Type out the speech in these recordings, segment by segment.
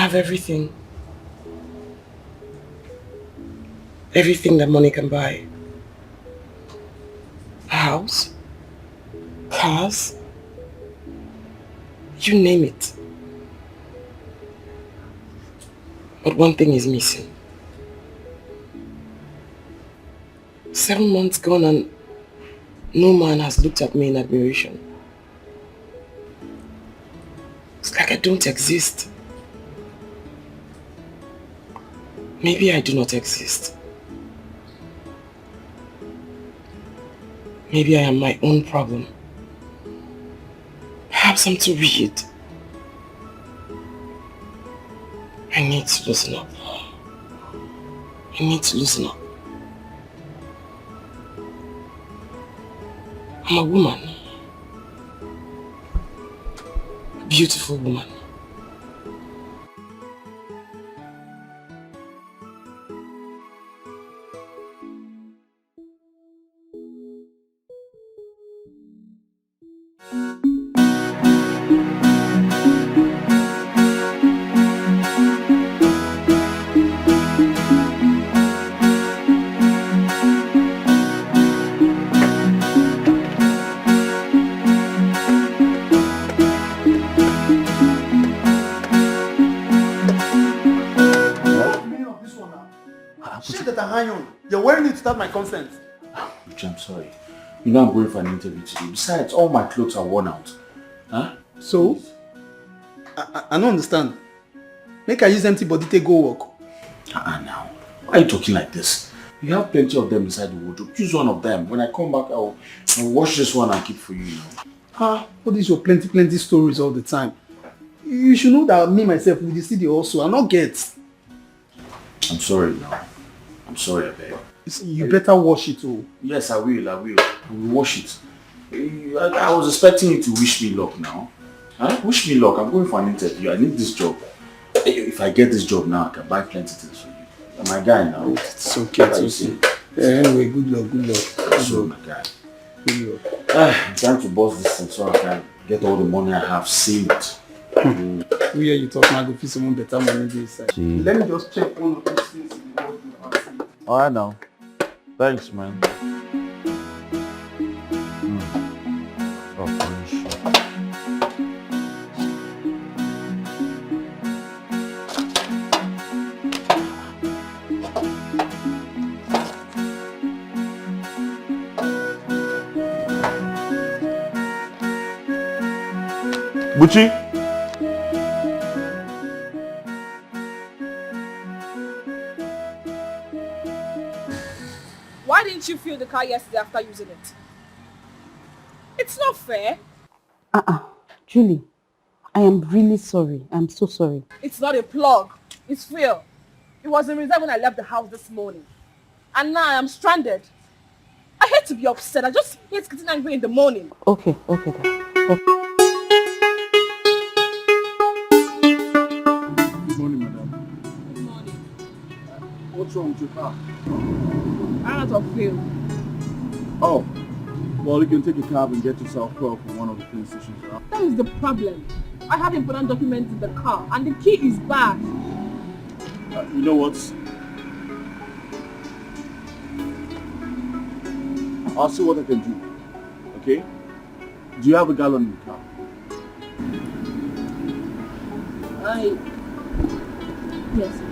have everything. Everything that money can buy. A house, cars, you name it. But one thing is missing. 7 months gone and no man has looked at me in admiration. It's like I don't exist. Maybe I do not exist. Maybe I am my own problem. Perhaps I'm too rigid. I need to loosen up. I need to loosen up. I'm a woman. A beautiful woman. You're wearing it without my consent. Which I'm sorry. You know I'm going for an interview today. Besides, all my clothes are worn out. Huh? So? I don't understand. Make I use empty body to go work. Now. Why are you talking like this? You have plenty of them inside the wardrobe. Choose one of them. When I come back, I'll wash this one and keep for you now. All these your plenty stories all the time. You should know that me myself with the city also. I not get. I'm sorry now. I'm sorry, I beg. You better wash it all. Yes, I will. I will wash it. I was expecting you to wish me luck now. Huh? Wish me luck. I'm going for an interview. I need this job. If I get this job now, I can buy plenty things for you. I'm my guy now. It's okay. It's okay. Anyway, good luck. So, my guy. Good luck. I'm trying to boss this thing so I can get all the money I have saved. We hear you talk now, go feel someone better money this side. Let me just check one of these things in the wardrobe and see. Alright now. Thanks, man. Buchi? Why didn't you fill the car yesterday after using it? It's not fair. Julie, I am really sorry. I'm so sorry. It's not a plug. It's fuel. It was in reserve when I left the house this morning. And now I am stranded. I hate to be upset. I just hate getting angry in the morning. Okay then. Okay. Good morning, madam. Good morning. What's wrong with your car? I'm out of fuel. Oh, well, you can take a cab and get yourself fuel from one of the train stations around. That is the problem. I have important documents in the car and the key is bad. You know what? I'll see what I can do. Okay? Do you have a gallon in the car? Yes.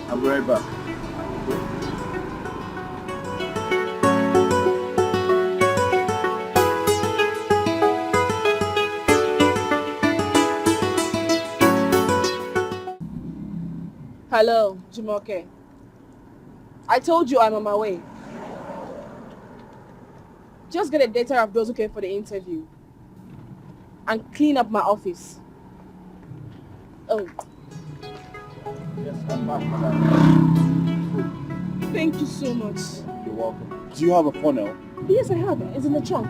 I'll be right back. Hello, Jumoke. I told you I'm on my way. Just get a data of those who came for the interview and clean up my office. Oh. Yes, I'm back, madam. Thank you so much. You're welcome. Do you have a funnel? Yes, I have it. It's in the trunk.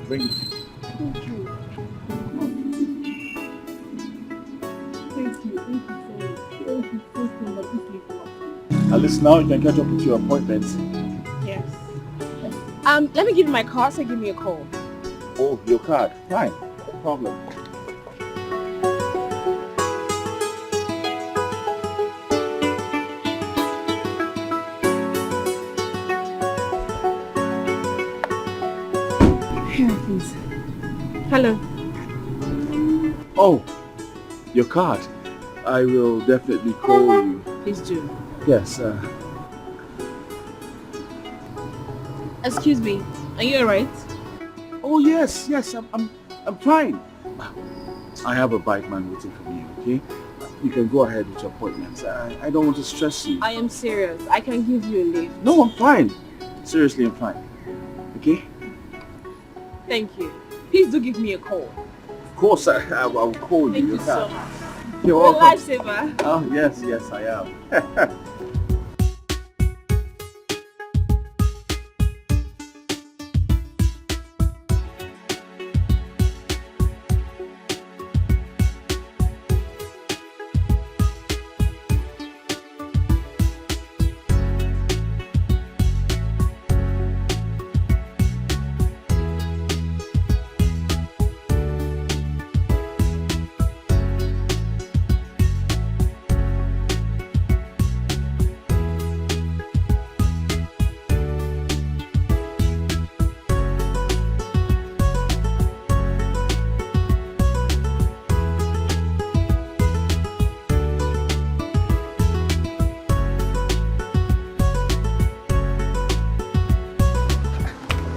Bring it. Thank you. At least now you can catch up with your appointments. Yes. Let me give you my card, so give me a call. Oh, your card. Fine. No problem. Here, please. Hello. Oh, your card. I will definitely call you. Please do. Yes. Excuse me. Are you alright? Oh yes, yes. I'm fine. I have a bike man waiting for me. Okay. You can go ahead with your appointments. I don't want to stress you. I am serious. I can give you a lift. No, I'm fine. Seriously, I'm fine. Okay. Thank you. Please do give me a call. Of course, I'll call you. Thank you so much. You're You're a welcome. lifesaver. Oh yes, yes, I am.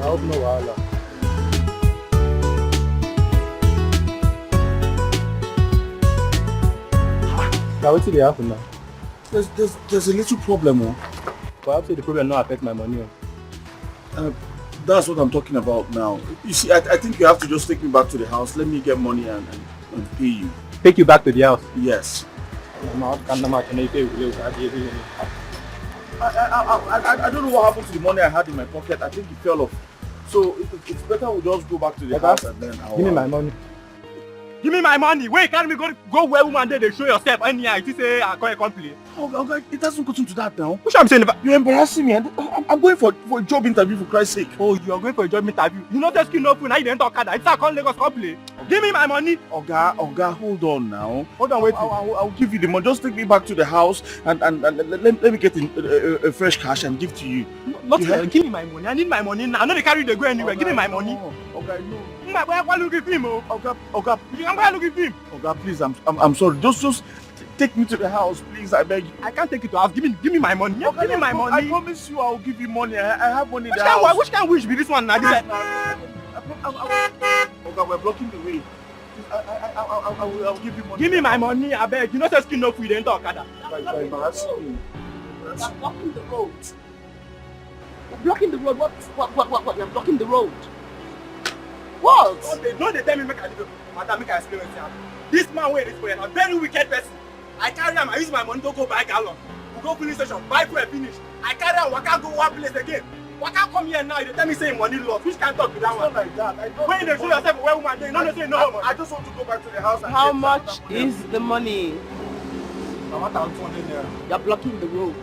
I hope no wahala. Now what did happen now? There's a little problem, oh. Perhaps the problem not affect my money. That's what I'm talking about now. You see, I think you have to just take me back to the house. Let me get money and pay you. Take you back to the house. Yes. I I don't know what happened to the money I had in my pocket. I think it fell off. So it's better we just go back to the house and then I'll... Give me my money. Give me my money. Wait, can't we go where woman there they show yourself anyhow? You say I call a complaint. Oh, it hasn't gotten to that now. Which I'm saying about You're embarrassing me. I'm going for a job interview, for Christ's sake. oh, you are going for a job interview. You know the skin open now you didn't talk that. It's a call Lagos complaint. Give me my money. Oga, hold on now. Hold on, wait. I'll give you the money. Just take me back to the house and let me get a fresh cash and give to you. Not give me my money. I need my money now. I know they carry the go anywhere. Give me my money. Okay, no. Why look at him? Oh, Oga, you can go look at him. Oga, please, I'm sorry. Just take me to the house, please. I beg you. I can't take it to house. Give me my money. Oga, Give me my money. I promise you, I'll give you money. I have money in Which the house. which can wish be this one now? This Oga, we're blocking the way. I'll give you money. give me my money. I beg. You know the skin open. You didn't talk that. You're embarrassing me. You're blocking the road. You're blocking the road. What? You're blocking the road. What? No, they tell me make I do. Madam, make I explain what you. This man where this boy a very wicked person. I carry him. I use my money to go buy gallon. We go police station, buy fuel finish. I carry him. Waka go one place again. Waka come here now. They tell me say money lost. Which can't talk to that one? Not like that. I don't When they show yourself where woman, they no say no. I just want to go back to the house. And How get much some- is the money? I want 200 naira. You're blocking the road.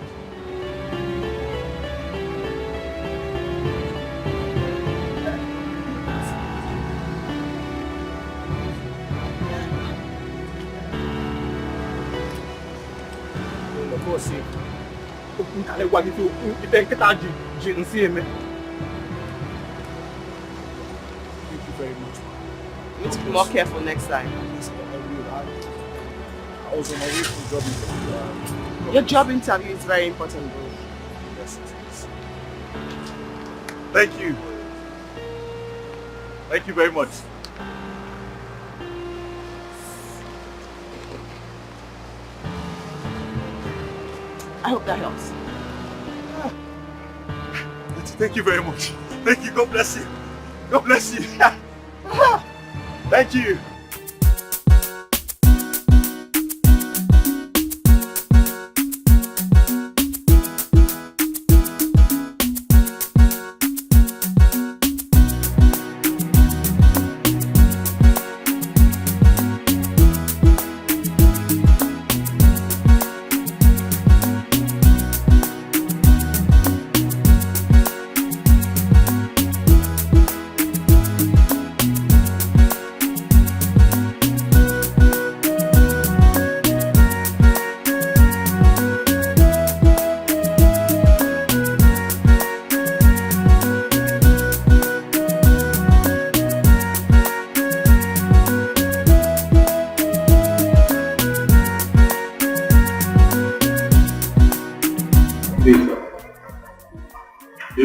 Você, o cara igual que tu, e tem que estar de em cima. Thank you very much. You need to be more careful next time. I was on my way to job interview. Your job interview is very important, bro. Yes, it is. Thank you. Thank you very much. I hope that helps. Thank you very much. Thank you. God bless you. God bless you. Thank you.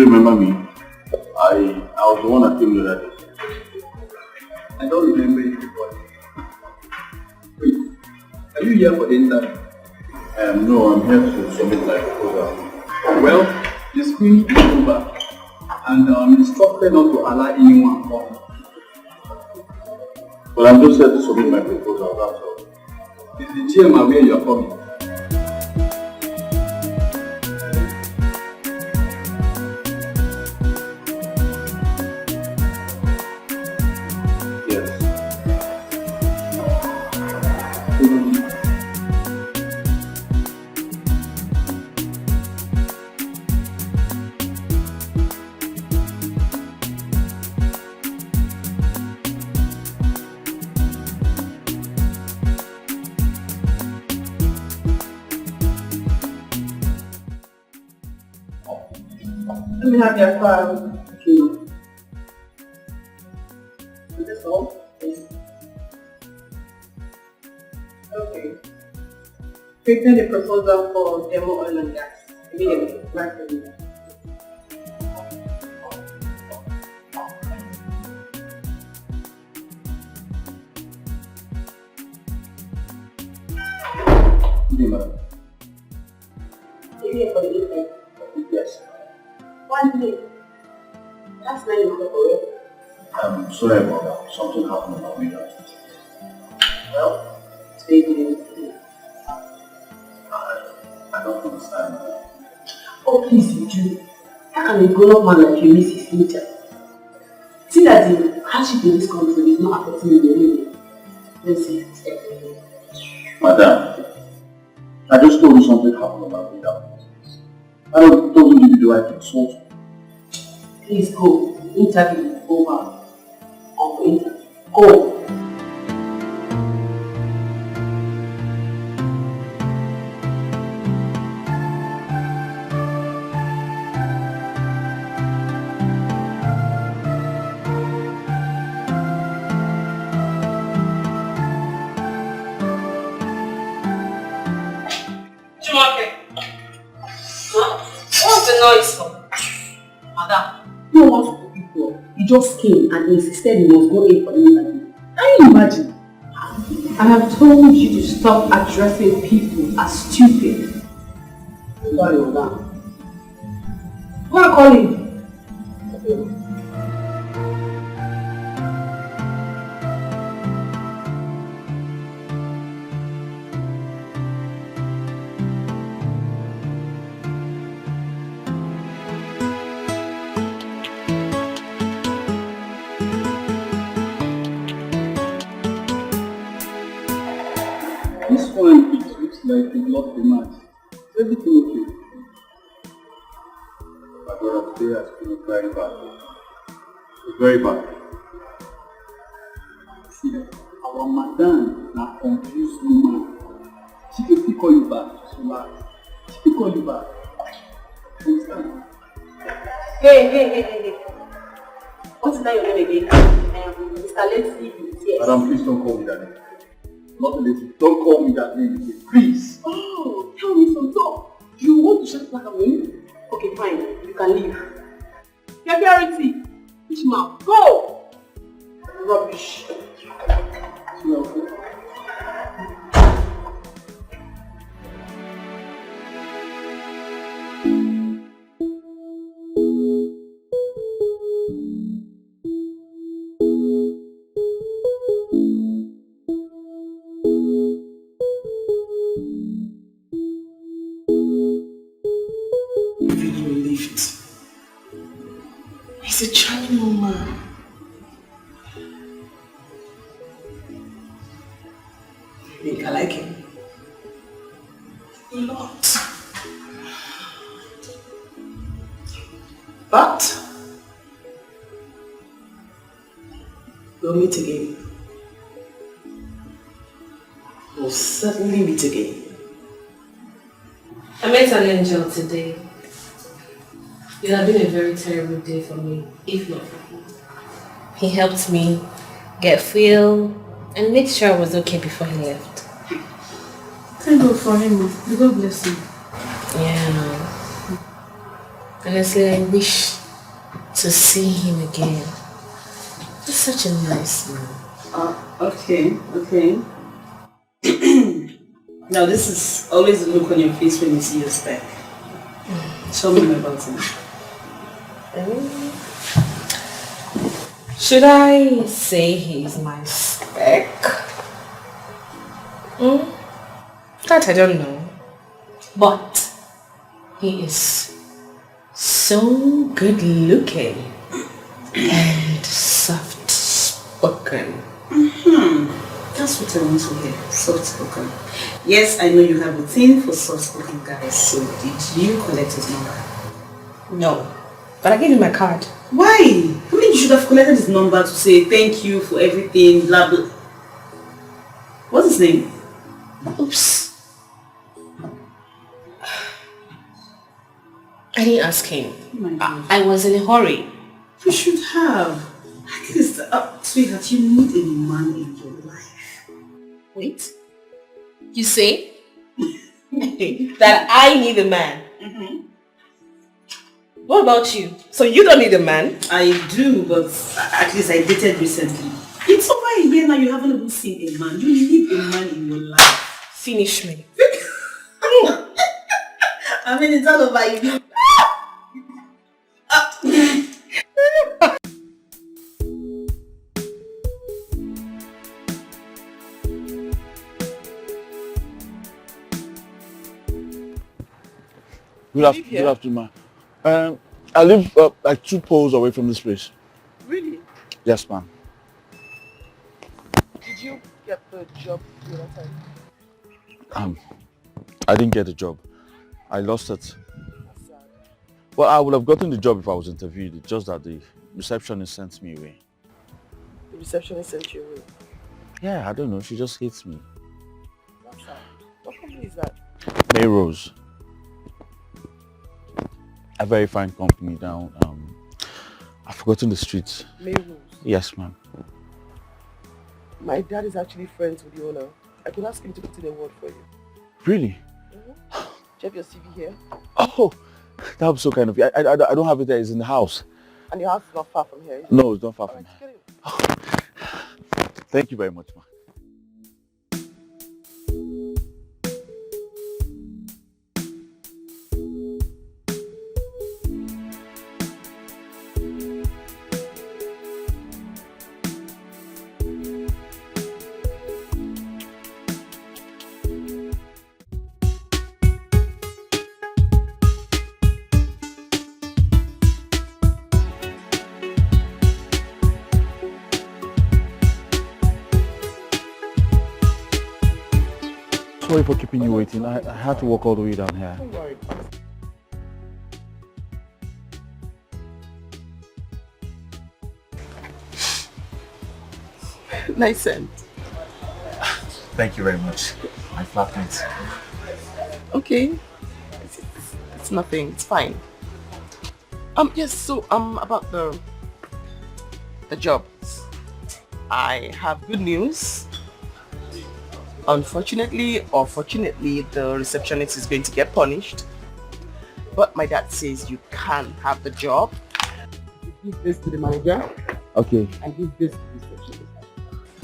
you remember me? I was the one that came the other day. I don't remember you, boy. Wait, are you here for the interview? No, I'm here to submit my proposal. Well, the screening is over, and I'm instructed not to allow anyone come. But I'm just here to submit my proposal, that's all. Is the GM aware you're coming? Yes. Let me have your file. Okay. Is this all? Yes. Okay. Prepare the proposal for demo oil and gas. Immediately. Right away. Madam. Here for the evening. Yes. One day. That's 9 o'clock already. I'm sorry about that. Something happened on my way down. Well, today evening. I don't understand. Oh, please, you do. How can a grown-up man like you miss his future? See that the hardship in this country is not affecting you anyway. Let's see. Madam, I just told you something happened on my way down. I don't give you the right to insult you. Please go. Interview is over. On the interview. Go. What's the noise for? Madam, you don't want to people. He just came and insisted he must go in for the interview. Can you imagine? I have told you to stop addressing people as stupid. Sorry, madam. Go and call him. Okay. This one, it looks like you lost the match. Is everything okay? My brother today has been very bad. Very bad. See, our madam is a confused woman. She can still call you back. Just relax. She can call you back. Understand? Hey. What's that your name again? Mr. Let's yes. Madam, please don't call me that name. Not lazy. Don't call me that name again. Please. Oh, tell me some talk. You want to shut like a me? Okay, fine. You can leave. Security. Which mouth? Go! Rubbish. No. He's a charming woman. I think I like him. A lot. But we'll meet again. We'll certainly meet again. I met an angel today. It had been a very terrible day for me, if not for him. He helped me get fuel and made sure I was okay before he left. Thank God for him. May God bless him. Yeah. Honestly, I wish to see him again. He's such a nice man. Okay. Now this is always the look on your face when you see your spec. Tell me more about him. Should I say he's my spec? That I don't know. But he is so good looking and soft spoken. That's what I want to hear. Soft spoken. Yes, I know you have a thing for soft spoken guys. So did you collect his number? No. But I gave him my card. Why? I mean, you should have collected his number to say thank you for everything, blah blah. What's his name? Oops. I didn't ask him. Oh my God. I was in a hurry. You should have. At least, sweetheart, you need a man in your life. Wait. You say? That I need a man? What about you? So you don't need a man? I do, but at least I dated recently. It's over a year now, you haven't even seen a man. You need a man in your life. Finish me. I mean, it's all over you. Good afternoon, ma'am. I live like 2 poles away from this place. Really? Yes, ma'am. Did you get the job the other time? I didn't get the job. I lost it. That's sad. Well, I would have gotten the job if I was interviewed. It's just that the receptionist sent me away. The receptionist sent you away. Yeah, I don't know. She just hates me. That's sad. What company is that? Rose. A very fine company down. I've forgotten the streets. Rose. Yes, ma'am. My dad is actually friends with the owner. I could ask him to put in a word for you. Really? Do you have your CV here? Oh, that was so kind of you. I don't have it there. It's in the house. And your house is not far from here, is it? No, it's not far from Alright, here. get in. Thank you very much, ma'am. Sorry for keeping you waiting. I had to walk all the way down here. Don't worry. Nice scent. Thank you very much, my flatmates. Okay. It's nothing. It's fine. Yes, so about the job. I have good news. Unfortunately or fortunately, the receptionist is going to get punished. But my dad says you can have the job. You give this to the manager. Okay. And give this to the receptionist.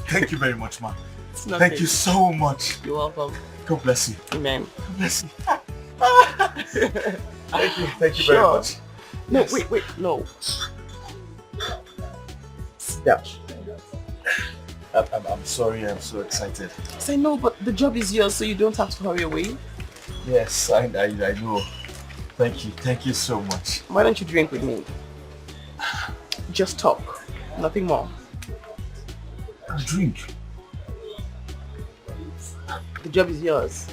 Thank you very much, ma. It's nothing. Thank you so much. You're welcome. God bless you. Amen. God bless you. Thank you very Sure. much. No, Yes. wait, no. Sit down. I'm sorry, I'm so excited. Say no, but the job is yours, so you don't have to hurry away. Yes, I know. Thank you so much. Why don't you drink with me? Just talk, nothing more. Drink. The job is yours.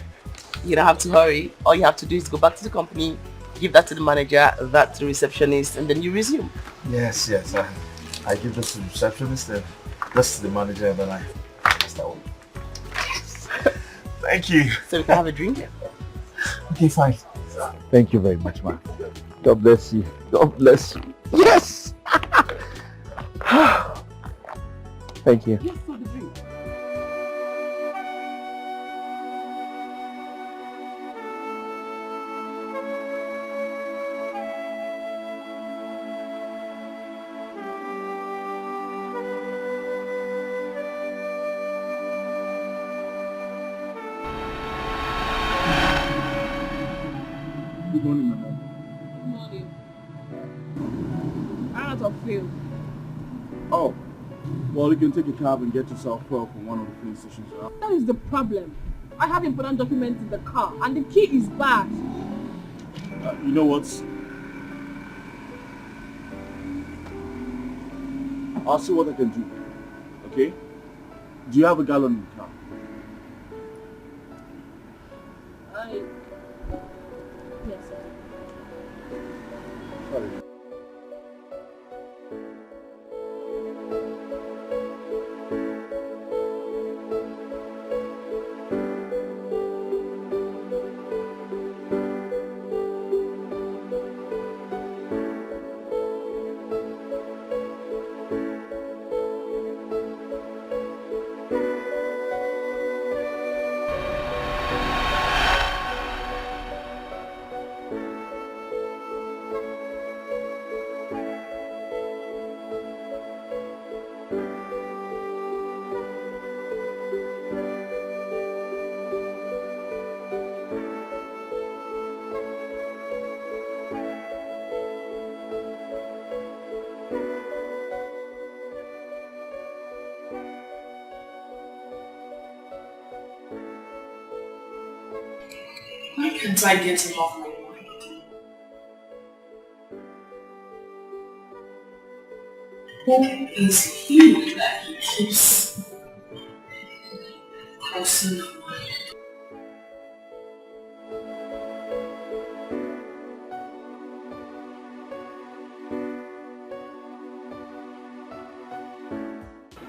You don't have to hurry. All you have to do is go back to the company, give that to the manager, that to the receptionist, and then you resume. Yes. I give this to the receptionist and this to the manager, and then I pass that one. Thank you. So we can have a drink. Okay, fine. Thank you very much, ma. God bless you. God bless you. Yes! Thank you. Yes, for the drink. Good morning, madam. Good morning. I'm out of fuel. Oh, well, you can take a cab and get yourself fuel from one of the police stations around. That is the problem. I have important documents in the car and the key is bad. You know what? I'll see what I can do. Okay? Do you have a gallon in the car? Yes, sir. Sorry. Why can't I get him off my mind? Who is he that he keeps crossing my mind?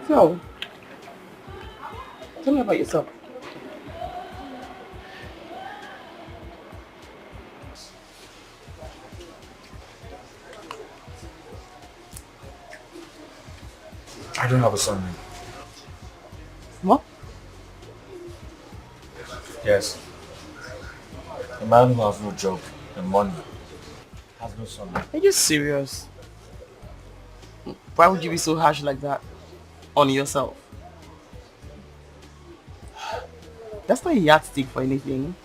So, tell me about yourself. I don't have a son. What? Yes. A man who has no job and money has no son. Are you serious? Why would you be so harsh like that on yourself? That's not a yardstick for anything.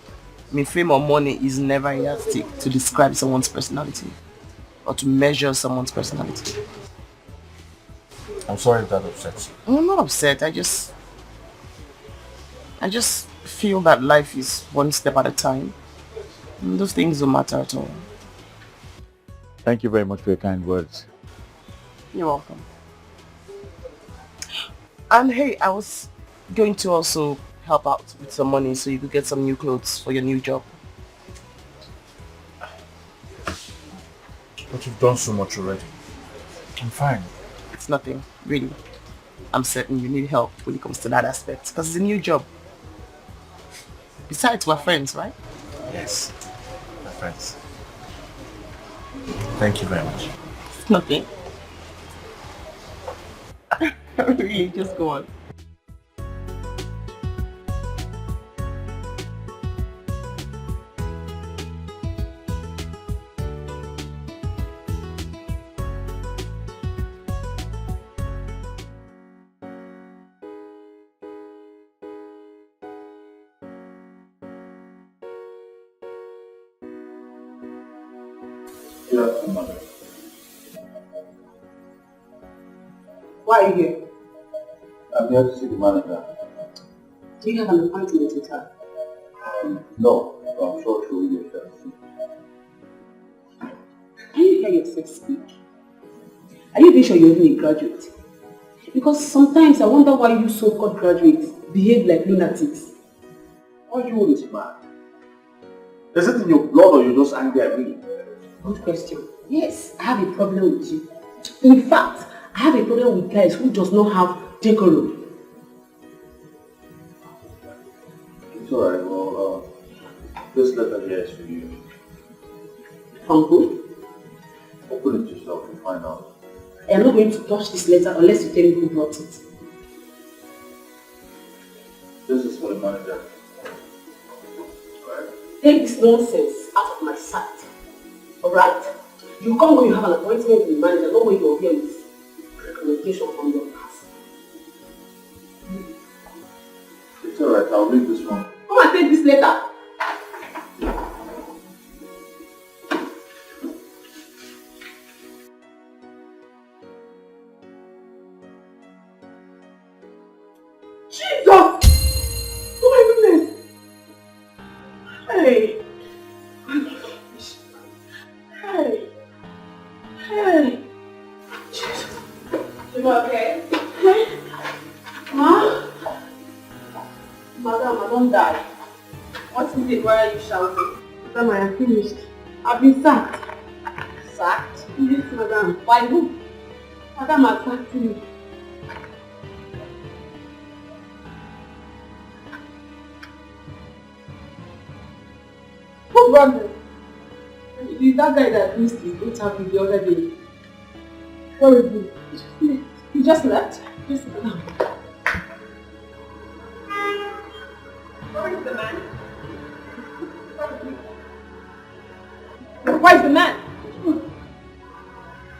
I mean, fame or money is never a yardstick to describe someone's personality or to measure someone's personality. I'm sorry if that upsets you. I'm not upset. I just feel that life is one step at a time. And those things don't matter at all. Thank you very much for your kind words. You're welcome. And hey, I was going to also help out with some money so you could get some new clothes for your new job. But you've done so much already. I'm fine. It's nothing, really. I'm certain you need help when it comes to that aspect because it's a new job. Besides, we're friends, right? Yes, my friends. Thank you very much. It's nothing. Really, just go on. Why are you here? I'm here to see the manager. Do you have an appointment with her? No, I'm sure she will be able to see. Can you hear yourself speak? Are you even sure you're even a graduate? Because sometimes I wonder why you so-called graduates behave like lunatics. Why you always mad? Is it in your blood or you're just angry at me? Good question. Yes, I have a problem with you. In fact, I have a problem with guys who does not have decorum. It's alright, well, this letter here is for you. From who? Open it yourself and find out. I am not going to touch this letter unless you tell me who brought it. This is for the manager. Alright? Take this nonsense out of my sight. Alright? You come when you have an appointment with the manager, not when you're here with recommendation from your past. It's alright, I'll read this one. Come and take this letter. okay? Ma? Madam, I don't die. What is it? Why are you shouting? Madam, I am finished. I've been sacked. Sacked? Yes, madam. By who? Madam has sacked me. Who brought them? It is that guy that missed his interview the other day. Where is he? He just left? Just left. Where is the man? Where is the man?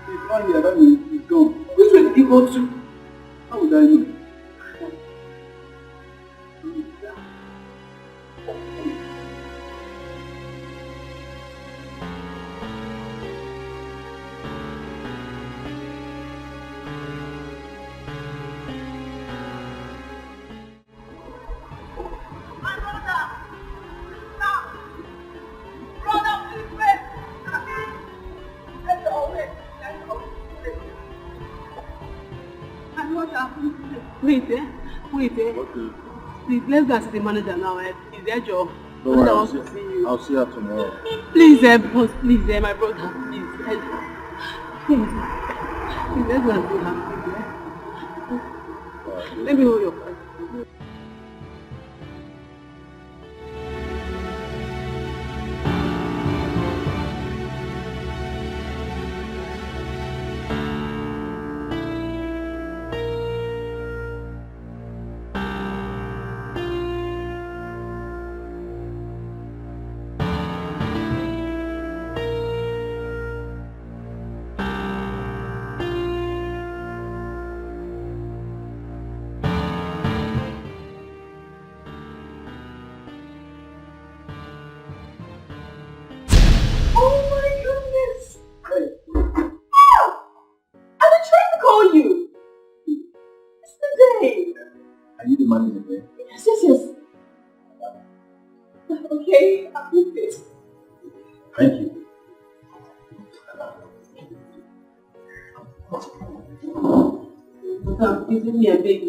He's not here, that means he's gone. Which way did he go to? How would I know? Please, let's go and see the manager now. It's their job. Don't worry, wants to see you. I'll see her tomorrow. Please, boss, please, my brother, please. Please, let's go and see her. Let me hold your phone. Are you the manager there? Yes. Okay, I'll do this. Thank you. Madam, isn't me a baby?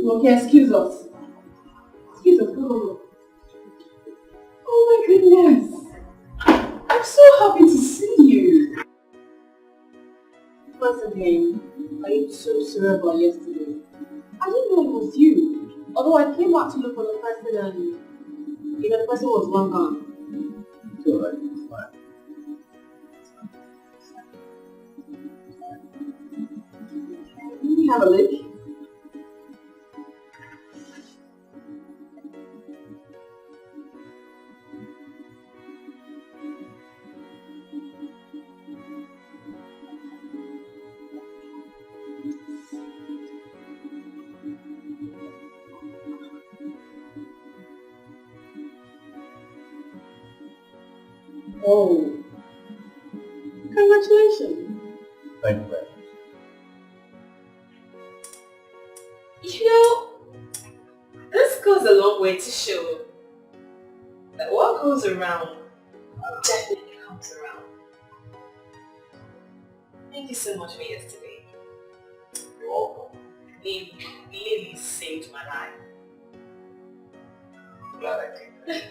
Okay, excuse us. Go. Oh my goodness. I'm so happy to see you. Once again, are you so sorry about yesterday? I didn't know it was you. Although I came out to look for the person and the person was long gone. It's alright, it's fine. Let me have a look. Oh, congratulations. Thank you very much. This goes a long way to show that what goes around definitely comes around. Thank you so much for yesterday. You're welcome. You really saved my life. Glad I did.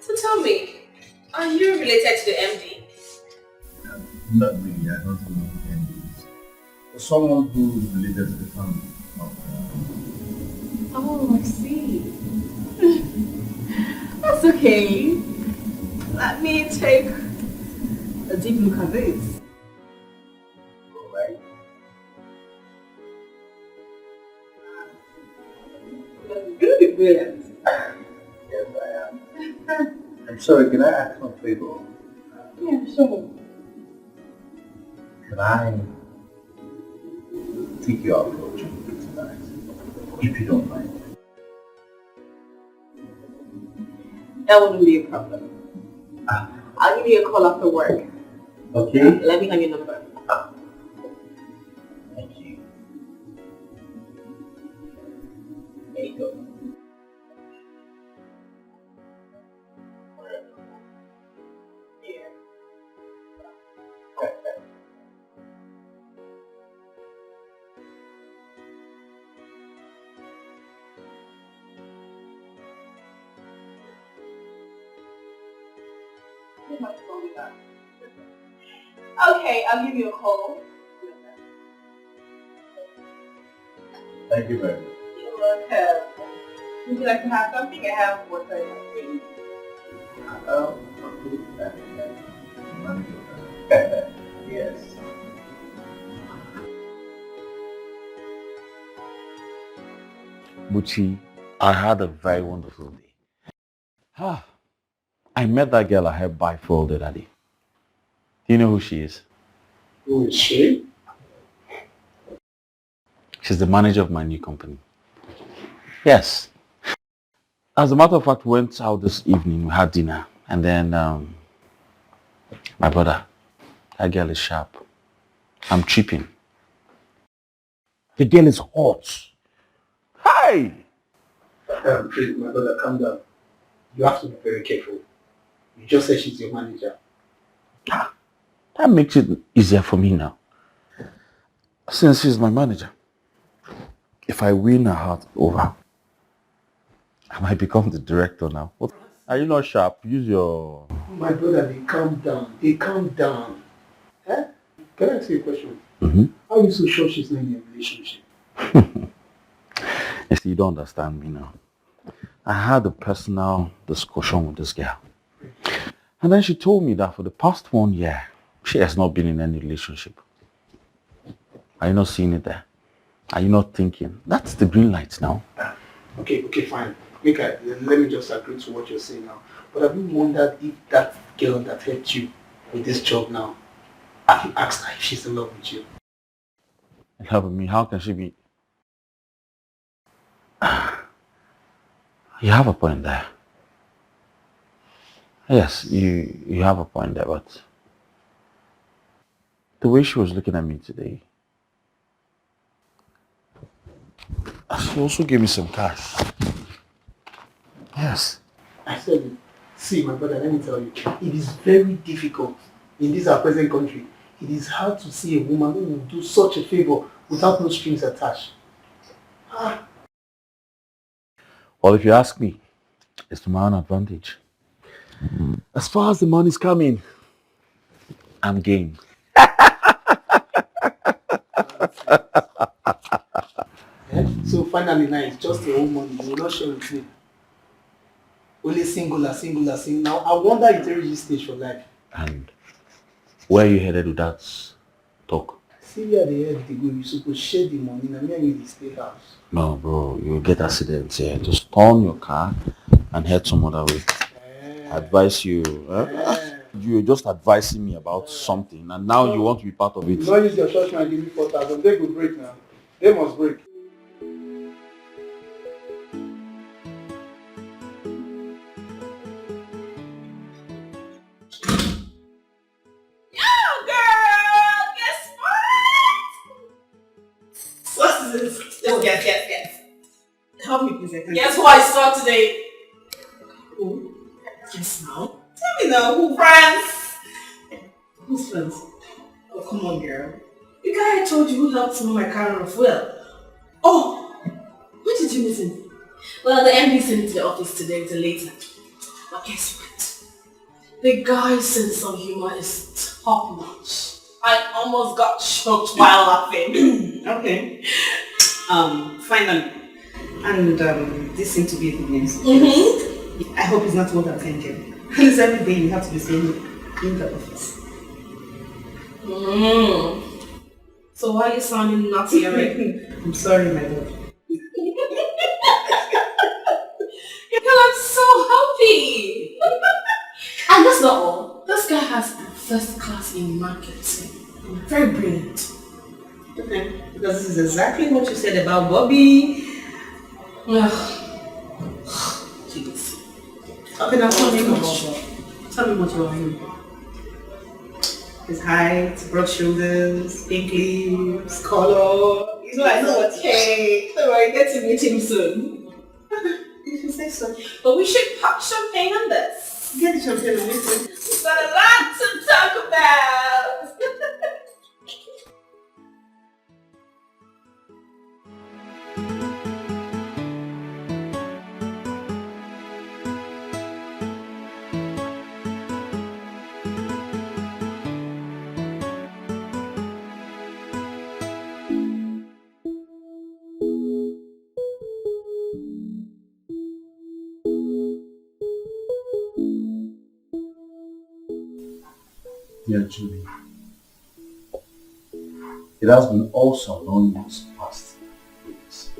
So tell me, are you related to the MD? Not really, I don't know MDs. For someone who is related to the family. Oh, I see. That's okay. Let me take a deep look at this. Alright. You're really brilliant. Yes, I am. I'm sorry, can I ask one favor? Yeah, sure. Can I take you out for a drink tonight? If you don't mind. That wouldn't be a problem. I'll give you a call after work. Okay? Let me have your number. Thank you. There you go. Yeah. Okay. You must call me back. Okay, I'll give you a call. Thank you very much. You're welcome. Would you like to have something? I have water in my fridge. Yes. Buchi, I had a very wonderful day. I met that girl I helped buy for the other day. Do you know who she is? Who is she? She's the manager of my new company. Yes. As a matter of fact, we went out this evening, we had dinner, and then my brother, that girl is sharp. I'm tripping. The girl is hot. Hi! Please, my brother, calm down. You have to be very careful. You just said she's your manager. That makes it easier for me now. Since she's my manager, if I win her heart over, I might become the director now. What? Are you not sharp? Use your... My brother, they calm down. They calm down. Eh? Can I ask you a question? Mm-hmm. How are you so sure she's not in a relationship? You see, you don't understand me now. I had a personal discussion with this girl. And then she told me that for the past 1 year, she has not been in any relationship. Are you not seeing it there? Are you not thinking? That's the green light now. Okay, fine. Okay, let me just agree to what you're saying now. But have you wondered if that girl that helped you with this job now, have you asked her if she's in love with you? In love with me? How can she be? You have a point there. Yes, you have a point there, but the way she was looking at me today, she also gave me some cash. Yes. I said it. See, my brother, let me tell you, it is very difficult in this our present country. It is hard to see a woman who will do such a favor without no strings attached. Well, if you ask me, it's to my own advantage. As far as the money's coming, I'm game. So finally now it's just your own money. You will not share with me. Only singular. Now I wonder if you reach this stage for life. And where are you headed with that talk? See where the head they go, you supposed to share the money. Now me and you stay house. No, bro, you'll get accidents here. Just turn your car and head some other way. Advise you. You're just advising me about something, and now you want to be part of it. You don't use your church man give me 4,000. They will break now. They must break. Yes. Help me, please. Guess who I saw today? Who? Yes, now. Tell me now, who? Friends. Who's friends? Oh, come on, girl. The guy I told you who helped me my car off well. Oh, when did you meet him? Well, the MD sent me to the office today with a later. But guess what? The guy's sense of humor is top notch. I almost got choked while laughing. Okay. Finally. And this seems to be a good news. I hope it's not what I'm thinking. Because every day you have to be saying in the office. So why are you sounding naughty already? I'm sorry, my love. I'm so happy. And that's not all. This guy has first class in marketing. Very brilliant. Okay. Because this is exactly what you said about Bobby. Jeez. Okay, now tell me what you want. His height, broad shoulders, pink lips, color. You know I know what. Okay. So I get to meet him soon. If you say so. But we should pop champagne on this. Get the champagne and We've got a lot to talk about. Dear Julie, it has been awesome knowing you this past weeks.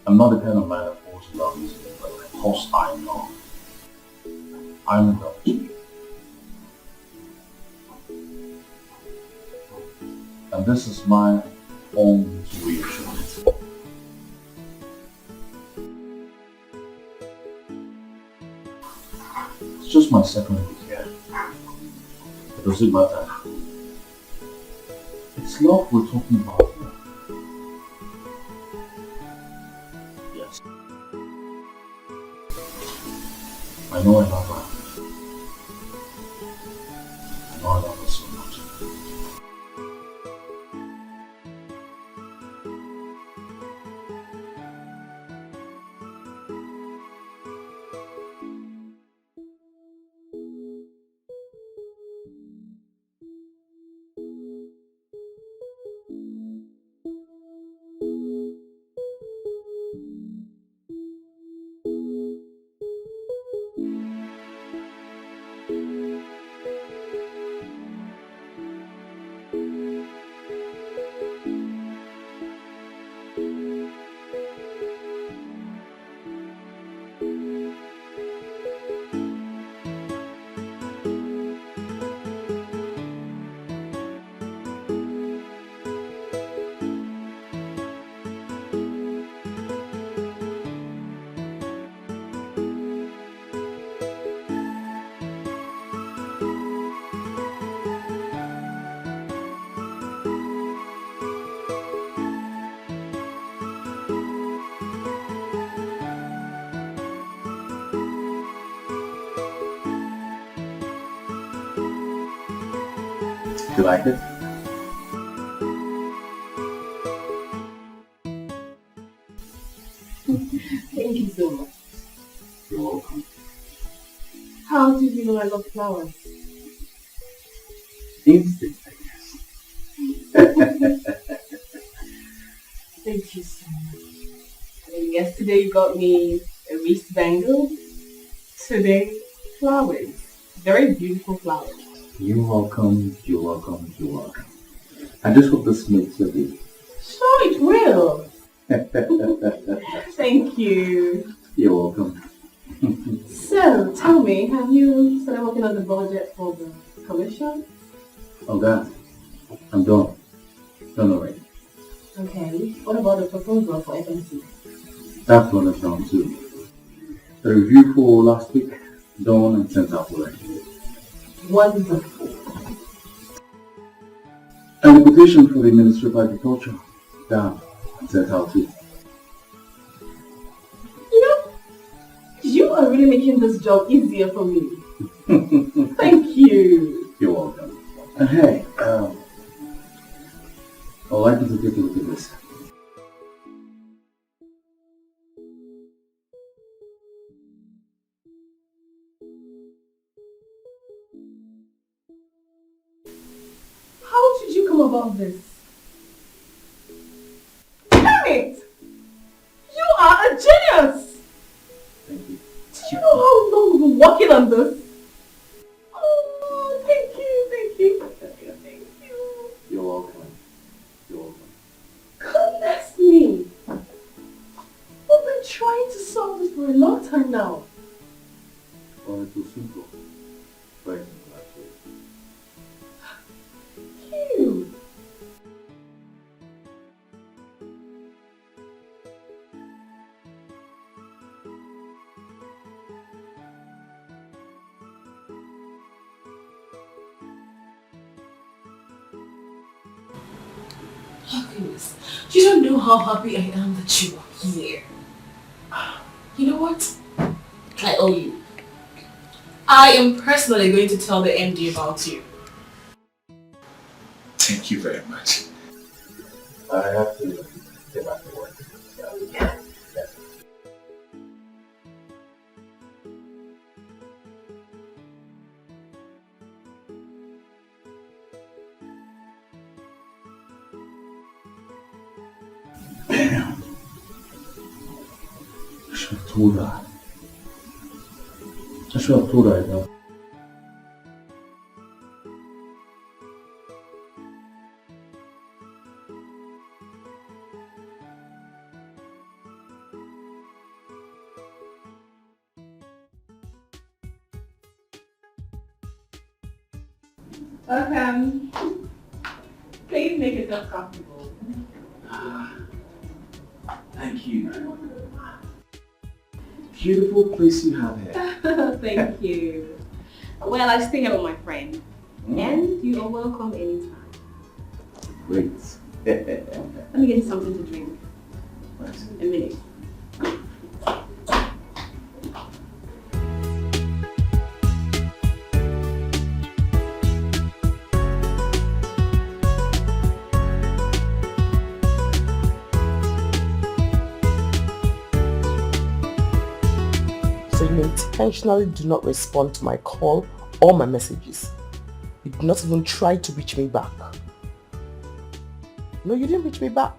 I'm not the kind of man that forces love easily, but because I know I'm in love with you. And this is my own reassurance. It's just my second week here. It doesn't matter. It's love we're talking about. Yes. I know I love her. I know I love her so much. You like it? Thank you so much. You're welcome. How did you know I love flowers? Instinct, I guess. Thank you so much. I mean, yesterday you got me a wrist bangle. Today, flowers. Very beautiful flowers. You're welcome, you're welcome, you're welcome. I just hope this makes your day. Sure, it will. Thank you. You're welcome. So, tell me, have you started working on the budget for the commission? Oh God, I'm done. Done already. Okay, what about the proposal for FMC? That one is done too. The review for last week, done and sent out already. Wonderful. And the quotation for the Ministry of Agriculture, done and sent out too. You know, you are really making this job easier for me. Thank you. You're welcome. And hey, I'd like you to take a look at this. How did you come about this? Damn it! You are a genius! Thank you. Do you know how long we've been working on this? Oh, thank you. You're welcome. You're welcome. Goodness me! We've been trying to solve this for a long time now. Well, it was simple. Very simple actually. You. Oh goodness, you don't know how happy I am that you are here. You know what? I owe you. I am personally going to tell the MD about you. Thank you very much. I have to get back to work. Damn. I should have told her. I should have told her, Welcome. Please make yourself comfortable. Thank you. Beautiful place you have here. Thank you. Well, I stay here with my friend. And you are welcome anytime. Great. Let me get you something to drink. A minute. So you intentionally do not respond to my call or my messages. You did not even try to reach me back. No, you didn't reach me back.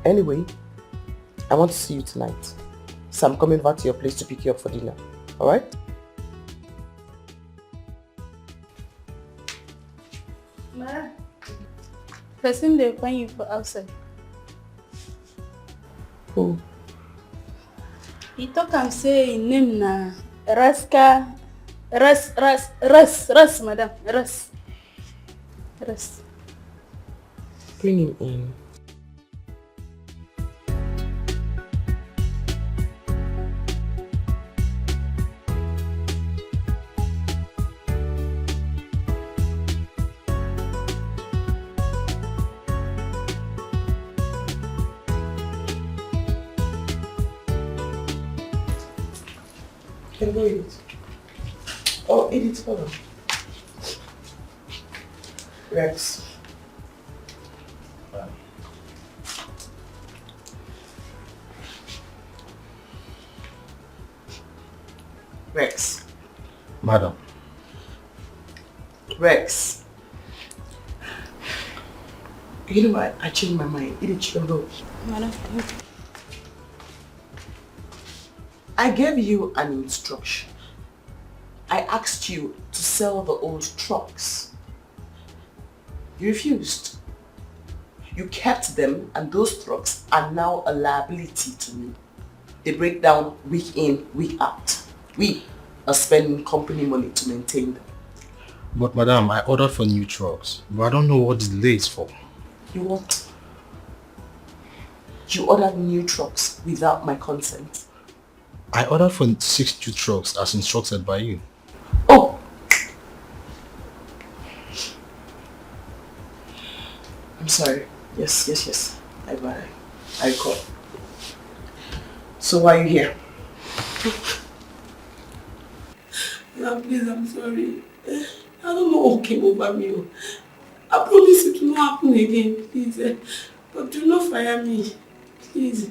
Anyway, I want to see you tonight. So I'm coming back to your place to pick you up for dinner. Alright? Ma, person they find you for outside. Who? He talk and say him name na Ras, madam. Ras. Bring him in. Can go eat it. Oh, eat it, hold on. Rex. Rex. Madam. Rex. You know what? I changed my mind. Eat it, you can go. Madam. I gave you an instruction. I asked you to sell the old trucks. You refused. You kept them, and those trucks are now a liability to me. They break down week in, week out. We are spending company money to maintain them. But madam, I ordered for new trucks, but I don't know what the delay is for. You what? You ordered new trucks without my consent. I ordered for 6 new trucks as instructed by you. Oh! I'm sorry. Yes. I recall. So why are you here? Now please, I'm sorry. I don't know what came over me. I promise it will not happen again, please. But do not fire me. Please.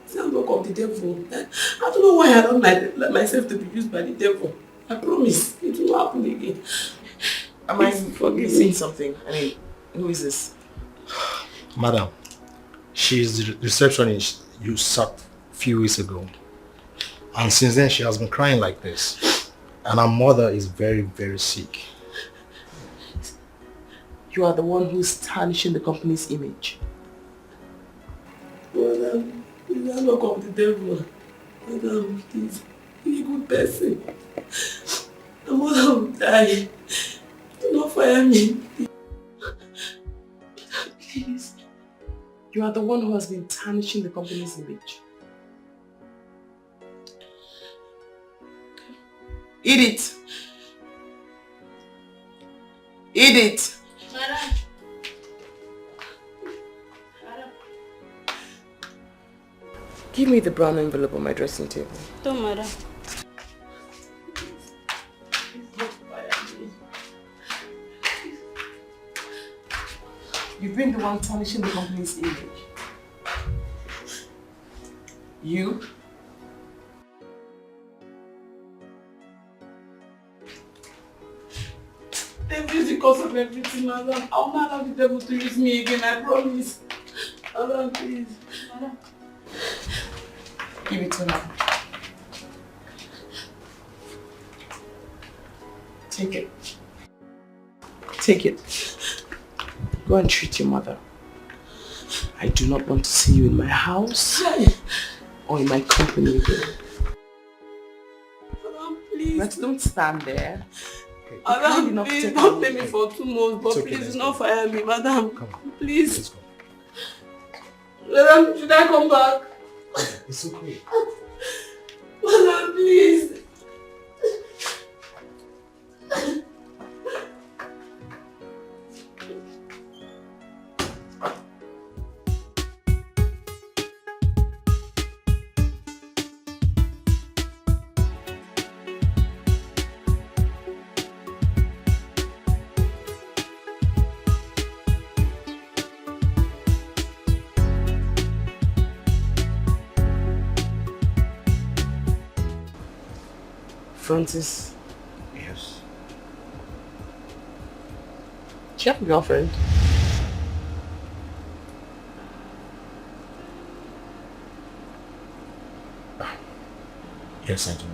It's not work of the devil. I don't know why I don't let myself to be used by the devil. I promise it will not happen again. Am I forgetting something? I mean, who is this? Madam, she is the receptionist you sacked a few weeks ago. And since then she has been crying like this. And her mother is very, very sick. You are the one who's tarnishing the company's image. Madam, it's not work of the devil. Madam, please. Be a good person. The mother will die. Do not fire me. Please. You are the one who has been tarnishing the company's image. Eat it. Eat it. Madam. Give me the brown envelope on my dressing table. Don't, madam. You've been the one tarnishing the company's image. You? Devil is the cause of everything, madam. I'll not allow the devil to use me again, I promise. Madam, please. Madam. Give it to me. Take it. Take it. Go and treat your mother. I do not want to see you in my house or in my company again. Madam, please. please. But don't stand there. Madam, please don't pay me for 2 months, but okay, please do not fire me, madam. Come on. Please. Let's go. Madam, should I come back? It's okay. Madam, please. Francis, Yes. do you have a girlfriend? Yes, I do.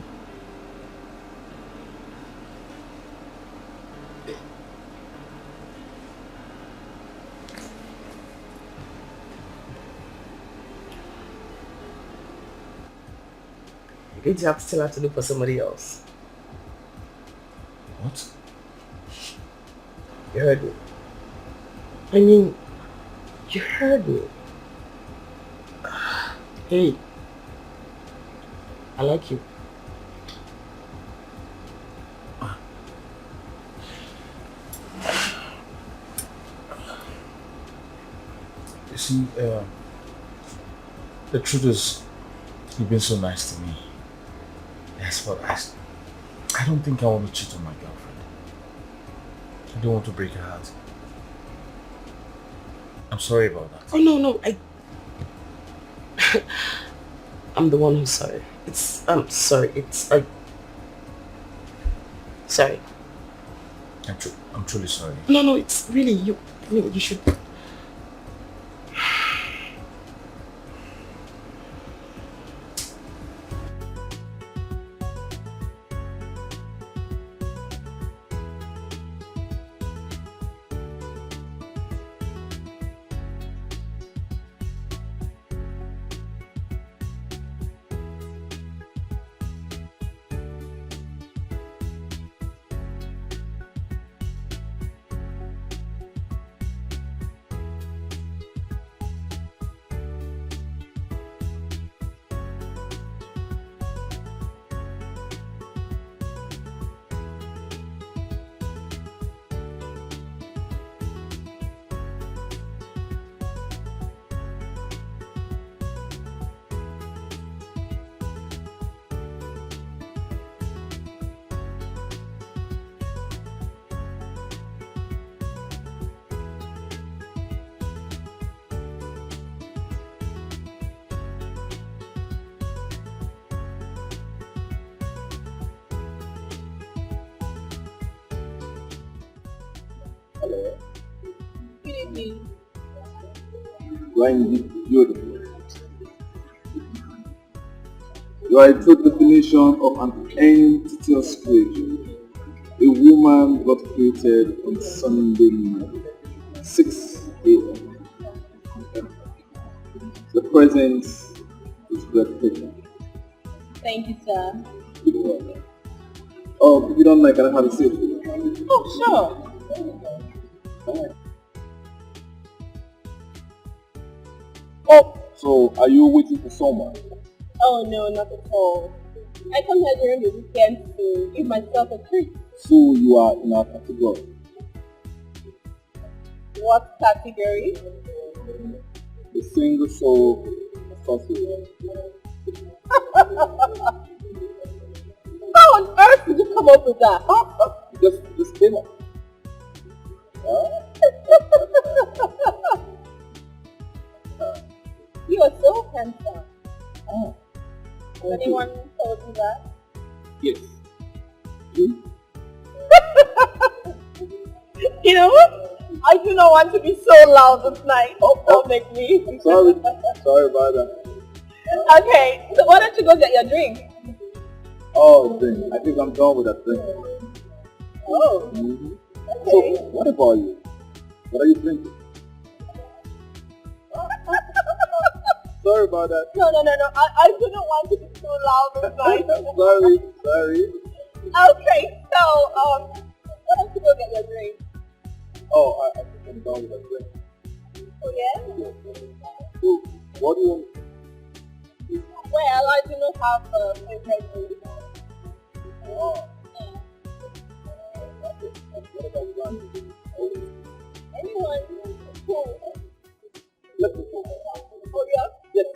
Did you have to tell her to look for somebody else? What? You heard me. I mean, you heard me. Hey, I like you. You see, the truth is, you've been so nice to me. Yes, but I don't think I want to cheat on my girlfriend. I don't want to break her heart. I'm sorry about that. Oh no, I'm the one who's sorry. I'm sorry. Sorry. I'm truly sorry. No, it's really you. I mean, you should. Beautiful. You are a true definition of an entity of creation. A woman got created on Sunday night, 6 a.m. The presence is breathtaking. Thank you, sir. You're welcome. Oh, if you don't like, I don't have a seat. Oh, sure. Oh, so are you waiting for someone? Oh, no, not at all. I come here during the weekend to give myself a treat. So you are in our category. What category? The single soul sausage. How on earth did you come up with that? Just came up. You are so handsome. Oh. Anyone told you that? Yes. You? You know what? I do not want to be so loud this night. Don't make me. Sorry about that. Okay, so why don't you go get your drink? Oh, drink. I think I'm done with that drink. Oh. Mm-hmm. Okay. So, what about you? What are you drinking? Sorry about that. No. I do not want to be so loud this night. Sorry. Okay, so, what else to go get your drink? Oh, I think I'm done with that. Oh, yeah? So, what do you want? Well, I do not have a favorite drink. Oh. What about that? Anyone? Cool. Let me go. Oh, yeah? Yes.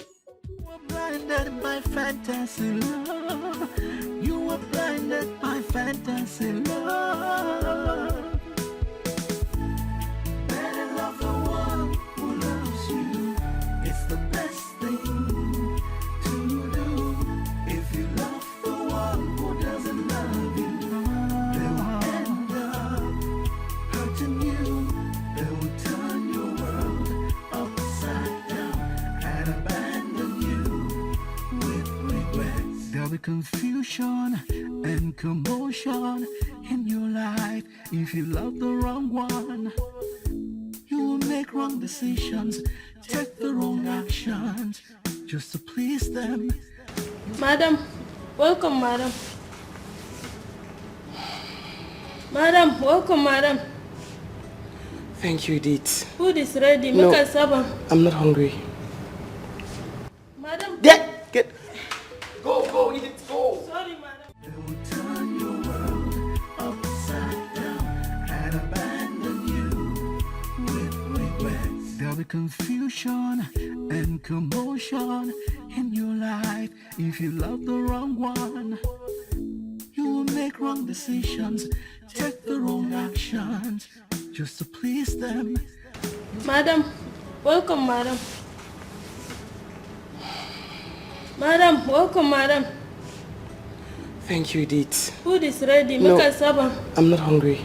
You were blinded by fantasy love. You were blinded by fantasy love. Better love the one who loves you. It's the best thing to do. If you love the one who doesn't love you, they will end up hurting you. They will turn your world upside down and abandon you with regrets. There'll be confusion and commotion in your life if you love the wrong one. You will make wrong decisions, take the wrong actions just to please them. Madam, welcome, madam. Madam, welcome, madam. Thank you, Edith. Food is ready. No. Make us supper. I'm not hungry. Madam. Get. Go, Edith, go. Sorry, madam. They will turn your world upside down and abandon you with regrets. There'll be confusion and commotion in your life if you love the wrong one. You will make wrong decisions, take the wrong actions just to please them. Madam, welcome, madam. Madam, welcome, madam. Thank you, Edith. Food is ready. No. Make us supper. I'm not hungry.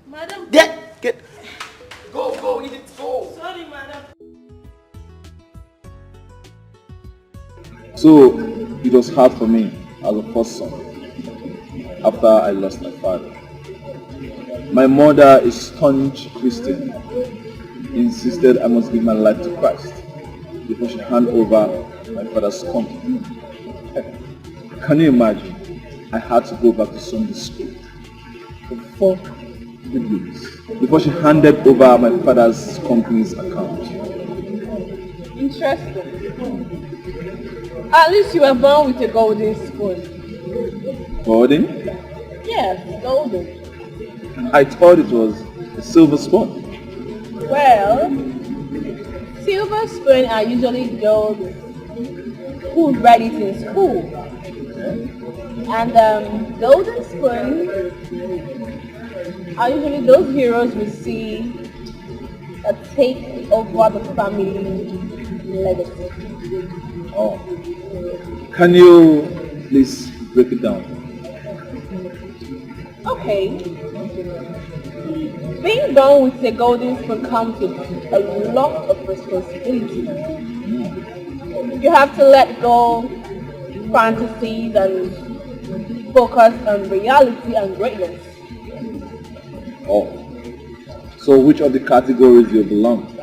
Madam. Get. Go, Edith, go. Sorry, madam. So, it was hard for me as a first son after I lost my father. My mother, a staunch Christian, insisted I must give my life to Christ before she handed over my father's company. Can you imagine? I had to go back to Sunday school for 4 good weeks before she handed over my father's company's account. Interesting. At least you were born with a golden spoon. Golden? Yes, golden. I thought it was a silver spoon. Well, silver spoon are usually those who read it in school. And golden spoon are usually those heroes we see that take over the family legacy. Oh. Can you please break it down? Okay. Being born with a golden spoon comes with a lot of responsibility. You have to let go fantasies and focus on reality and greatness. Oh. So which of the categories you belong?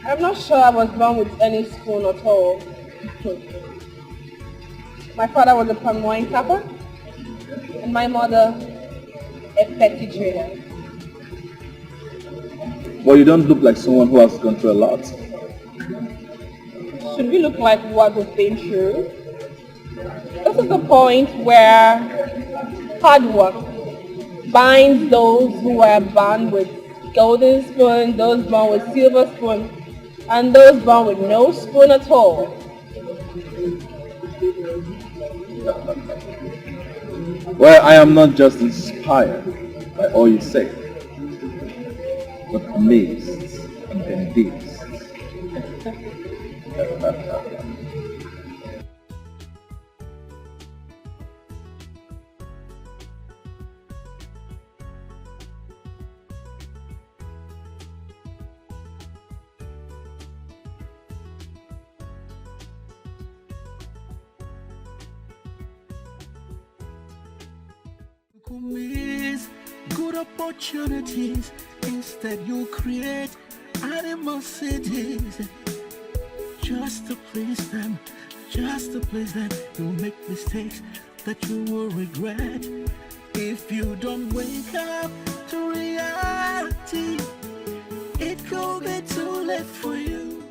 I'm not sure I was born with any spoon at all. My father was a palm wine tapper, and my mother a petty trader. Well, you don't look like someone who has gone through a lot. Should we look like what we've been through? This is the point where hard work binds those who are born with golden spoon, those born with silver spoon, and those born with no spoon at all. Well, I am not just inspired by all you say, but amazed and convinced. Miss good opportunities, instead you create animosities just to please them, Just a place that you'll make mistakes that you will regret. If you don't wake up to reality, it could be too late for you.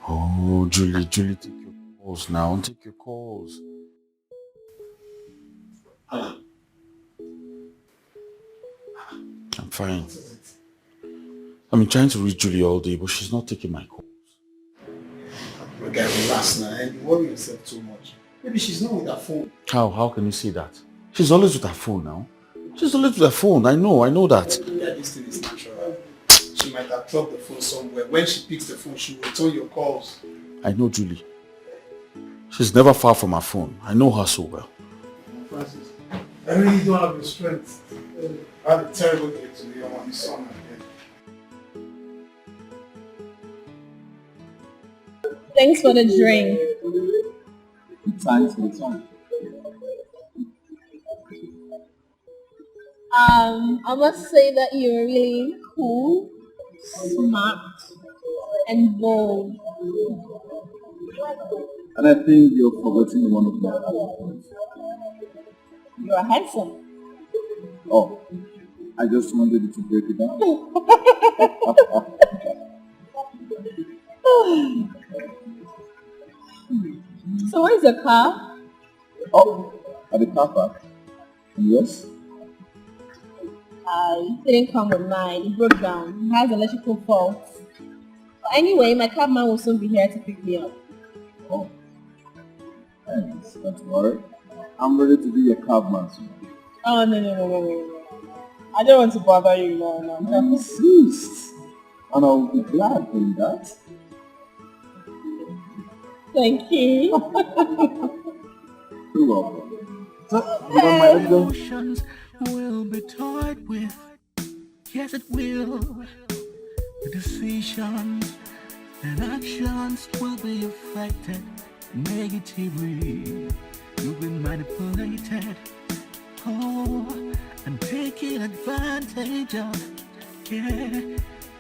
Oh, Julie, take your calls now. Take your calls. I'm fine. I've been trying to reach Julie all day, but she's not taking my calls. Okay, relax now, and you worry yourself too much. Maybe she's not with her phone. How can you say that? She's always with her phone now. She's always with her phone. I know that. Yeah, this thing is natural. She might have dropped the phone somewhere. When she picks the phone, she will return your calls. I know Julie. She's never far from her phone. I know her so well. Francis, I really don't have the strength. I had a terrible day today. I'm on the sun again. Thanks for the drink. Thanks for the time. I must say that you're really cool, smart, and bold. And I think you're forgetting one of my other points. You're handsome. Oh, I just wanted you to break it down. So where's your car? Oh, at the car park. Yes? It didn't come with mine. It broke down. It has electrical faults. But anyway, my cabman will soon be here to pick me up. Oh, thanks. Don't worry. I'm ready to be your cabman soon. Oh, no. I don't want to bother you, no. I insist. And I'll be glad doing that. Thank you. You're welcome. So, you don't mind them? Emotions will be toyed with. Yes, it will. The decisions and actions will be affected negatively. You've been manipulated. Oh, and taking advantage of. Yeah.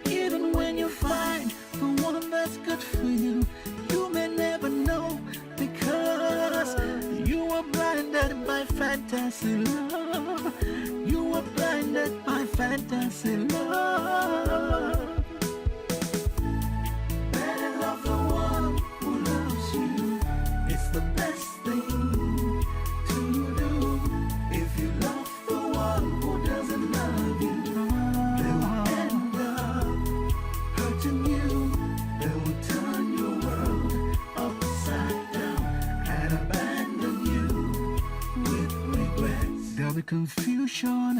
Even when you find the one that's good for you, you may never know because you were blinded by fantasy love. You were blinded by fantasy love. Better love the one who loves you. It's the best thing to do. If you love the one who doesn't love you, they will end up hurting you. They will turn your world upside down and abandon you with regrets. There'll be confusion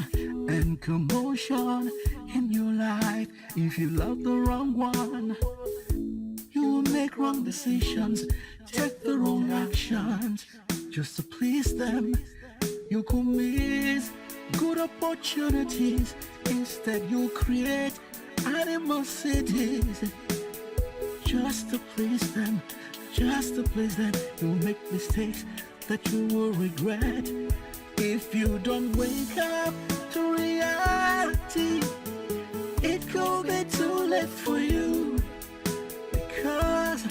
and commotion in your life if you love the wrong one. You'll make wrong decisions, take the wrong actions just to please them. You could miss good opportunities. Instead, you'll create animosities just to please them. Just to please them. You'll make mistakes that you will regret. If you don't wake up to reality, it could be too late for you. Because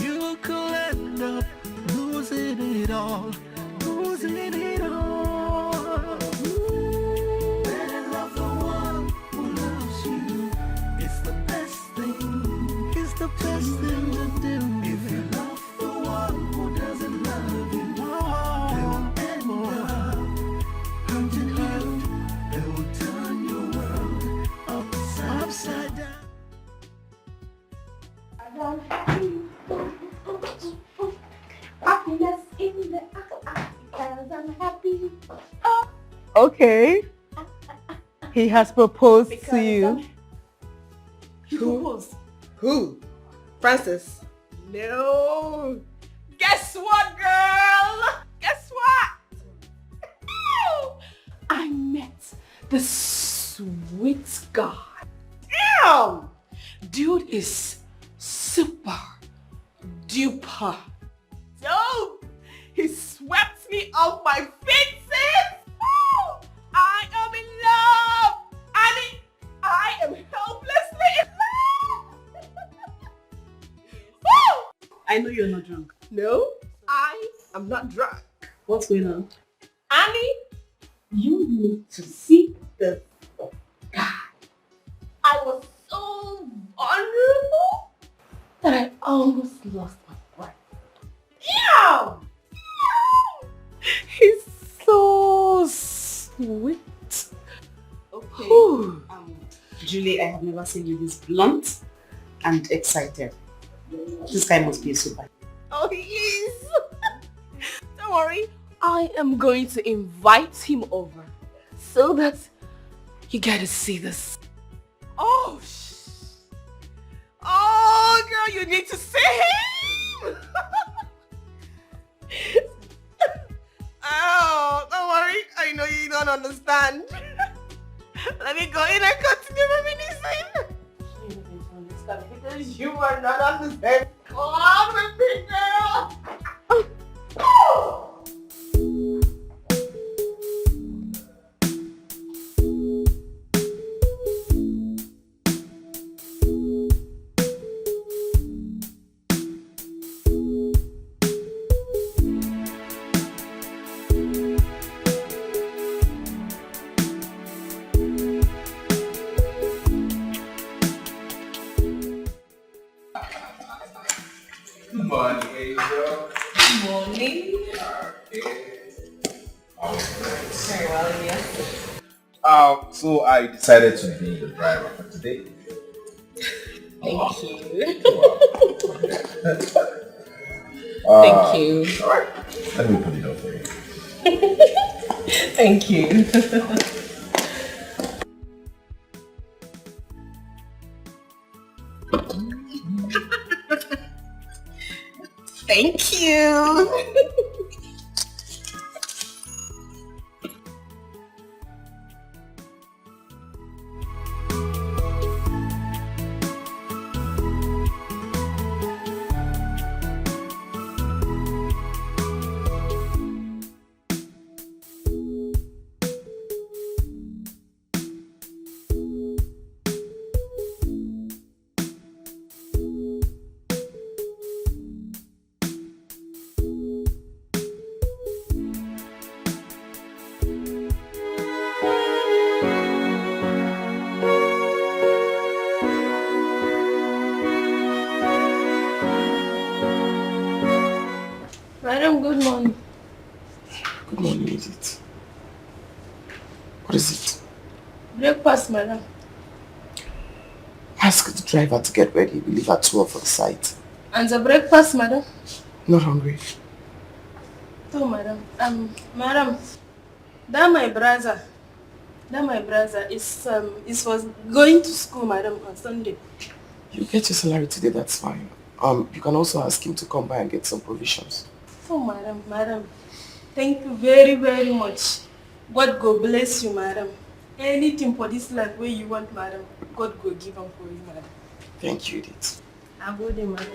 you could end up losing it all. Losing it all. Better love the one who loves you. It's the best thing. It's the best thing to do. If you love the one who doesn't love you, they will end up hurting you. They will turn your world upside down. Happiness in the because I'm happy. Okay. He has proposed to you. Who? Francis? No. Guess what, girl? Guess what? I met the sweet guy. Damn! Dude is super duper Dope! He swept me off my feet, sis! Woo! I am in love! I am helpless I know you're not drunk. No, I am not drunk. What's going on? Annie, you need to see this guy. I was so vulnerable that I almost lost my breath. Ew! He's so sweet. Okay. Julie, I have never seen you this blunt and excited. This guy must be a super. Oh, he is. Don't worry. I am going to invite him over so that you get to see this. Oh, oh, girl, you need to see him. Oh, don't worry. I know you don't understand. Let me go in and continue reminiscing. You don't understand because you are not on the same club with me, girl. Oh. Good morning, Angel. Good morning. Very well, yeah. So I decided to be your driver for today. Thank you. Thank you. Alright, let me put it up for you. Thank you. Thank you. Madam, good morning. Good morning, is it? What is it? Breakfast, madam. Ask the driver to get ready. We leave at 12 for the site. And the breakfast, madam? Not hungry. Oh, madam. Madam, that my brother is was going to school, madam, on Sunday. You get your salary today, that's fine. You can also ask him to come by and get some provisions. Oh, madam. Thank you very, very much. God go bless you, madam. Anything for this life where you want, madam, God go give them for you, madam. Thank you, Edith. I go there, madam.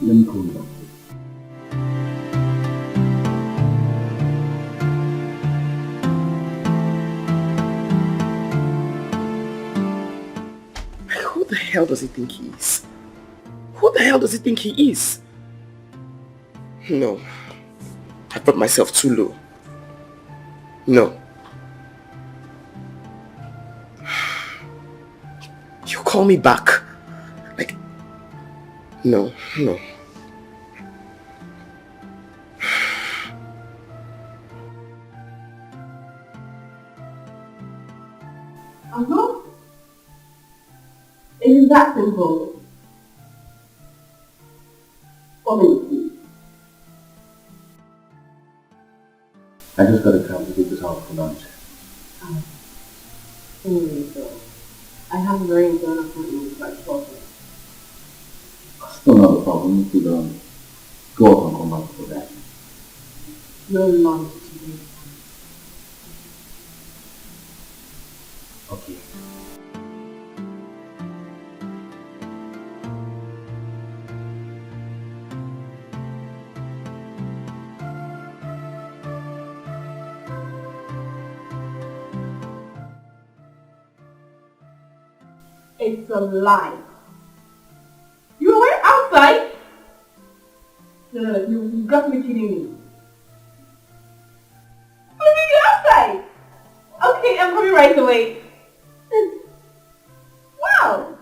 Let me call you back. Who the hell does he think he is? Who the hell does he think he is? No. I brought myself too low. No. You call me back. Like, no. Uh-huh. Isn't that simple? Please. I just got a cab to take this out for lunch. Anyway, so I have a very important appointment by 12. Still not a problem. You could go out and come back for that. No lunch today. Okay. It's a lie. You were outside? No, you got me kidding me. You're outside? Okay, I'm coming right away. Wow!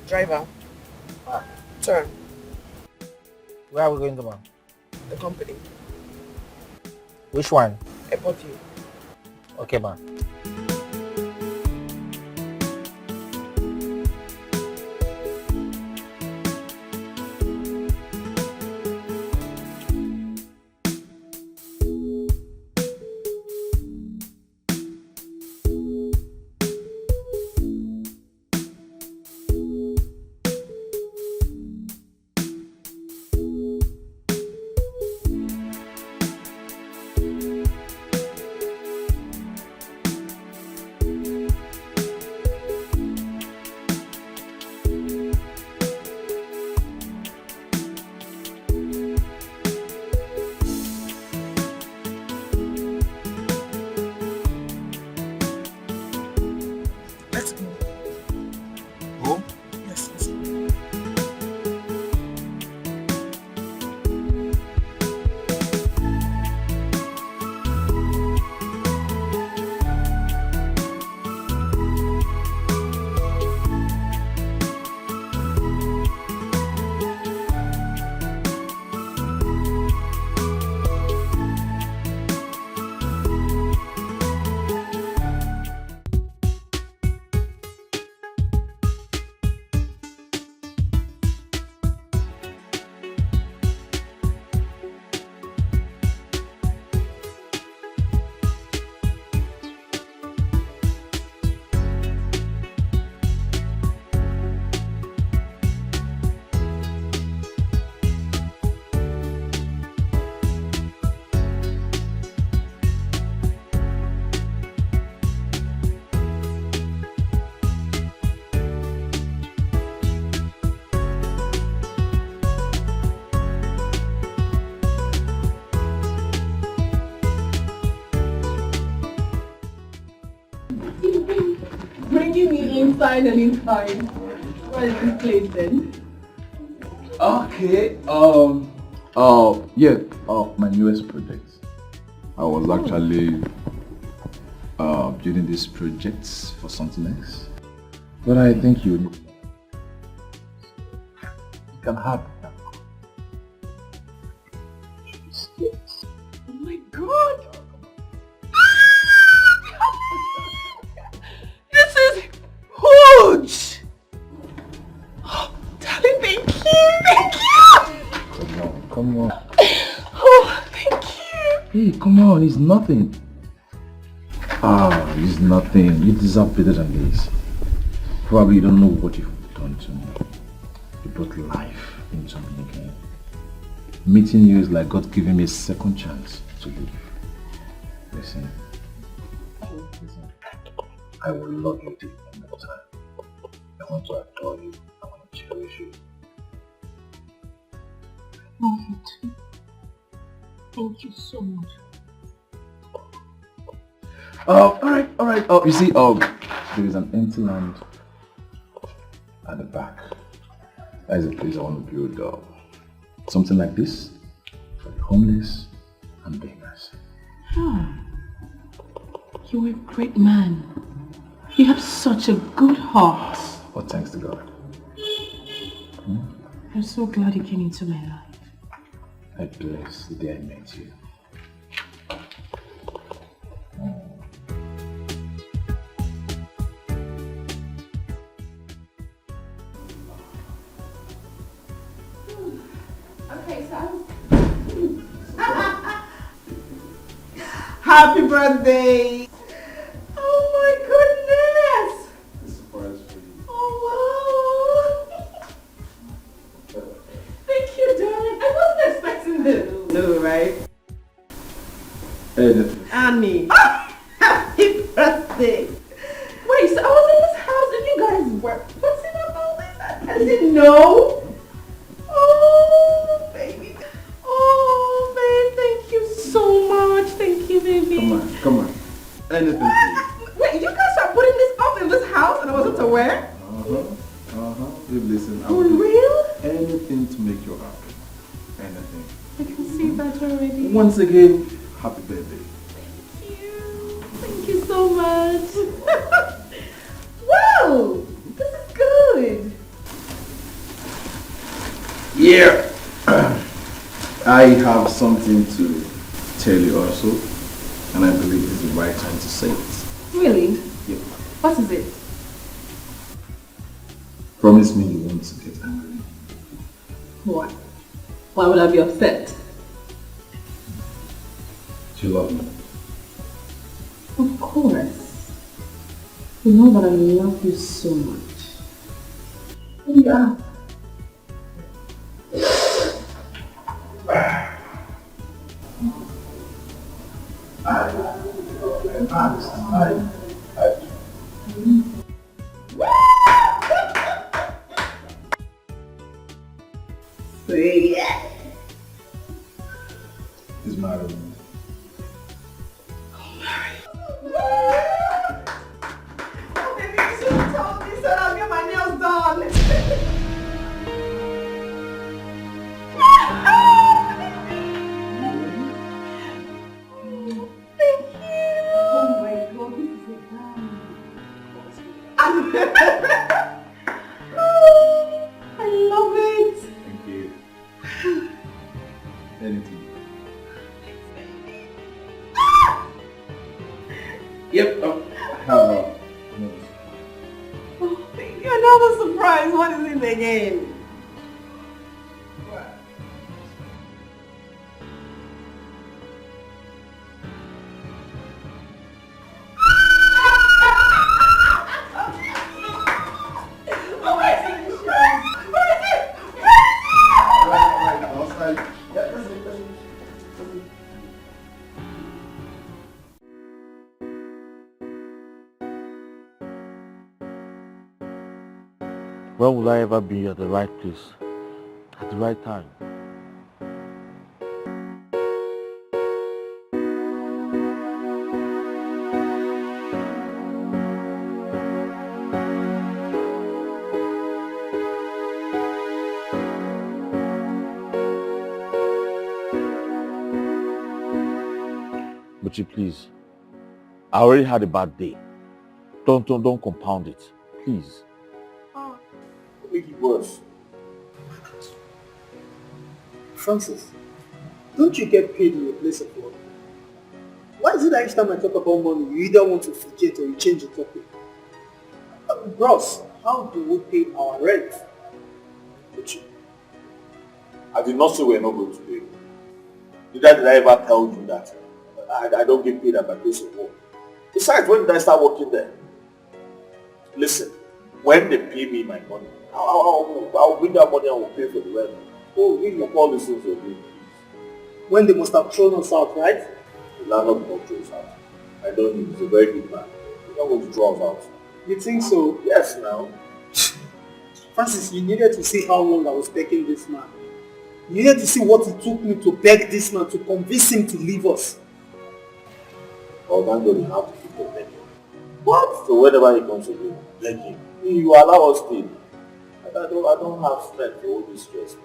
Driver. Turn. Where are we going to, man? The company. Which one? Airport view. Okay, man. Finally time. What is this place then? Okay, my newest project. I was actually building these projects for something else. But I think you can have it now. Oh my god! This is huge! Darling, thank you! Thank you! Come on. Oh, thank you! Hey, come on, it's nothing. It's nothing. You deserve better than this. Probably you don't know what you've done to me. You brought life into me again. Meeting you is like God giving me a second chance to live. Listen. I will love you till the end of time. I want to adore you. I want to cherish you. Love you too. Thank you so much. Alright. Oh, you see, there is an empty land at the back. That is a place I want to build something like this for the homeless and beggars. You're a great man. You have such a good heart. Oh, thanks to God. I'm so glad you came into my life. I bless the day I met you. Okay, so happy birthday! Oh my goodness! A surprise for you. Oh wow! Thank you, darling. I wasn't expecting this. No, right? Annie. Happy birthday! Wait, so I was in this house and you guys were fussing up all this? I didn't know. Oh, baby. Oh, babe, thank you so much. Thank you, baby. Come on. Anything for you. Wait, you guys are putting this up in this house and I wasn't aware? You listen, I For will do real? anything to make you happy. Anything. I can see that already. Once again, happy birthday. Thank you so much. Wow, this is good. Yeah. I have something to tell you also, and I believe this is the right time to say it. Really? Yeah. What is it? Promise me you won't get angry. Why? Why would I be upset? Do you love me? Of course. You know that I love you so much. Yeah. He's married. Oh, baby, you should have told me so I'll get my nails done. Thank you. Oh my god, this is a I love it. Thank you. Anything. Yep. I have Oh, thank you. Another surprise. What is it again? When will I ever be at the right place, at the right time? Luchy, please. I already had a bad day. Don't compound it. Please. Make it worse. Francis, don't you get paid in your place of work? Why is it that each time I talk about money, you either want to forget or you change the topic? Bros, how do we pay our rent? Luchy, I did not say we're not going to pay. Neither did I ever tell you that I don't get paid at my place of work. Besides, when did I start working there? Listen, when they pay me my money, I'll bring that money and we'll pay for the rent. Oh, really? All these things you're doing, please. When they must have thrown us out, right? The landlord will not throw us out. I know him, he's a very good man. He's not going to throw us out. You think so? Yes, now. Francis, you needed to see how long I was begging this man. You needed to see what it took me to beg this man to convince him to leave us. Oh, thank God you have to keep on begging. What? So whenever he comes again, beg him. You allow us to. I don't have strength for all this stress.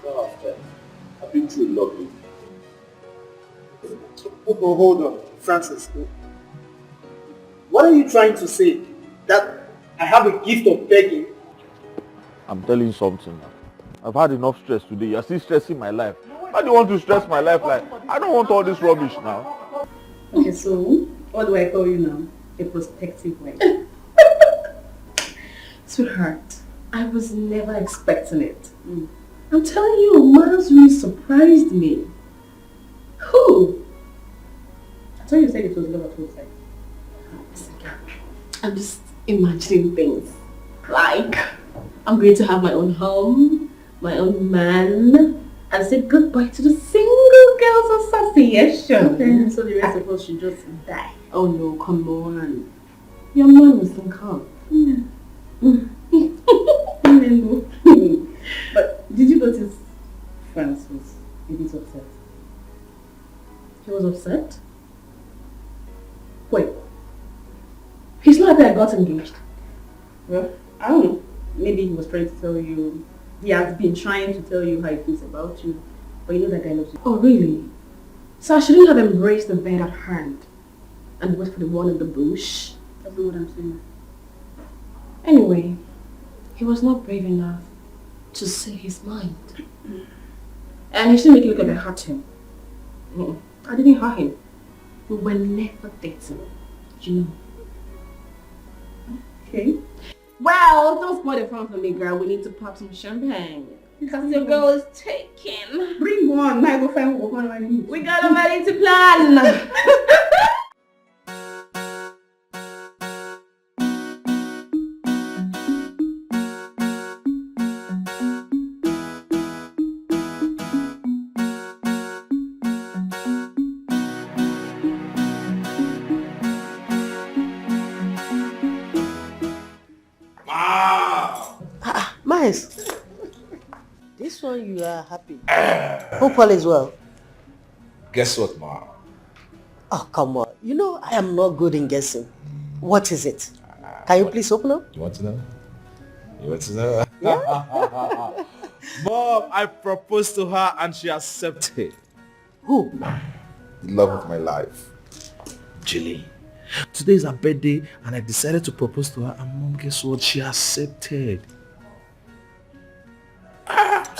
I don't have strength. I've been through a lot lately. Oh, hold on, Francis. What are you trying to say? That I have a gift of begging? I'm telling you something now. I've had enough stress today. You're still stressing my life. Why do you want to stress my life like? I don't want all this rubbish now. Okay, so what do I call you now? A prospective wife. Sweetheart, I was never expecting it. I'm telling you, Miles really surprised me. Who? I thought you said it was love at first sight. Listen, girl, I'm just imagining things. Like, I'm going to have my own home, my own man, and say goodbye to the Single Girls Association. Okay, so the rest of us should just die. Oh no, come on. Your man will still come. But did you notice Franz was a bit upset? He was upset? Wait. He's not happy I got engaged. Well, I don't know. Maybe he was trying to tell you. He has been trying to tell you how he feels about you. But you know that guy loves you. Oh, really? So I shouldn't have embraced the bed at hand and wait for the one in the bush? That's not what I'm saying. Anyway, he was not brave enough to say his mind. And he shouldn't make it look like I hurt him. I didn't hurt him. We were never dating, you know. Okay. Well, don't spoil the fun for me, girl. We need to pop some champagne. Because your girl is taken. Bring one. I go find one I need. We got a wedding to plan. Miles, this one you are happy. Hope all is well. Guess what, Ma? Oh, come on. You know I am not good in guessing. What is it? Can you please open up? You want to know? You want to know? Yeah? Mom, I proposed to her and she accepted. Who? The love of my life. Julie. Today is her birthday and I decided to propose to her and Mom, guess what? She accepted.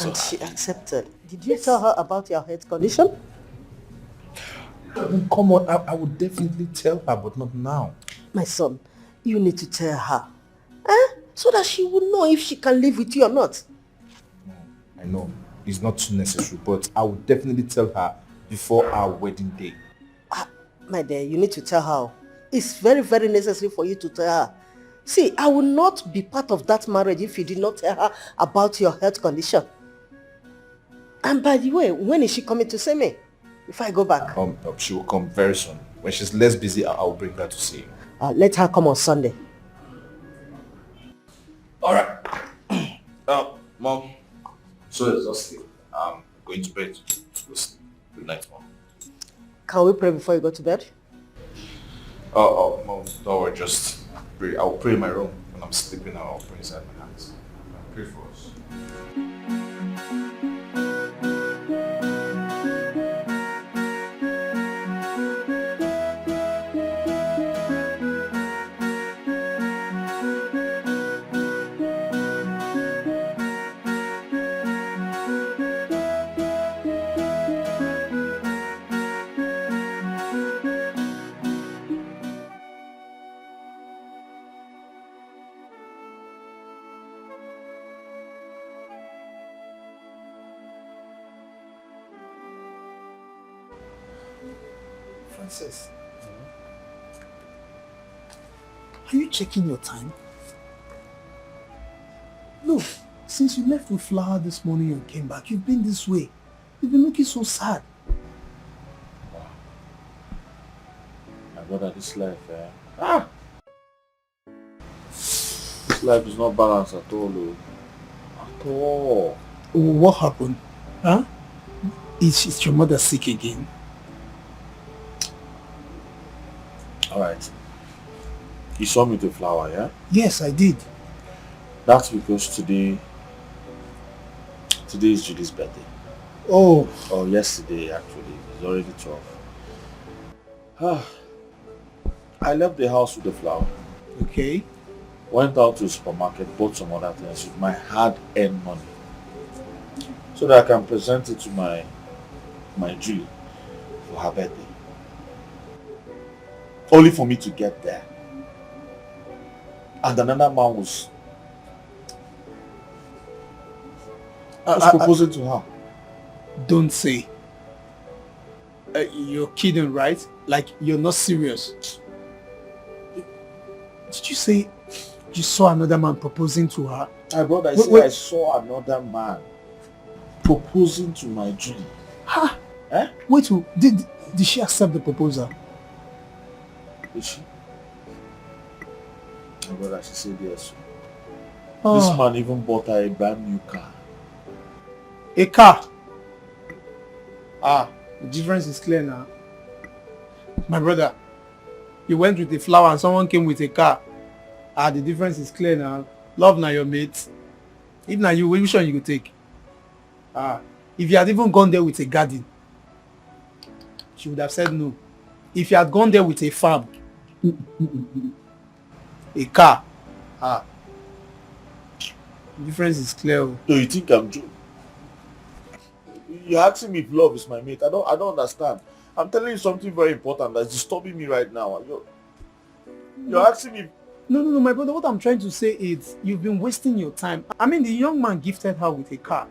And she accepted. Did you tell her about your health condition? Come on, I would definitely tell her, but not now. My son, you need to tell her. So that she will know if she can live with you or not. I know, it's not too necessary, but I would definitely tell her before our wedding day. My dear, you need to tell her. It's very, very necessary for you to tell her. See, I will not be part of that marriage if you did not tell her about your health condition. And by the way, when is she coming to see me? If I go back? She will come very soon. When she's less busy, I'll bring her to see you. Let her come on Sunday. Alright. Mom. So exhausted. I'm going to bed. Good night, Mom. Can we pray before you go to bed? Mom, don't worry, just pray. I'll pray in my room. When I'm sleeping, I'll pray inside my hands. I'll pray for us. Princess. Are you checking your time? Look, since you left with Flower this morning and came back, you've been this way. You've been looking so sad. My brother, this life, this life is not balanced at all, though. At all. What happened? Huh? Is your mother sick again? Alright. You saw me to Flower, yeah? Yes, I did. That's because today is Judy's birthday. Oh. Or yesterday, actually. It's already 12. I left the house with the Flower. Okay. Went out to the supermarket, bought some other things with my hard-earned money. So that I can present it to my Julie for her birthday. Only for me to get there. And another man was proposing to her. Don't say. You're kidding, right? Like, you're not serious. Did you say you saw another man proposing to her? My brother, I saw another man proposing to my Julie. Ha! Eh? Wait, did she accept the proposal? Did she? My brother, she said yes. Oh. This man even bought her a brand new car. A car? The difference is clear now. My brother, you went with a Flower and someone came with a car. The difference is clear now. Love now your mate. If now you, which one you go take? If you had even gone there with a garden, she would have said no. If you had gone there with a farm, a car, the difference is clear. So you think I'm joking? You're asking me if love is my mate. I don't understand. I'm telling you something very important that's disturbing me right now. You're asking me. No, my brother. What I'm trying to say is you've been wasting your time. I mean, the young man gifted her with a car.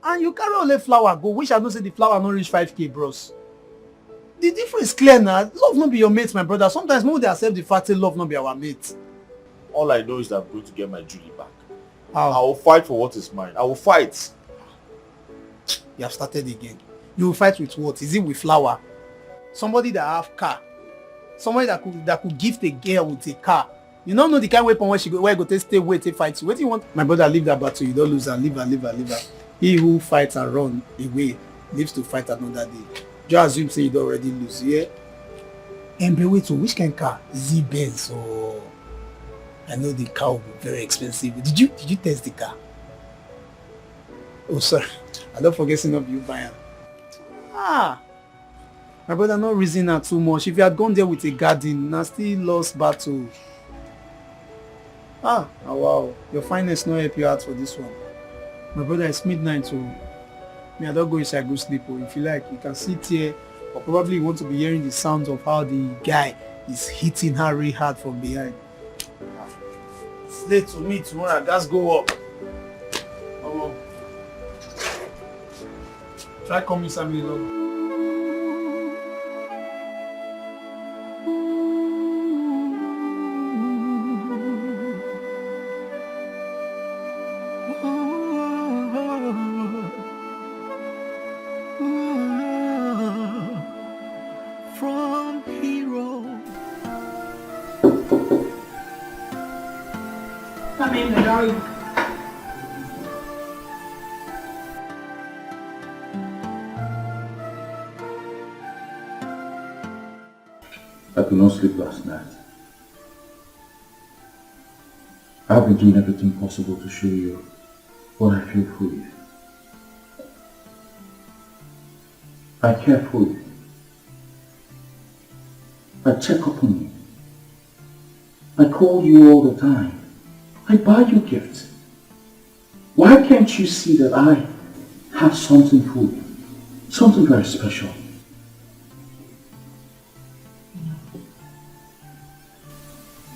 And you carry all the Flower go. Wish I don't say the Flower not reach 5K, bros. The difference is clear now. Love not be your mate, my brother. Sometimes more they accept the fact that love not be our mate. All I know is that I'm going to get my Julie back. How? I will fight for what is mine. I will fight. You have started again. You will fight with what? Is it with Flower? Somebody that have car. Somebody that could gift a girl with a car. You don't know the kind of weapon where go to stay, wait, fight. What do you want? My brother, leave that battle. You don't lose her. Leave her. He who fights and run away lives to fight another day. Just assume say you don't already lose, yeah? And wait, so which kind of car? Z-Benz or... I know the car will be very expensive. Did you test the car? Oh, sorry. I don't forget seeing of you buying. My brother, not reason her too much. If you had gone there with a garden, now still lost battle. Wow. Your finance not help you out for this one. My brother, it's midnight, so me, I don't go inside, go sleep. Or if you like, you can sit here, or probably you want to be hearing the sounds of how the guy is hitting her really hard from behind. It's late to me tomorrow. I just go up. Try coming Sammy long. From hero. Come in, darling. I could not sleep last night. I've been doing everything possible to show you what I feel for you. I care for you. I check up on you. I call you all the time. I buy you gifts. Why can't you see that I have something for you? Something very special.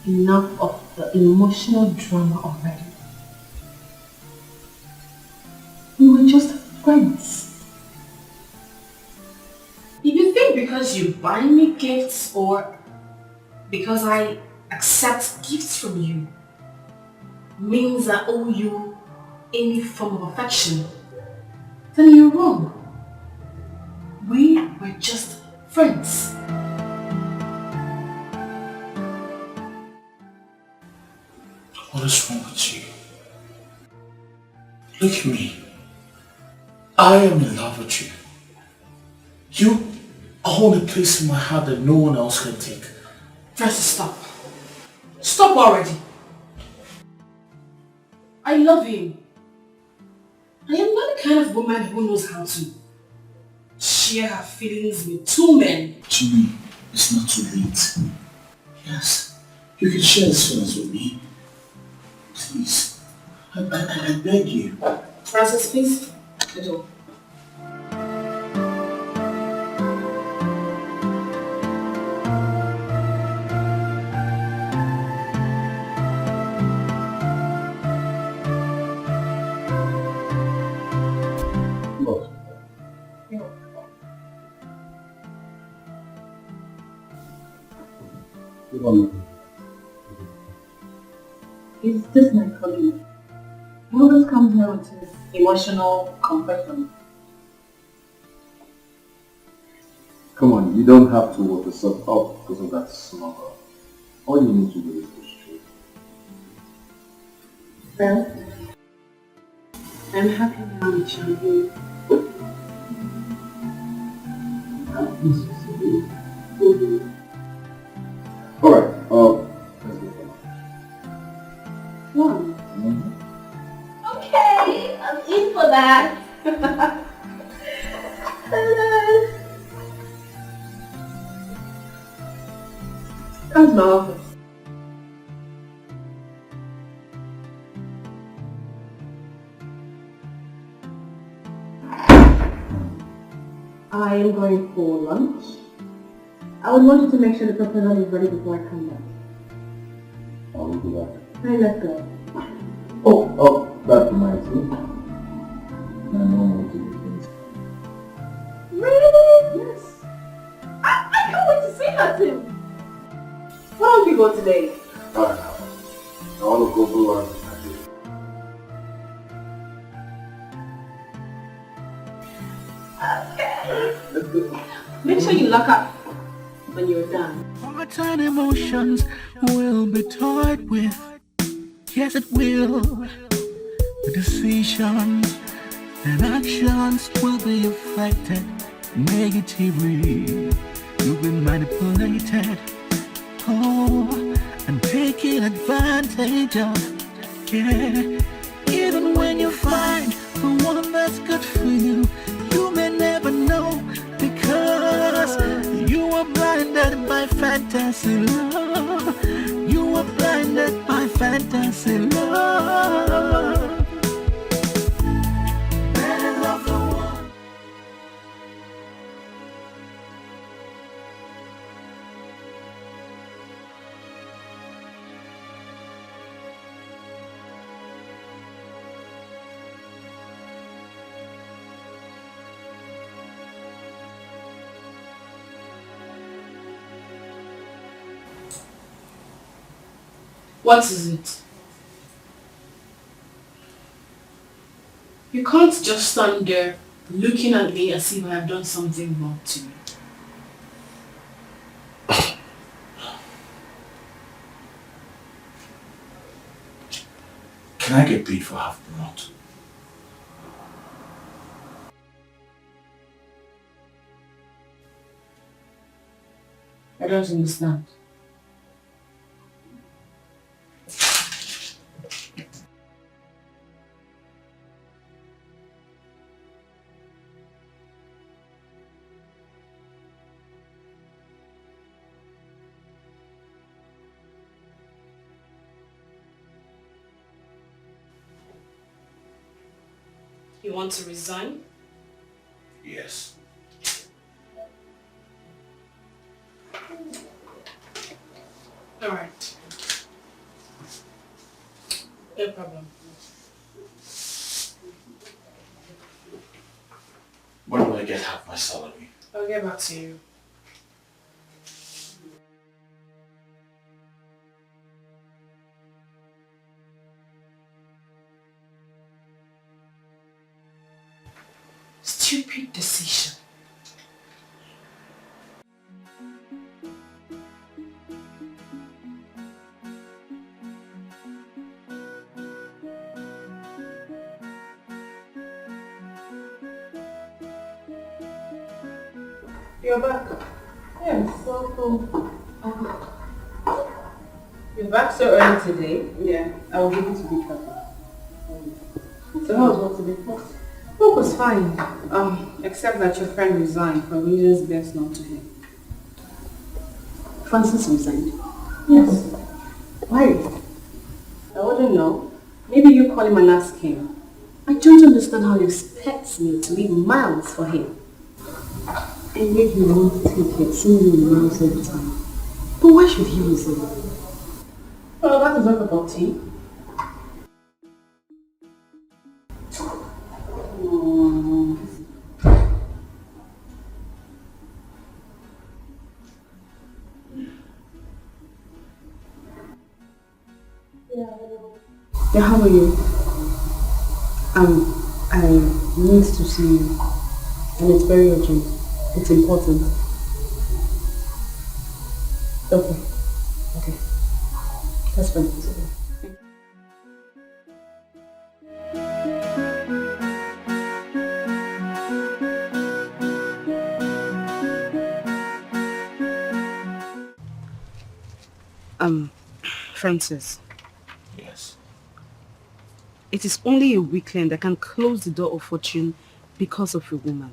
Enough of the emotional drama already. We were just friends. If you think because because you buy me gifts or because I accept gifts from you means I owe you any form of affection, then you're wrong. We were just friends. What is wrong with you? Look at me. I am in love with you. You hold a place in my heart that no one else can take. Francis, stop. Stop already. I love you. I am not the kind of woman who knows how to share her feelings with two men. Jimmy, it's not too late. Yes, you can share these feelings with me. Please, I beg you. Francis, please. The door. Is this my colleague? He always comes here with his emotional confession. Come on, you don't have to work yourself up because of that slumber. All you need to do is push through. Well, I'm happy now with you. Alright, let's go. Okay, I'm in for that. Come to my office. I am going for lunch. I would want you to make sure the proposal is ready before I come back. I will do that. Alright, let's go. Oh, that reminds me. My mom wants to do things. Really? Yes. I can't wait to see that too. Why don't we go today? Alright, I want to go for lunch with my baby. Okay. Let's go. Make sure you lock up when you're done. Hearts and emotions will be toyed with. Yes, it will. The decisions and actions will be affected negatively. You'll be manipulated. Oh, and taking advantage of. Yeah. Even when you find the one that's good for you, you may never know because you are blinded by fantasy love. You are blinded by fantasy love. Better love the one. What is it? You can't just stand there looking at me as if I have done something wrong to you. Can I get paid for half the month? I don't understand. You want to resign? Yes. All right. No problem. When will I get half my salary? I'll get back to you. stupid decision. You're back. Yes, so cool. You're back so early today? Yeah, I was able to be happy. So how was work today? Work was fine. Except that your friend resigned for reasons best known to him. Francis resigned. Yes. Why? I wouldn't know. Maybe you call him and ask him. I don't understand how he expects me to leave miles for him. And yet he won't take it, seeing you in miles all the time. But why should he resign? Well, that is all about tea. Yeah, how are you? I need to see you. And it's very urgent. It's important. Okay. Okay. That's fine. Francis, Yes. it is only a weekend that can close the door of fortune because of a woman.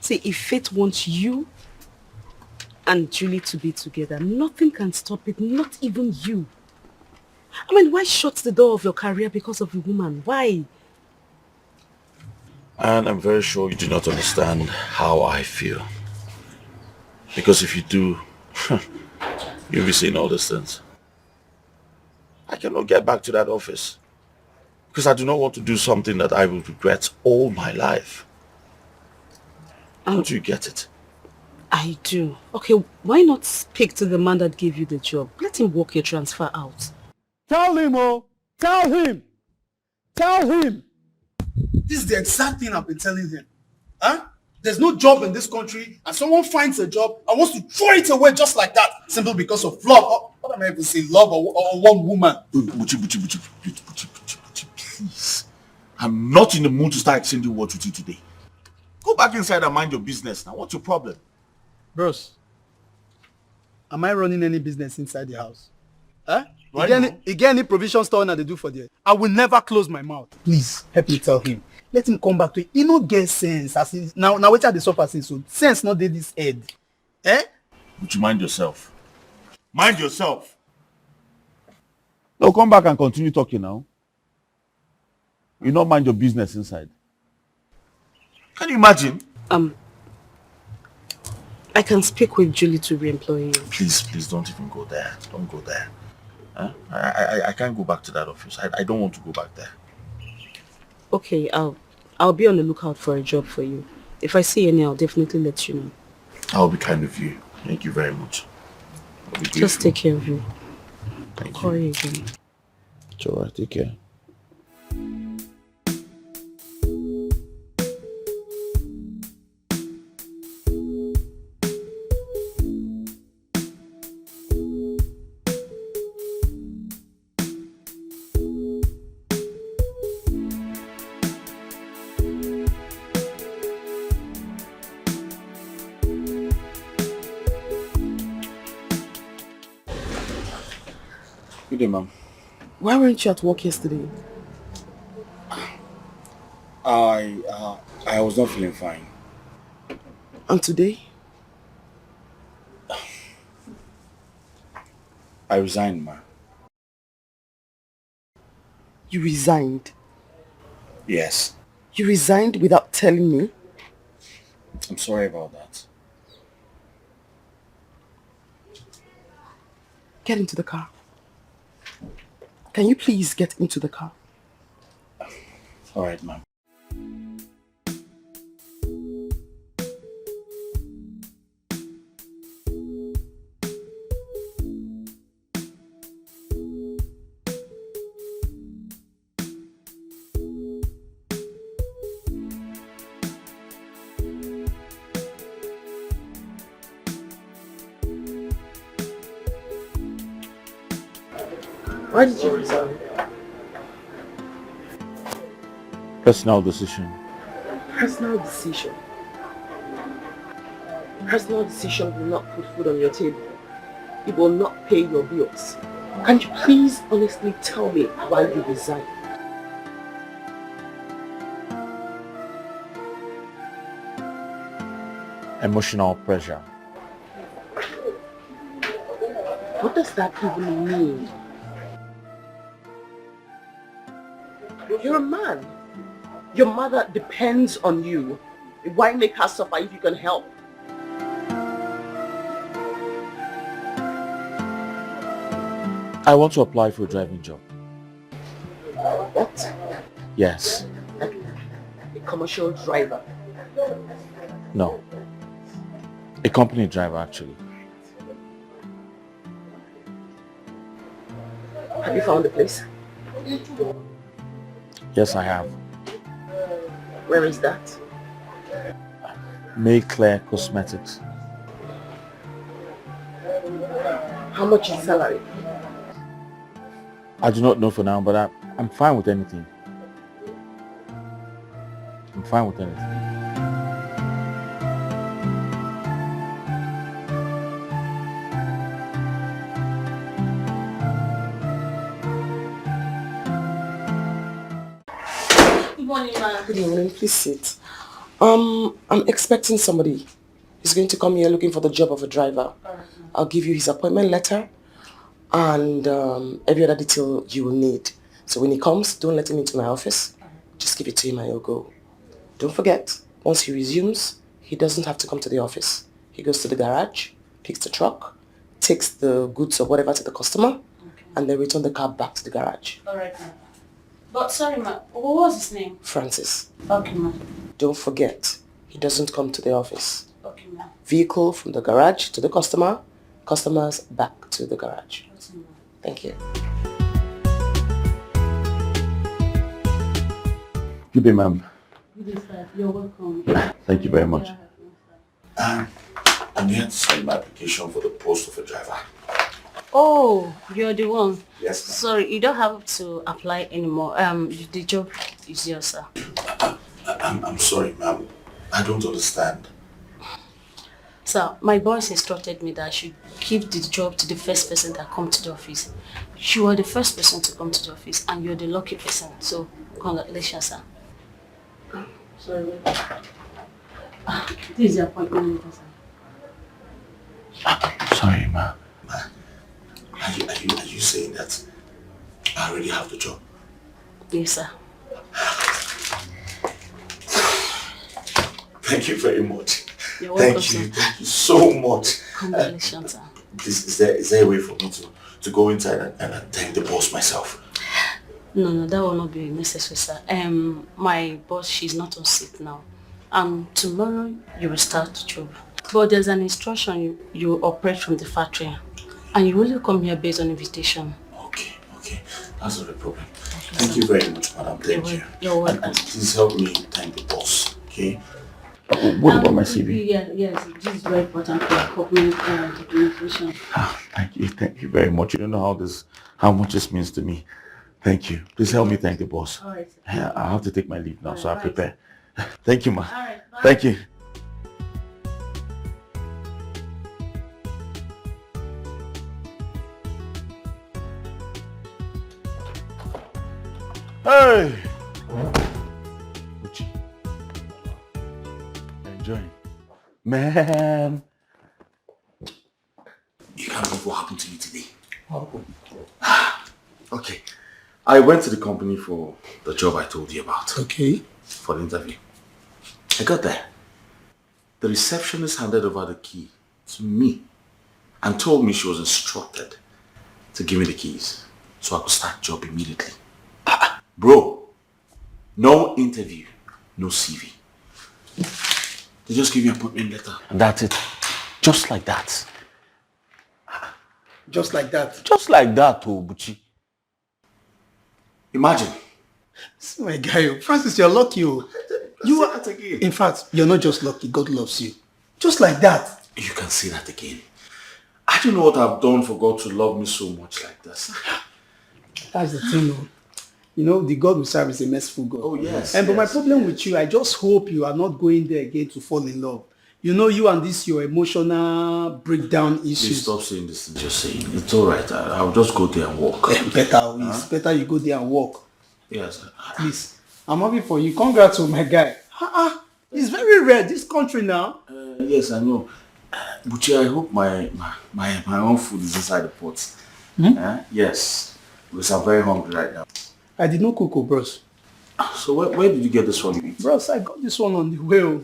See, if fate wants you and Julie to be together, nothing can stop it, not even you. I mean, why shut the door of your career because of a woman? Why? And I'm very sure you do not understand how I feel. Because if you do, you'll be saying all these things. I cannot get back to that office. Because I do not want to do something that I will regret all my life. Don't you get it? I do. Okay, why not speak to the man that gave you the job? Let him work your transfer out. Tell him, oh! Tell him! Tell him! This is the exact thing I've been telling him. Huh? There's no job in this country, and someone finds a job and wants to throw it away just like that, simply because of love. What am I even saying? Love or one woman? Buchi, please. I'm not in the mood to start exchanging words with you today. Go back inside and mind your business now. What's your problem? Bros, am I running any business inside the house? Huh? Right You get any provision store that they do for there? I will never close my mouth. Please, help me tell him. Let him come back to it. He no get sense. As in, now wait at the suffer since so sense not dey this head. Eh? Would you mind yourself? Mind yourself. No, come back and continue talking now. You not mind your business inside. Can you imagine? I can speak with Julie to re-employ you. Please don't even go there. Don't go there. Huh? I can't go back to that office. I don't want to go back there. Okay, I'll be on the lookout for a job for you. If I see any, I'll definitely let you know. I'll be kind of you. Thank you very much. Just take care of you. Thank I'll call you again. It's alright, take care. Good day, ma'am. Why weren't you at work yesterday? I was not feeling fine. And today? I resigned, ma. You resigned? Yes. You resigned without telling me? I'm sorry about that. Get into the car. Can you please get into the car? All right, ma'am. Why did you resign? Personal decision. Personal decision. Personal decision will not put food on your table. It will not pay your bills. Can you please honestly tell me why you resigned? Emotional pressure. What does that even mean? You're a man. Your mother depends on you. Why make her suffer if you can help? I want to apply for a driving job. What? Yes. A commercial driver? No. A company driver, actually. Have you found a place? Yes, I have. Where is that? Mayclair Cosmetics. How much is salary? I do not know for now, but I'm fine with anything. I'm fine with anything. Good morning, ma'am. Good evening. Please sit. I'm expecting somebody. He's going to come here looking for the job of a driver. I'll give you his appointment letter and every other detail you will need. So when he comes, don't let him into my office. Just give it to him and he'll go. Don't forget, once he resumes, he doesn't have to come to the office. He goes to the garage, picks the truck, takes the goods or whatever to the customer, and then return the car back to the garage. Alright, ma'am. But sorry, ma'am. What was his name? Francis. Okay, ma'am. Don't forget, he doesn't come to the office. Okay, ma'am. Vehicle from the garage to the customer, customers back to the garage. Thank you. Good day, ma'am. Good day, sir. You're welcome. Thank you very much. I'm here to send my application for the post of a driver. Oh, you're the one. Yes, ma'am. Sorry, you don't have to apply anymore. The job is yours, sir. I'm sorry, ma'am. I don't understand. Sir, my boss instructed me that I should give the job to the first person that comes to the office. You are the first person to come to the office and you're the lucky person. So, congratulations, sir. Sorry, wait. This is the appointment letter, sir. Sorry, ma'am. Are you saying that I already have the job? Yes, sir. Thank you very much. You're welcome, Thank you so much. Congratulations, sir. Please, is there a way for me to go inside and thank the boss myself? No, that will not be necessary, sir. My boss, she's not on sick now. Tomorrow you will start the job. But there's an instruction you operate from the factory. And you will come here based on invitation. Okay. That's not a problem. Thank you very much, madam. Thank you. You're welcome. And please help me thank the boss, okay? What about my CV? Yes, this is very important for corporate documentation. Thank you very much. You don't know how much this means to me. Thank you. Please help me thank the boss. All right. I have to take my leave now, so I prepare. Thank you, ma. All right, bye. Thank you. Hey! Luchy. Enjoying. Man! You can't believe what happened to me today. Okay. I went to the company for the job I told you about. Okay. For the interview. I got there. The receptionist handed over the key to me and told me she was instructed to give me the keys so I could start the job immediately. Bro, no interview, no CV. They just give you an appointment letter. And that's it. Just like that. Just like that. Just like that, Obuchi. Imagine. See my guy, Francis, you're lucky. You are, in fact, you're not just lucky. God loves you. Just like that. You can say that again. I don't know what I've done for God to love me so much like this. That's the thing, though. You know, the God we serve is a merciful God. Oh, yes. But my problem with you, I just hope you are not going there again to fall in love. You know, you and this, your emotional breakdown issues. Please stop saying this thing you're saying. It's all right. I'll just go there and walk. It's better you go there and walk. Yes. Please. I'm happy for you. Congrats to my guy. It's very rare, this country now. Yes, I know. Buchi, I hope my own food is inside the pot. Yes. Because I'm very hungry right now. I did not cook, bros. So where did you get this one? Bros, I got this one on the way.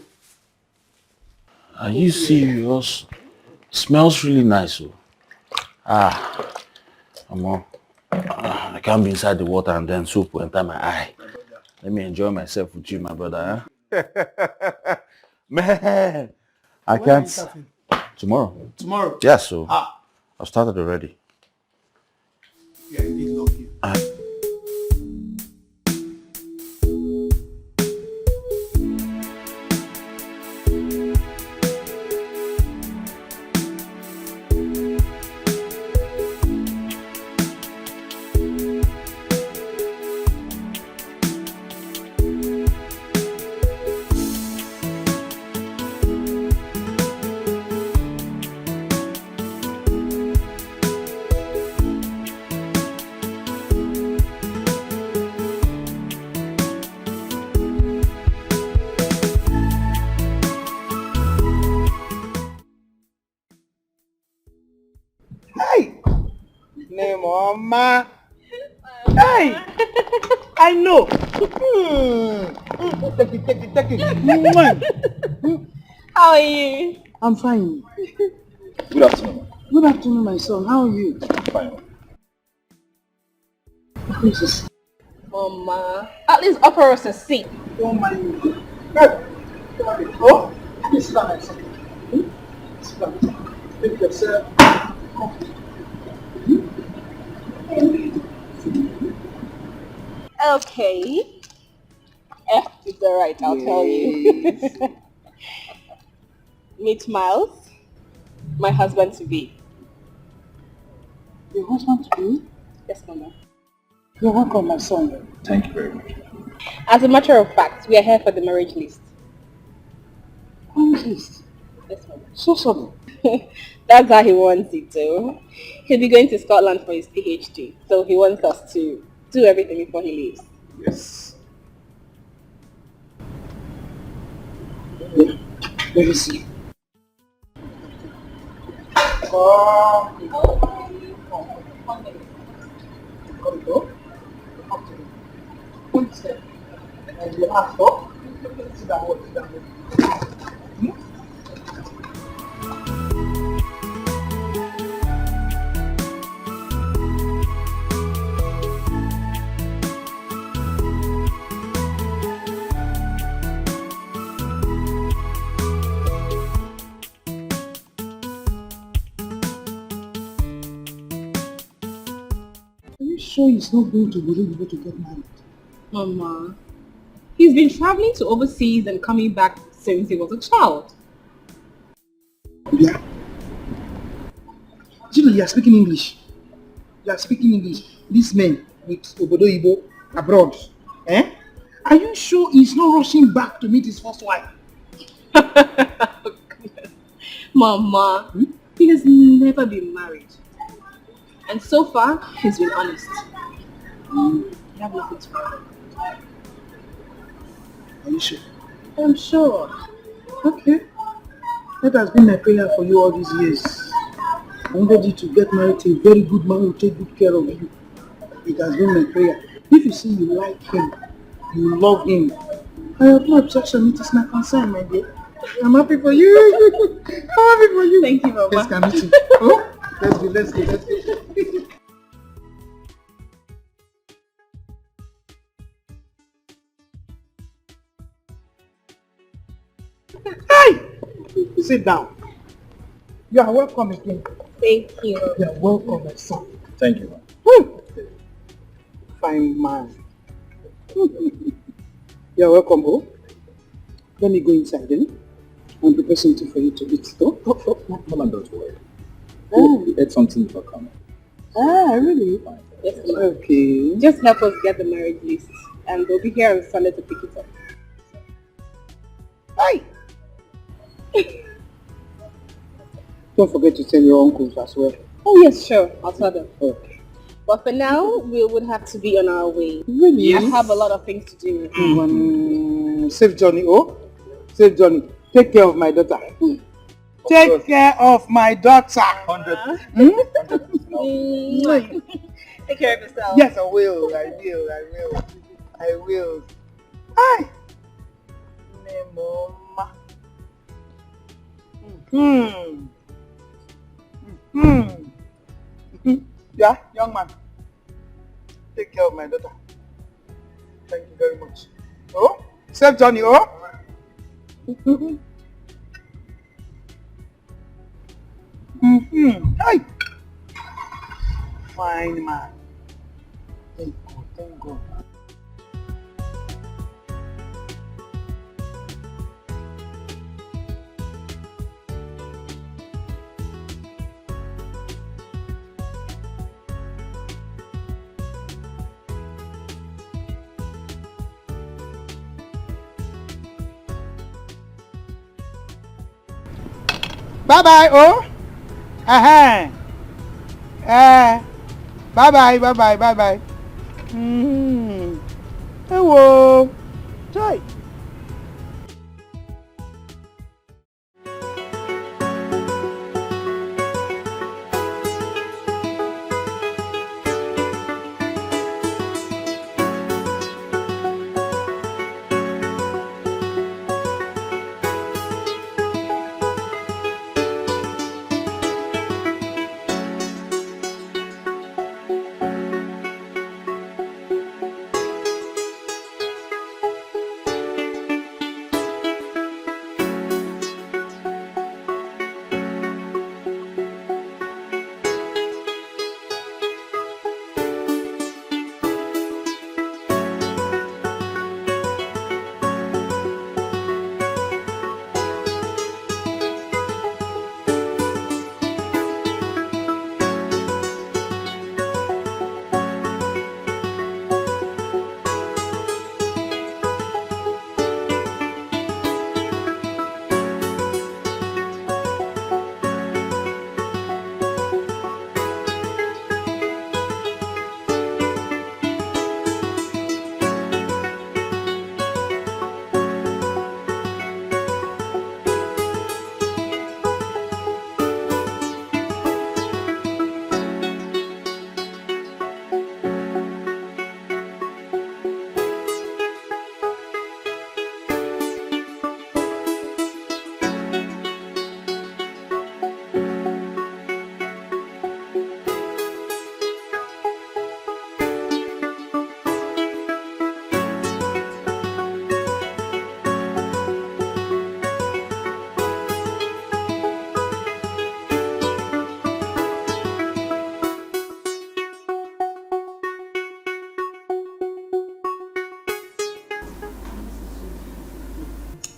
Are you serious? Smells really nice. I can't be inside the water and then soup will enter my eye. Let me enjoy myself with you, my brother. Man, I can't. Tomorrow. Tomorrow? Yes, so I've started already. Yeah, indeed, love you. Mama. Hey! I know. Take it. How are you? I'm fine. Good afternoon. Good afternoon, my son. How are you? Fine. Jesus. Mama. At least offer us a seat. Don't mind me. Hey! Oh, please sit down, my son. Sit down. Make yourself comfortable. Okay. F is the right, I'll tell you. Meet Miles, my husband to be. Your husband to be? Yes, Mama. You're welcome, my son. Thank you very much. As a matter of fact, we are here for the marriage list. Marriage list? Yes, Mama. So sudden. That's how he wants it too. He'll be going to Scotland for his PhD, so he wants us to do everything before he leaves. Yes. Let me see. Are you sure he's not going to Nollytv to get married? Mama, he's been traveling to overseas and coming back since he was a child. Yeah. You know, you are speaking English. You are speaking English. These men with Obodo Ibo abroad. Are you sure he's not rushing back to meet his first wife? Mama, he has never been married. And so far, he's been honest. You have nothing to worry. Are you sure? I'm sure. Okay. That has been my prayer for you all these years. I wanted you to get married to a very good man who will take good care of you. It has been my prayer. If you see you like him, you love him, I have no objection. It is my concern, my dear. I'm happy for you. I'm happy for you. Thank you, Mama. Let's come meet you. Oh, let's go. Hey! Sit down. You are welcome again. Thank you. You are welcome, my son. Thank you, ma'am. Fine man. You are welcome, oh. Let me go inside then and prepare something for you to eat. Mama, don't worry. We ate something before coming. Ah, really? Fine. Yes, ma'am. Okay. Just help us get the marriage list, and we'll be here on Sunday to pick it up. Hi. Don't forget to tell your uncles as well. Oh yes, sure. I'll tell them. Okay. But for now, we would have to be on our way. Really? I have a lot of things to do. Safe journey, oh. Safe journey. Take care of my daughter. Take care of my daughter. 100%. Take care of yourself. Yes, I will. I will. Hi. Mama. Yeah, young man. Take care of my daughter. Thank you very much. Oh, safe journey, oh. Hi. Fine man. Thank God, thank God. Bye bye, oh. Uh-huh. Bye bye, bye bye, bye bye. Hello. Joy.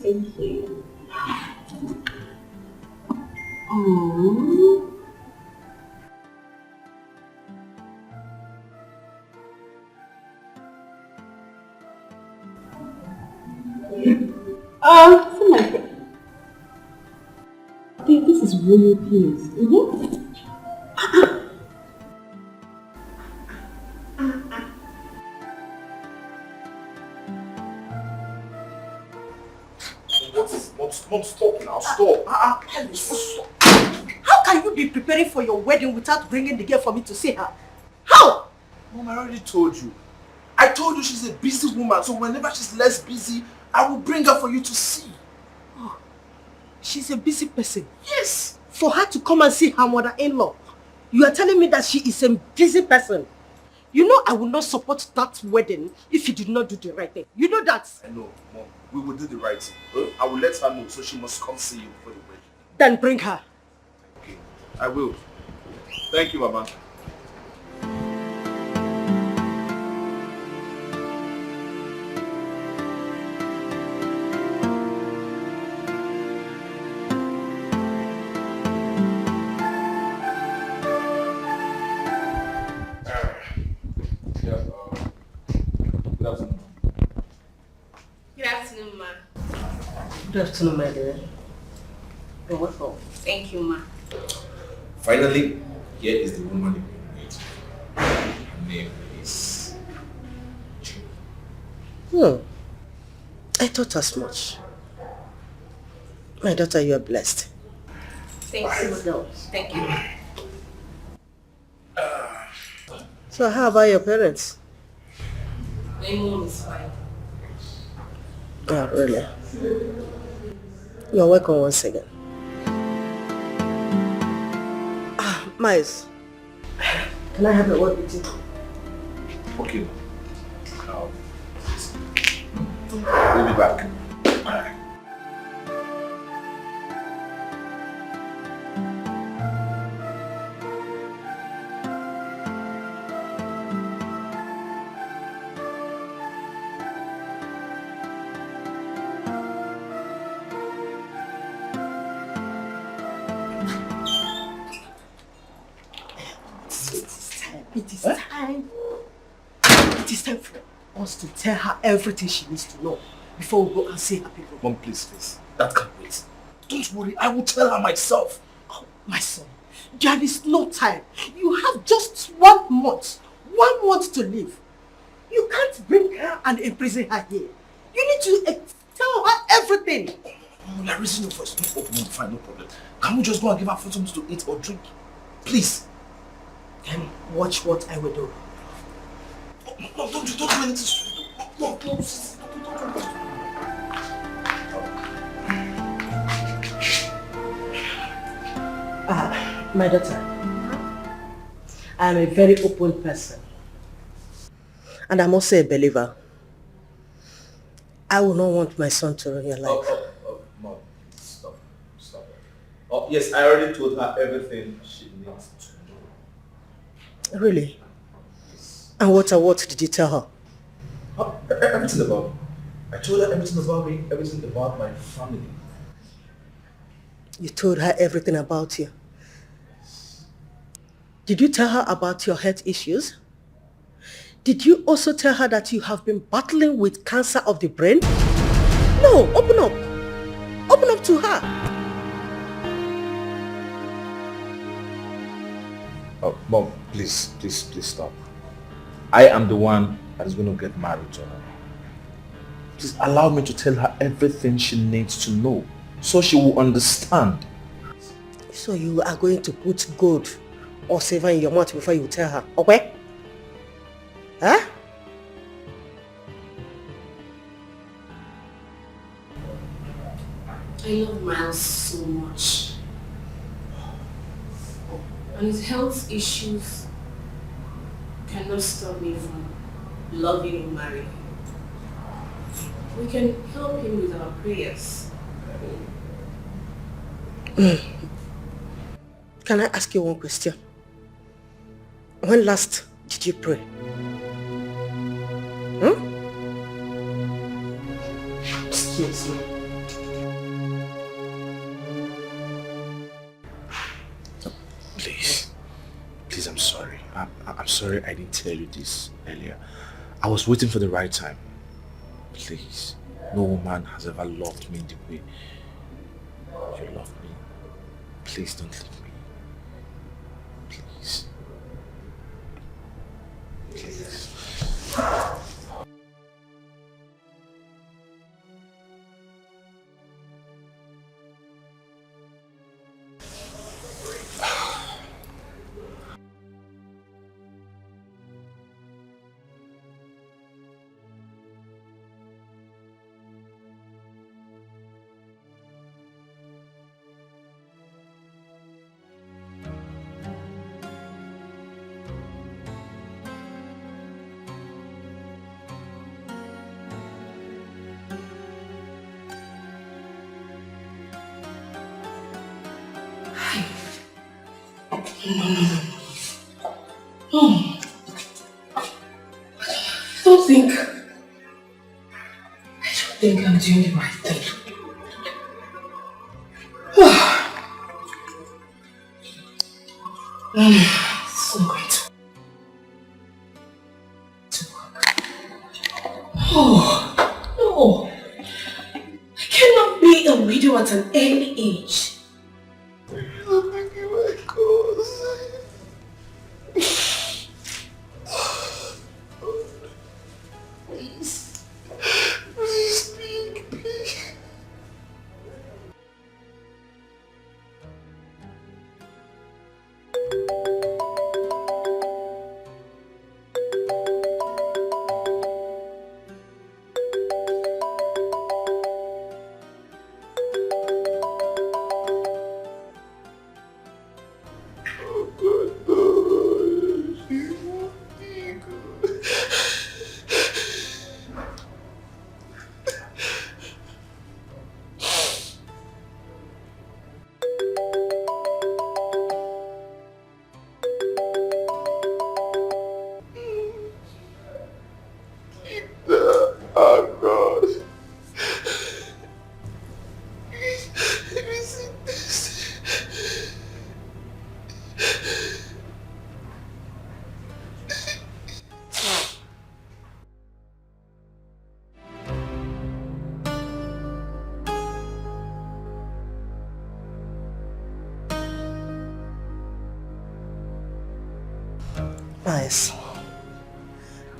Thank you. Aww. So my friend, this is royal penis. Mom, stop now, stop. Stop. How can you be preparing for your wedding without bringing the girl for me to see her? How? Mom, I already told you. I told you she's a busy woman, so whenever she's less busy, I will bring her for you to see. Oh, she's a busy person. Yes. For her to come and see her mother-in-law, you are telling me that she is a busy person. You know I will not support that wedding if you did not do the right thing. You know that. I know, Mom. We will do the right thing. I will let her know, so she must come see you for the wedding. Then bring her. Okay, I will. Thank you, Mama. Good afternoon, my dear. You're welcome. Thank you, ma. Finally, here is the woman you've been waiting for. Her name is Hmm. I thought as much. My daughter, you are blessed. Thank you. Thank you. So how about your parents? My mom is fine. Oh, really? You're welcome once again. Miles, can I have a word with you? Okay. We'll be back. Alright. It is time. It is time for us to tell her everything she needs to know before we go and see her people. Mom, please. That can't wait. Don't worry, I will tell her myself. Oh, my son, there is no time. You have just 1 month. 1 month to live. You can't bring her and imprison her here. You need to tell her everything. Mom, you're raising your voice. No, fine, no problem. Can we just go and give her food, something to eat or drink? Please. Then watch what I will do. No, don't do anything stupid. No, please. My daughter, I am a very open person. And I'm also a believer. I will not want my son to ruin your life. Mom, stop. Oh, yes, I already told her everything she needs to know. Really? And what did you tell her? Everything about. I told her everything about me, everything about my family. You told her everything about you. Did you tell her about your health issues? Did you also tell her that you have been battling with cancer of the brain? No, open up. Open up to her. Oh, Mom, please stop. I am the one that is going to get married to her. Please allow me to tell her everything she needs to know, so she will understand. So you are going to put gold or silver in your mouth before you tell her, okay? Huh? I love Miles so much. And his health issues cannot stop me from loving and marrying him. We can help him with our prayers. Can I ask you one question? When last did you pray? Excuse me. Please, I'm sorry. I'm sorry I didn't tell you this earlier. I was waiting for the right time. Please, no woman has ever loved me the way you love me. Please don't leave me. Please. Please. I don't think I'm doing the right thing. It's not going to work. Oh, no. I cannot be video at an early age. Nice.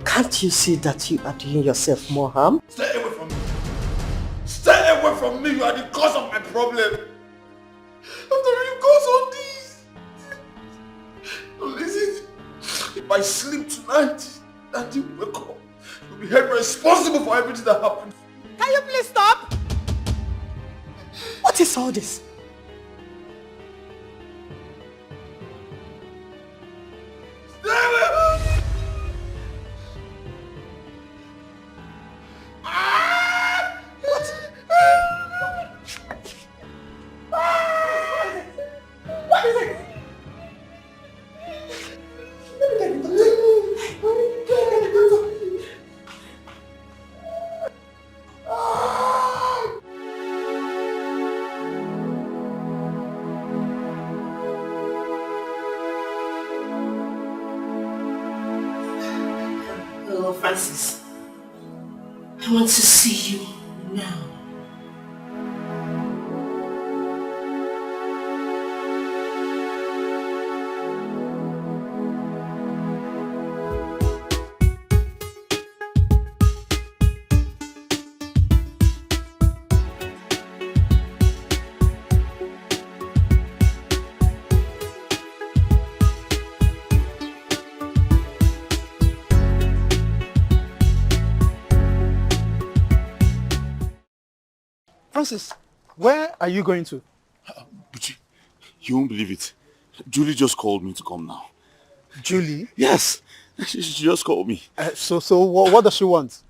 Can't you see that you are doing yourself more harm? Stay away from me. Stay away from me. You are the cause of my problem. After you cause all this. Listen, if I sleep tonight and you wake up, you'll be held responsible for everything that happened. Can you please stop? What is all this? Hello, Francis. I want to see you now. Francis, where are you going to? But you won't believe it. Julie just called me to come now. Julie? Yes. She just called me. So what does she want?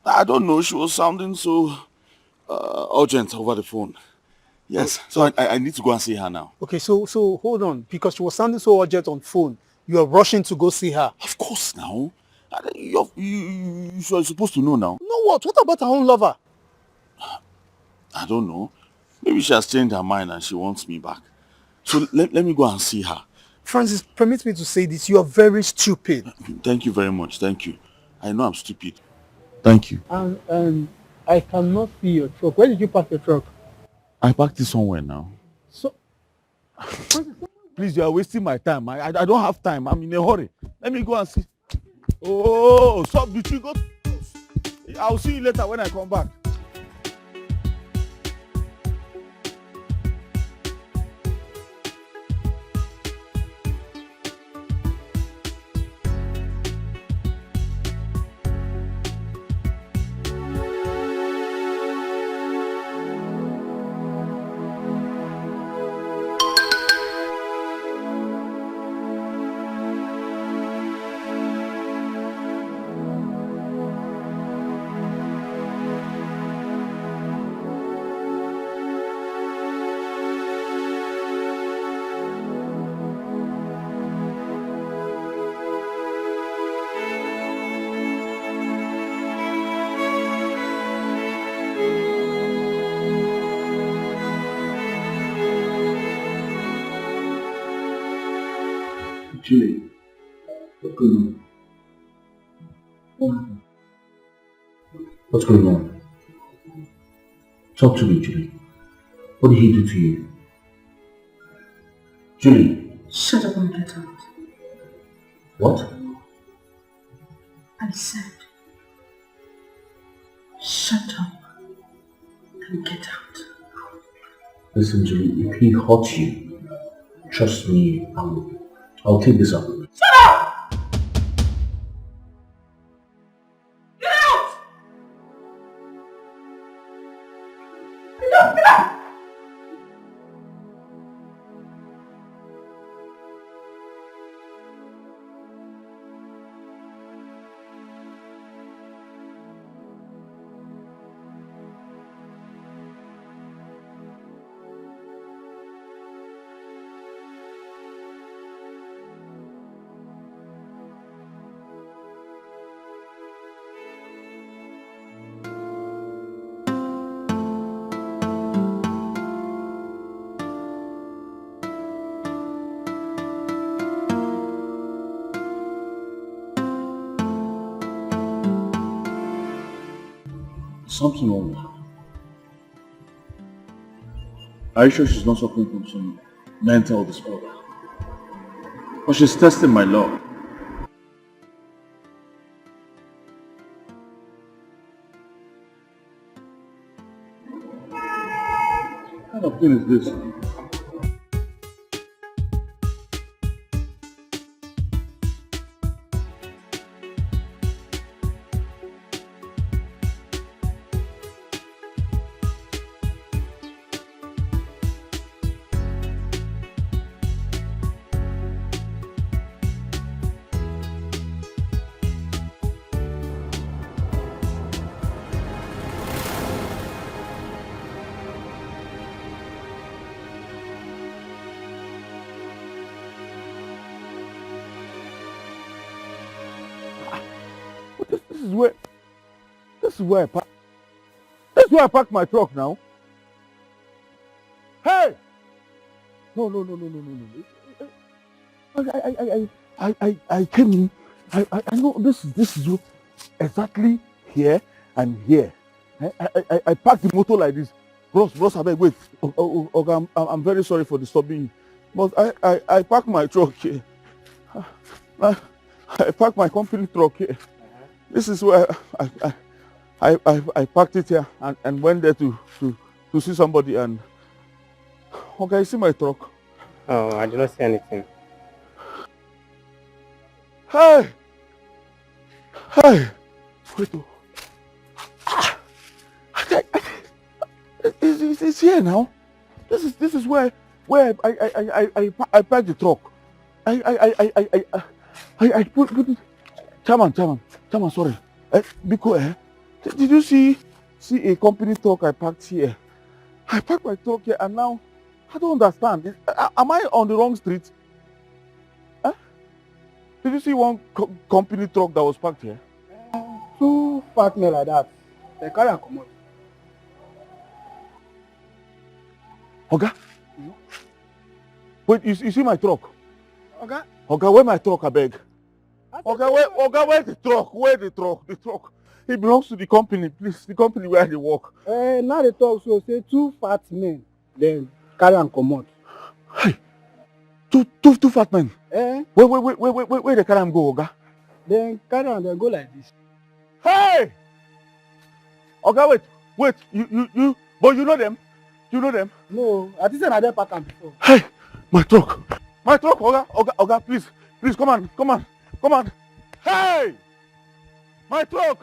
I don't know. She was sounding so urgent over the phone. Yes. So I need to go and see her now. Okay, so hold on. Because she was sounding so urgent on phone, you are rushing to go see her. Of course now. You are supposed to know now. No what? What about her own lover? I don't know. Maybe she has changed her mind and she wants me back. So let me go and see her. Francis, permit me to say this. You are very stupid. Thank you very much. Thank you. I know I'm stupid. Thank you. And I cannot see your truck. Where did you park your truck? I parked it somewhere now. So, please, you are wasting my time. I don't have time. I'm in a hurry. Let me go and see. Oh, stop. Did you go? I'll see you later when I come back. Julie, what's going on? What happened? What's going on? Talk to me, Julie. What did he do to you? Julie. Shut up and get out. What? I said, shut up and get out. Listen, Julie, if he hurts you, trust me, I'll take this up. Shut up! Get out! Get out! Get out! Something wrong with her. Are you sure she's not suffering from some mental disorder? But she's testing my love. What kind of thing is this? This is where I park my truck now. Hey! No. I came in. I know this is exactly here and here. I parked the motor like this. Bros, wait. Okay, I'm very sorry for disturbing you. But I parked my truck here. I parked my company truck here. This is where I parked it here and went there to see somebody and okay, you see my truck? Oh, I did not see anything. Hey! Wait. It's here now. This is where I parked the truck. I put it. Chairman, sorry. Because did you see a company truck I parked here? I parked my truck here and now I don't understand. Am I on the wrong street? Huh? Did you see one company truck that was parked here? Two fat men like that. They carry and come out. Oga? Wait, you see my truck? Okay. Oga, where my truck, I beg? Oga, where the truck? The truck. It belongs to the company, please. The company where they work. Now they talk so say two fat men. Then carry and come out. Hey, two fat men. Where they carry and go, Oga? Then carry and then go like this. Hey! Oga, wait. You, but you know them? You know them? No, I think I did park them before. Hey, my truck, Oga, please, come on. Hey, my truck.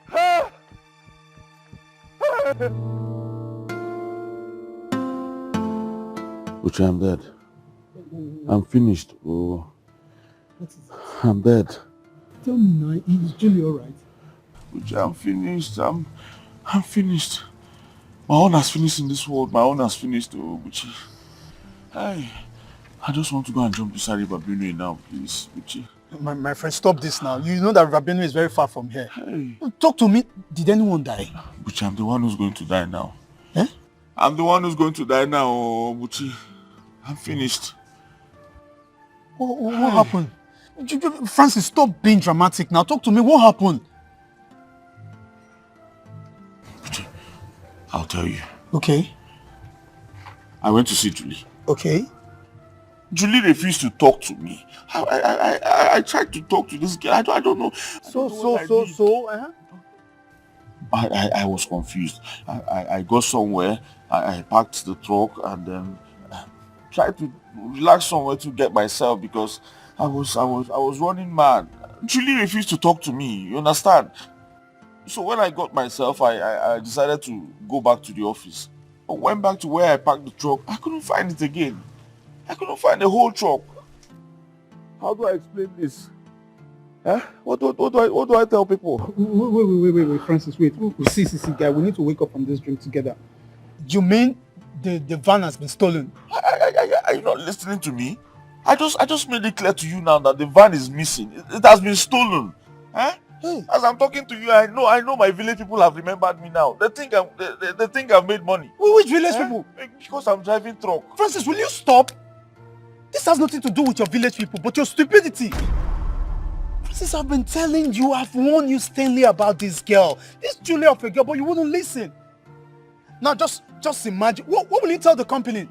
Hey. Uche, I'm dead. I'm finished. Oh, I'm dead. Tell me now, is Julie alright? Uche, I'm finished. I'm finished. My own has finished in this world. My own has finished, oh, Uche. Hey, I just want to go and jump beside River Benue now, please, Uche. My friend, stop this now. You know that River Benue is very far from here. Hey. Talk to me. Did anyone die? Uche, I'm the one who's going to die now. Eh? I'm the one who's going to die now, oh, Uche. I'm finished. What happened? Francis, stop being dramatic now. Talk to me. What happened? Uche, I'll tell you. Okay. I went to see Julie. Okay. Julie refused to talk to me. I tried to talk to this girl. I don't know. I was confused. I got somewhere. I parked the truck and then tried to relax somewhere to get myself because I was running mad. Julie refused to talk to me. You understand? So when I got myself, I decided to go back to the office. I went back to where I parked the truck. I couldn't find it again. I couldn't find the whole truck. How do I explain this? Huh? What do I tell people? Wait, Francis, wait. See, guy, we need to wake up from this dream together. You mean the van has been stolen? Are you not listening to me? I just made it clear to you now that the van is missing. It has been stolen. Huh? Hey. As I'm talking to you, I know my village people have remembered me now. They think I've made money. Which village people? Because I'm driving truck. Francis, will you stop? This has nothing to do with your village people, but your stupidity. Francis, I've been telling you, I've warned you sternly about this girl. This Julia of a girl, but you wouldn't listen. Now just imagine, what will you tell the company?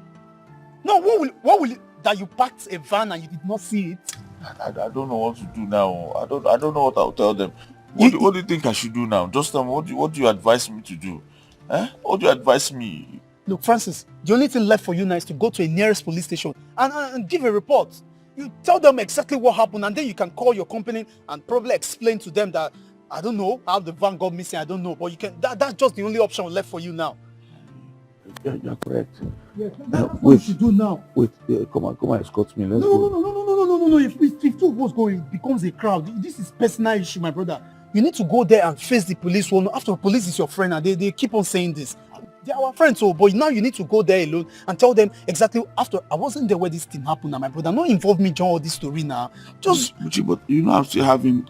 No, what will you, that you packed a van and you did not see it? I don't know what to do now. I don't know what I'll tell them. What do you think I should do now? Just tell me, what do you advise me to do? Eh? What do you advise me? Look, Francis, the only thing left for you now is to go to a nearest police station and give a report. You tell them exactly what happened and then you can call your company and probably explain to them that, I don't know how the van got missing, I don't know, but you can. That's just the only option left for you now. You're correct. Yes, that's what you should do now. Wait, come on, escort me. Let's go. No. If two of us go, it becomes a crowd. This is personal issue, my brother. You need to go there and face the police. Well, after all, police is your friend and they keep on saying this. They're our friends, so but now you need to go there alone and tell them exactly after I wasn't there where this thing happened now, my brother. Not involve me in all this story now. Just but you know I'm still having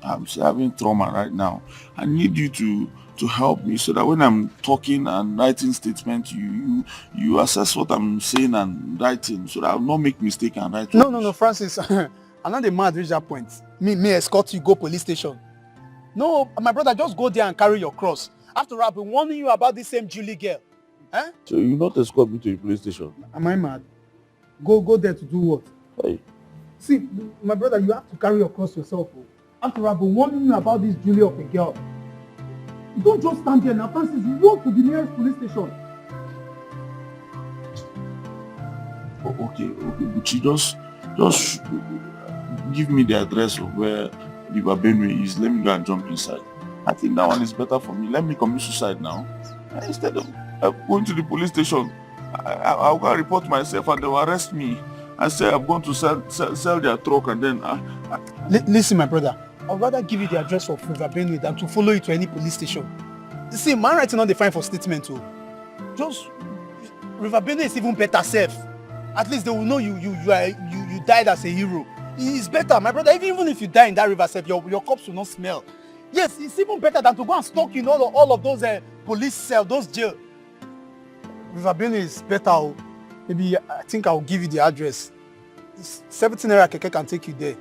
trauma right now. I need you to help me so that when I'm talking and writing statements, you assess what I'm saying and writing so that I'll not make mistake and write. No, Francis. I'm not the mad reach that point. Me escort you go police station. No, my brother, just go there and carry your cross. After all, I've been warning you about this same Julie girl. Eh? So you not escort me to the police station? Am I mad? Go there to do what? Hey. See, my brother, you have to carry your cross yourself. After all, I've been warning you about this Julie of a girl. You don't just stand there now, Francis. You walk to the nearest police station. Okay, but you just give me the address of where the Benue is. Let me go and jump inside. I think that one is better for me. Let me commit suicide now. Instead of going to the police station, I'll go and report myself and they will arrest me and say I'm going to sell their truck and then... Listen, my brother. I'd rather give you the address of River Benue than to follow you to any police station. See, man writing on the fine for statement too. Just River Benue is even better safe. At least they will know you died as a hero. It's better, my brother. Even if you die in that river safe, your corpse will not smell. Yes, it's even better than to go and stalk in all of those police cells, those jail. River Benue is better. Maybe I think I'll give you the address. 17 naira keke can take you there.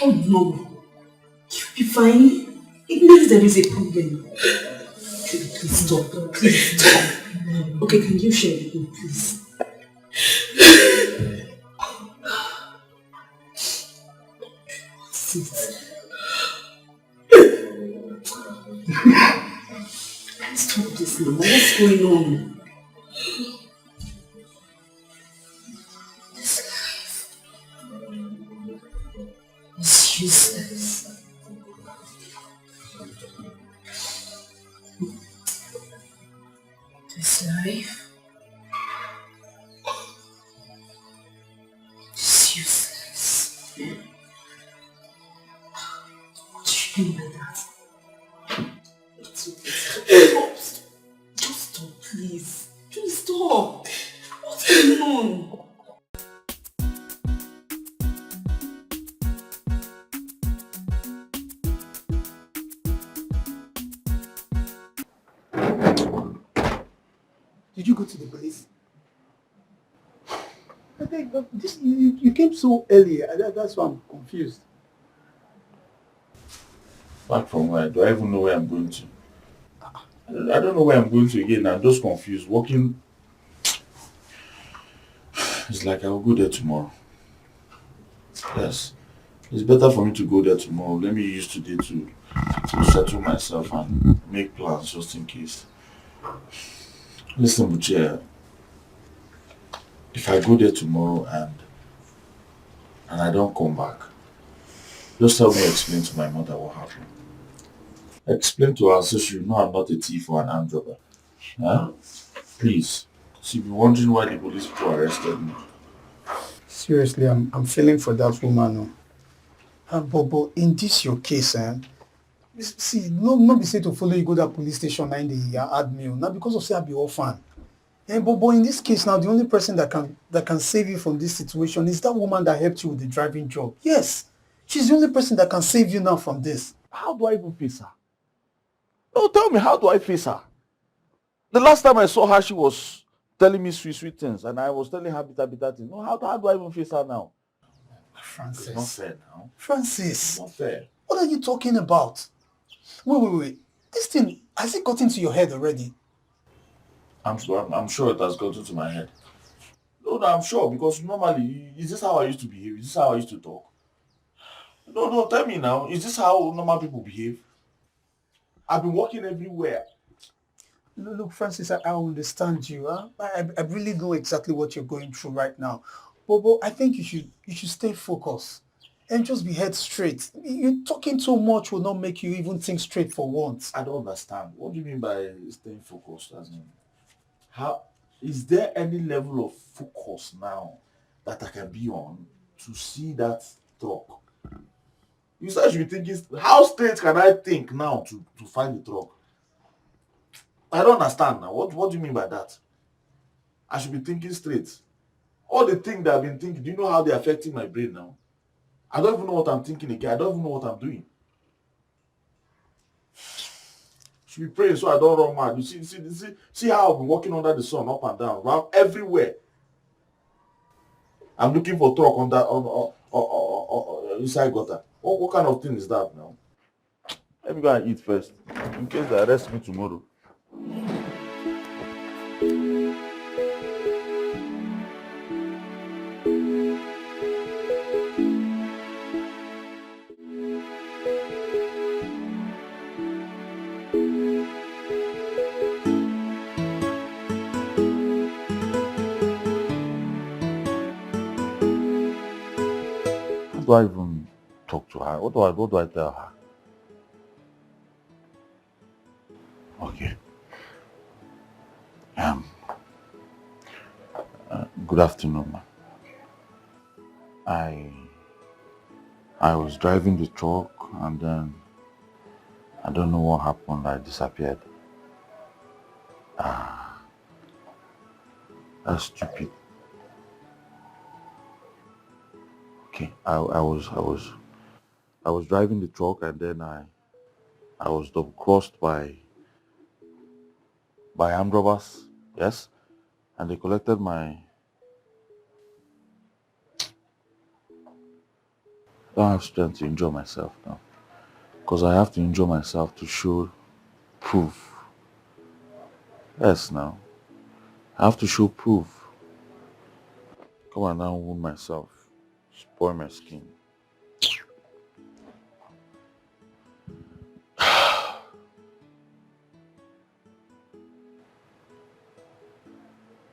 Oh no, you'll be fine. It means there is a problem. Please stop. Please stop. Okay, can you share with me, please? Stop this now. What's going on? This life is useless. This life is useless. What do you mean by that? Did you go to the police? I think this, you came so early. That's why I'm confused. Back from where? Do I even know where I'm going to? I don't know where I'm going to again. I'm just confused. Walking, it's like I will go there tomorrow. Yes. It's better for me to go there tomorrow. Let me use today to settle myself and make plans just in case. Listen, Buche, if I go there tomorrow and I don't come back, just help me explain to my mother what happened. Explain to her so she know I'm not a thief or an armed robber. Huh? Please. She'll be wondering why the police people arrested me. Seriously, I'm feeling for that woman. But in this your case, see, no be say to follow you go that police station and they add me. Not because of say I be orphan. But in this case now, the only person that can save you from this situation is that woman that helped you with the driving job. Yes, she's the only person that can save you now from this. How do I even face her? No, tell me, how do I face her? The last time I saw her, she was telling me sweet things, and I was telling her bitter things. No, how do I even face her now? Francis. It's not fair now. Francis. It's not fair. What are you talking about? Wait. This thing, has it got into your head already? I'm sure it has gotten to my head. No, I'm sure, because normally, is this how I used to behave? Is this how I used to talk? No, tell me now. Is this how normal people behave? I've been walking everywhere. Look, Francis, I understand you. I really know exactly what you're going through right now. But I think you should stay focused and just be head straight. You talking too much will not make you even think straight for once. I don't understand. What do you mean by staying focused? As in, how is there any level of focus now that I can be on to see that truck? You said I should be thinking, how straight can I think now to find the truck? I don't understand now. What do you mean by that? I should be thinking straight. All the things that I've been thinking, do you know how they're affecting my brain now? I don't even know what I'm thinking again. I don't even know what I'm doing. Should be praying so I don't run mad. You see how I've been walking under the sun, up and down, around everywhere. I'm looking for truck on that inside gutter. What kind of thing is that now? Let me go and eat first, in case they arrest me tomorrow. How do I even talk to her? What do I tell her? Okay. Good afternoon, ma'am. I was driving the truck and then I don't know what happened. I disappeared. That's stupid. Okay, I was driving the truck and then I was double crossed by armed robbers. Yes, and they collected my. I don't have strength to injure myself now, because I have to injure myself to show proof. Yes, now I have to show proof. Come on now, wound myself, spoil my skin.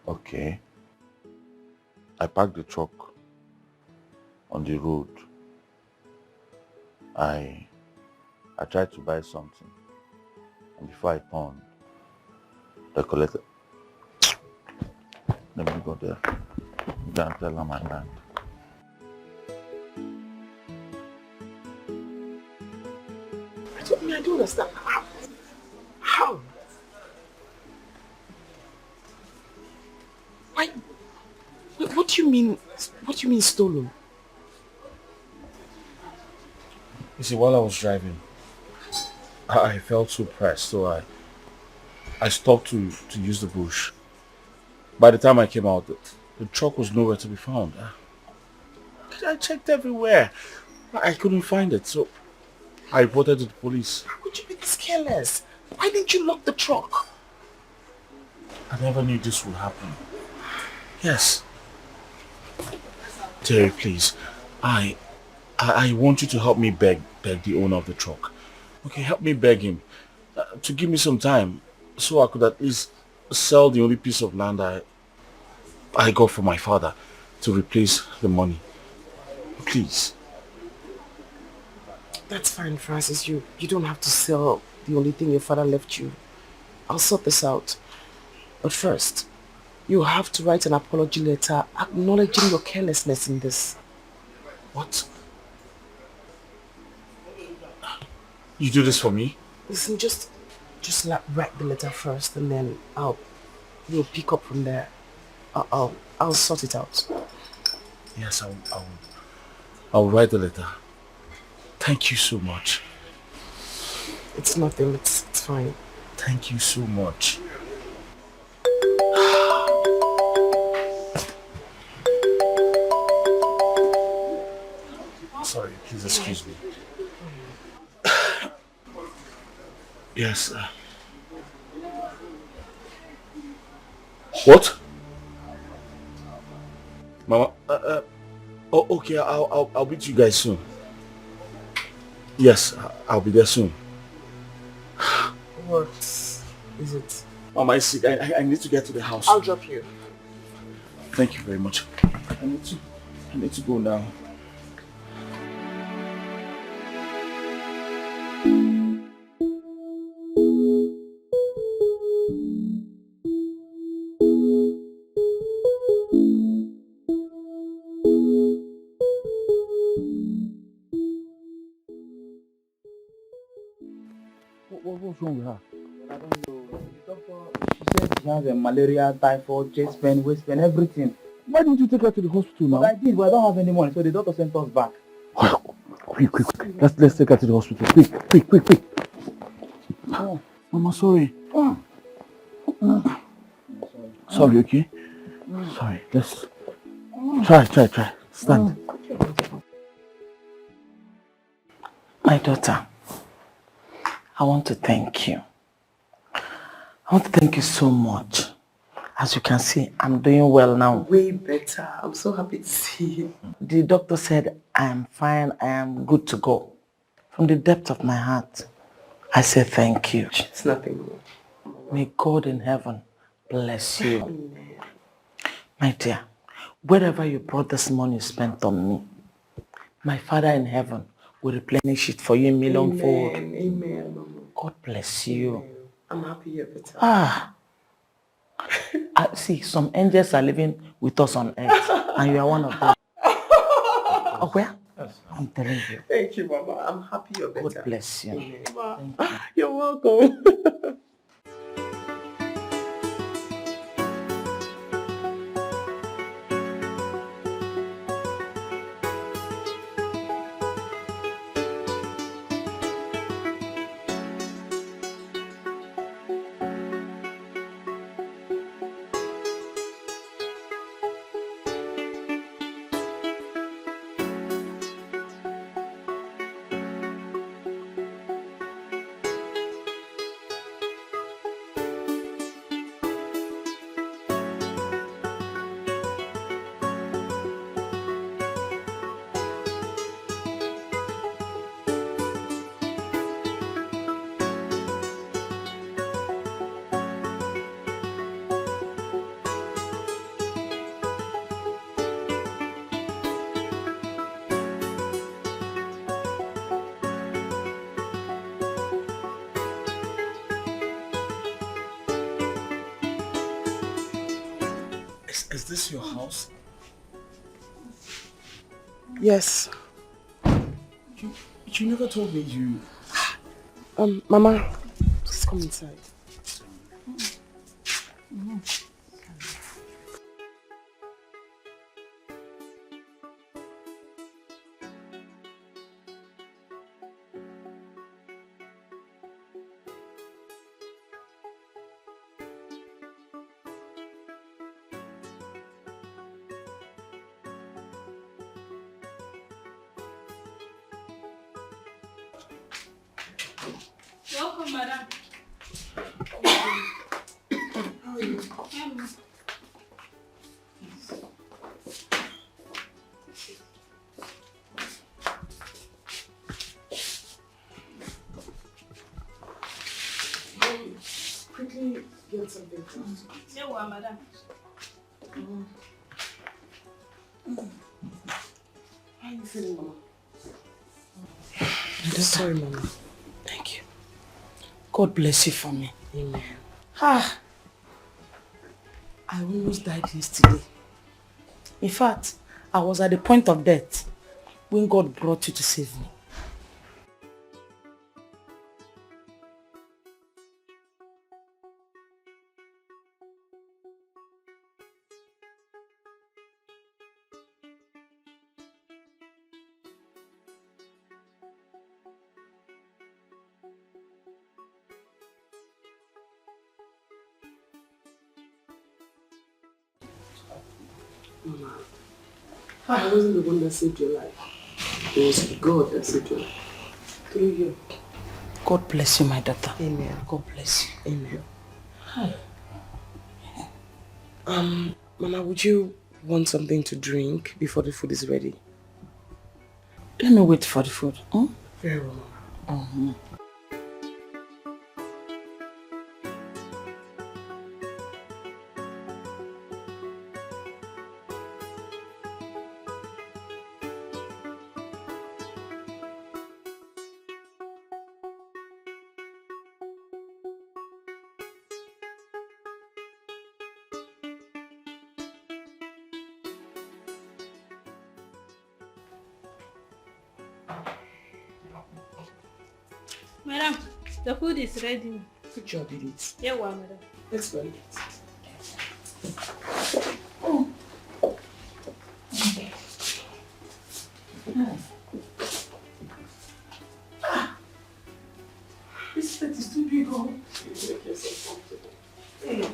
Okay. I parked the truck on the road. I tried to buy something, and before I turned, they collected. Let me go there. You can't tell them my land. I don't understand. How? Why? What do you mean? What do you mean stolen? You see, while I was driving, I felt so pressed, so I stopped to use the bush. By the time I came out, the truck was nowhere to be found. I checked everywhere. I couldn't find it, so I reported to the police. How could you be this careless? Why didn't you lock the truck? I never knew this would happen. Yes. Terry, please. I want you to help me beg the owner of the truck. Okay, help me beg him to give me some time so I could at least sell the only piece of land I got from my father to replace the money. Please. That's fine, Francis. You don't have to sell the only thing your father left you. I'll sort this out. But first, you have to write an apology letter acknowledging your carelessness in this. What? You do this for me? Listen, just write the letter first, and then we'll pick up from there. I'll sort it out. Yes, I'll write the letter. Thank you so much. It's nothing. It's fine. Thank you so much. Sorry, please excuse me. Yes. What? Mama? Oh, okay. I'll meet you guys soon. Yes, I'll be there soon. What is it? Mama is sick. I need to get to the house. I'll drop you. Thank you very much. I need to go now. What's wrong with her? I don't know. The doctor, she said she has a malaria, typhoid, chest pain, waist pain, everything. Why didn't you take her to the hospital now? But I did, but I don't have any money, so the doctor sent us back. Quick. Let's take her to the hospital. Quick. Oh, Mama, sorry. Sorry, okay? Sorry, let's try. Stand. My daughter, I want to thank you. I want to thank you so much. As you can see, I'm doing well now. Way better. I'm so happy to see you. The doctor said I am fine, I am good to go. From the depth of my heart, I say thank you. It's nothing more. May God in heaven bless you. Amen. My dear, wherever you brought this money spent on me, my Father in heaven will replenish it for you in millionfold. Amen. God bless you. Amen. I'm happy you're better. See, some angels are living with us on earth, and you are one of them. Oh, where? I'm telling you. Thank you, Mama. I'm happy you're better. God bless you. Amen. Thank you. You're welcome. Is this your house? Yes. You never told me you... Mama, please come inside. madam. How are you? Quickly get something to eat. Yeah, well, madam. How are you feeling, Mama? I'm sorry, Mama. Thank you. God bless you for me. Amen. Ah, I almost died yesterday. In fact, I was at the point of death when God brought you to save me. Mama, I wasn't the one that saved your life. It was God that saved your life. Through you. God bless you, my daughter. Amen. God bless you. Amen. Hi. Mama, would you want something to drink before the food is ready? Let me wait for the food. Hmm? Very well, Mama. Madam, the food is ready. Good job, Edith. Yeah, well, madam. Let's go. This plate is too big, oh. Make yourself comfortable. Hey.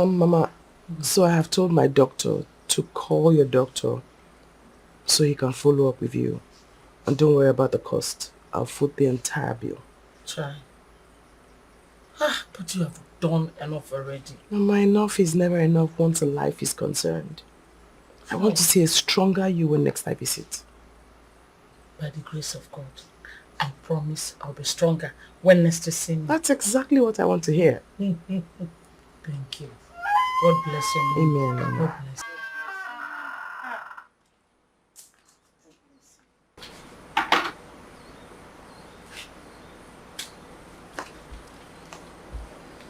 Mama, so I have told my doctor to call your doctor so he can follow up with you. And don't worry about the cost. I'll foot the entire bill. Try. But you have done enough already. Mama, enough is never enough once a life is concerned. I want to see a stronger you when next I visit. By the grace of God, I promise I'll be stronger when next you see me. That's exactly what I want to hear. Thank you. God bless you, Mom. Amen, Mama. God bless you.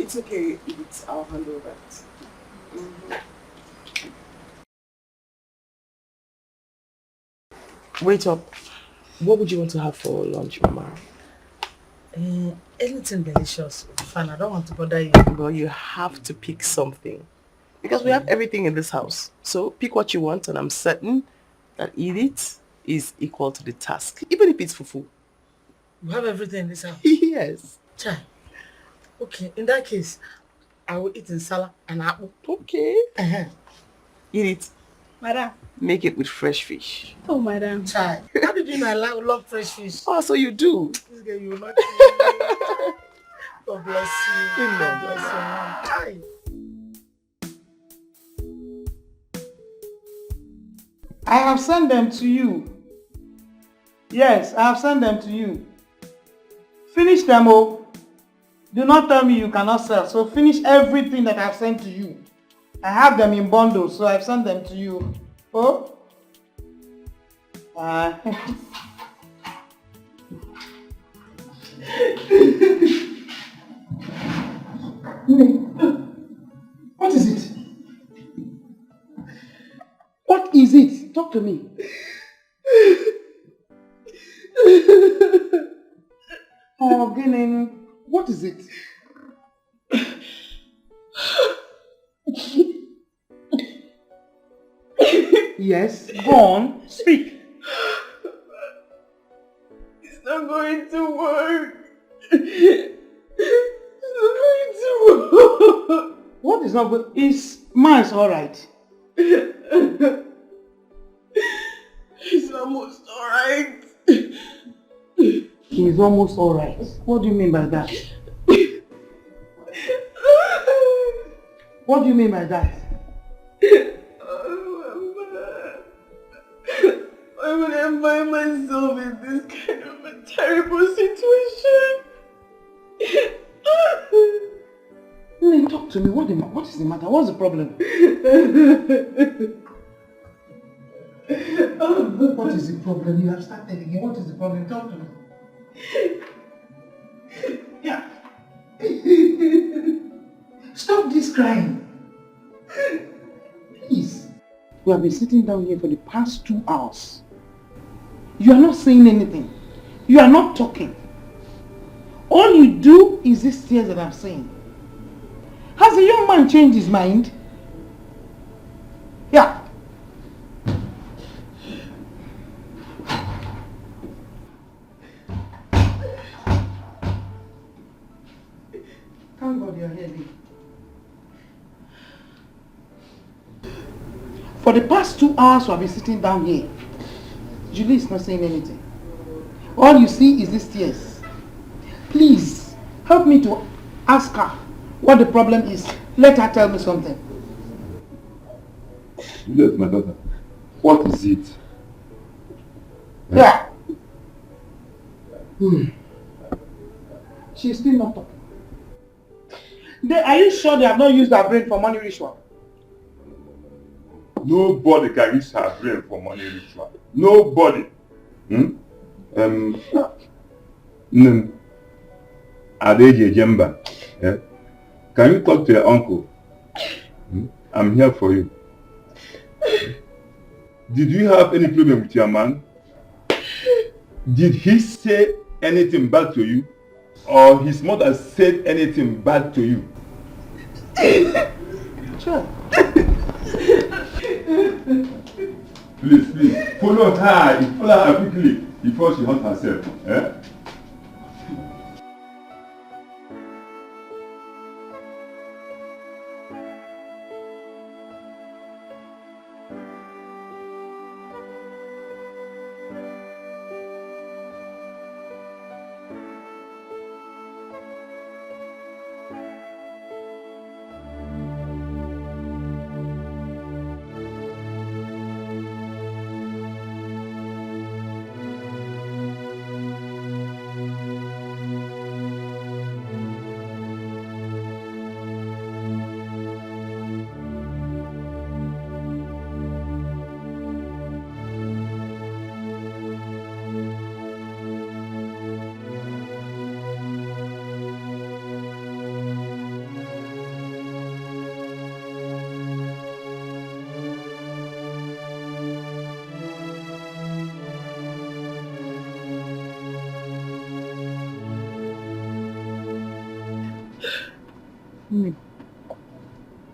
It's okay, I'll handle that. Wait up. What would you want to have for lunch, Mama? Anything delicious. Fine, I don't want to bother you. Well, you have to pick something. Because we have everything in this house. So pick what you want and I'm certain that Edith is equal to the task. Even if it's fufu. You have everything in this house? Yes. Chai. Okay, in that case, I will eat in salad and apple. Okay. Eat it. Madam. Make it with fresh fish. Oh, madam. Chai. How did you know I love fresh fish? Oh, so you do. This girl, you will not. God bless you. Amen. God bless you. Chai. I have sent them to you. Yes, I have sent them to you. Finish them, oh. Do not tell me you cannot sell. So finish everything that I have sent to you. I have them in bundles, so I've sent them to you. Oh? What is it? What is it? Talk to me. Oh, Ginen, what is it? Yes, go on, speak. It's not going to work. It's not going to work. not good. Is Miles alright? He's almost alright. He's almost alright. What do you mean by that? What do you mean by that? Why would I find myself in this kind of a terrible situation? Lynn, talk to me. What is the matter? What's the problem? What is the problem? You have started again. What is the problem? Talk to me. Yeah. Stop this crying. Please. We have been sitting down here for the past 2 hours. You are not saying anything. You are not talking. All you do is these tears that I'm saying. Has the young man changed his mind? Yeah. Thank God you're here, babe. For the past 2 hours we have been sitting down here. Julie is not saying anything. All you see is these tears. Please, help me to ask her what the problem is. Let her tell me something. Juliet, my daughter, what is it? Yeah. She's still not talking. Are you sure they have not used her brain for money ritual? Nobody can use her brain for money ritual. Nobody. Adeje Jemba. Can you talk to your uncle? I'm here for you. Did you have any problem with your man? Did he say anything bad to you? Or his mother said anything bad to you? Sure. Please, follow her quickly before she hurts herself.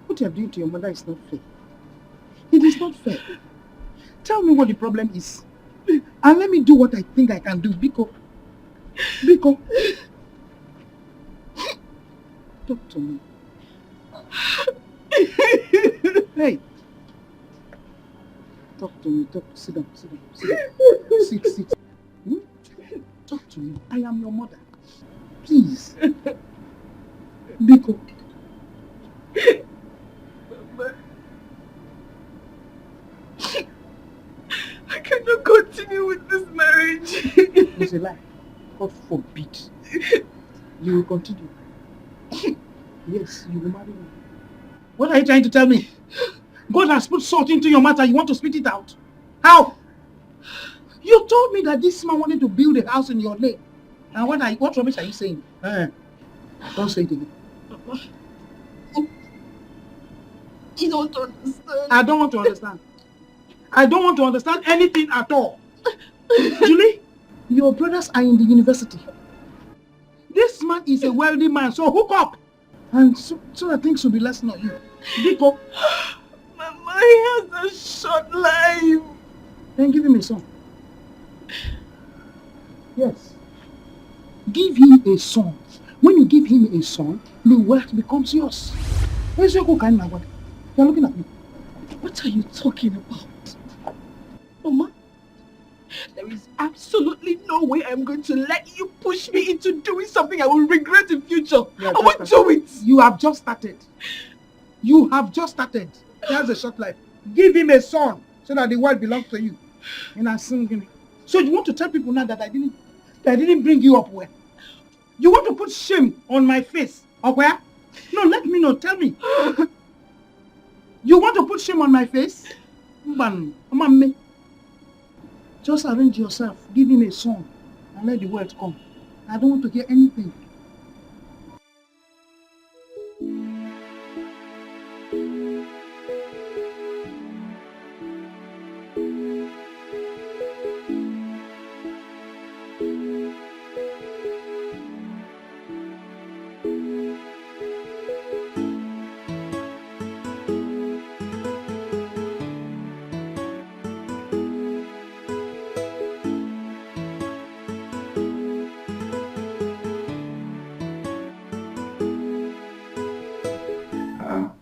What you are doing to your mother is not fair. It is not fair. Tell me what the problem is. And let me do what I think I can do. Biko. Talk to me. Hey. Talk to me. Sit down. Sit. Talk to me. I am your mother. Please. Biko. I cannot continue with this marriage. It's a lie. God forbid. You will continue. Yes, you will marry me. What are you trying to tell me? God has put salt into your matter. You want to spit it out? How? You told me that this man wanted to build a house in your name. And what rubbish are you saying? Don't say it again. You don't understand. I don't want to understand. I don't want to understand anything at all. Julie, your brothers are in the university. This man is a wealthy man, so hook up. And so that things will be less on you. Biko. Mama, he has a short life. Then give him a son. Yes. Give him a son. When you give him a son, the wealth becomes yours. Where's your cocaine now? What? You're looking at me. What are you talking about? Mama, there is absolutely no way I'm going to let you push me into doing something I will regret in future. I won't do it. You have just started. You have just started. He has a short life. Give him a son so that the world belongs to you. And I'm singing. So you want to tell people now that I didn't bring you up well? You want to put shame on my face? Or where? No, let me know. Tell me. You want to put shame on my face? Mama, just arrange yourself. Give him a son and let the world come. I don't want to hear anything.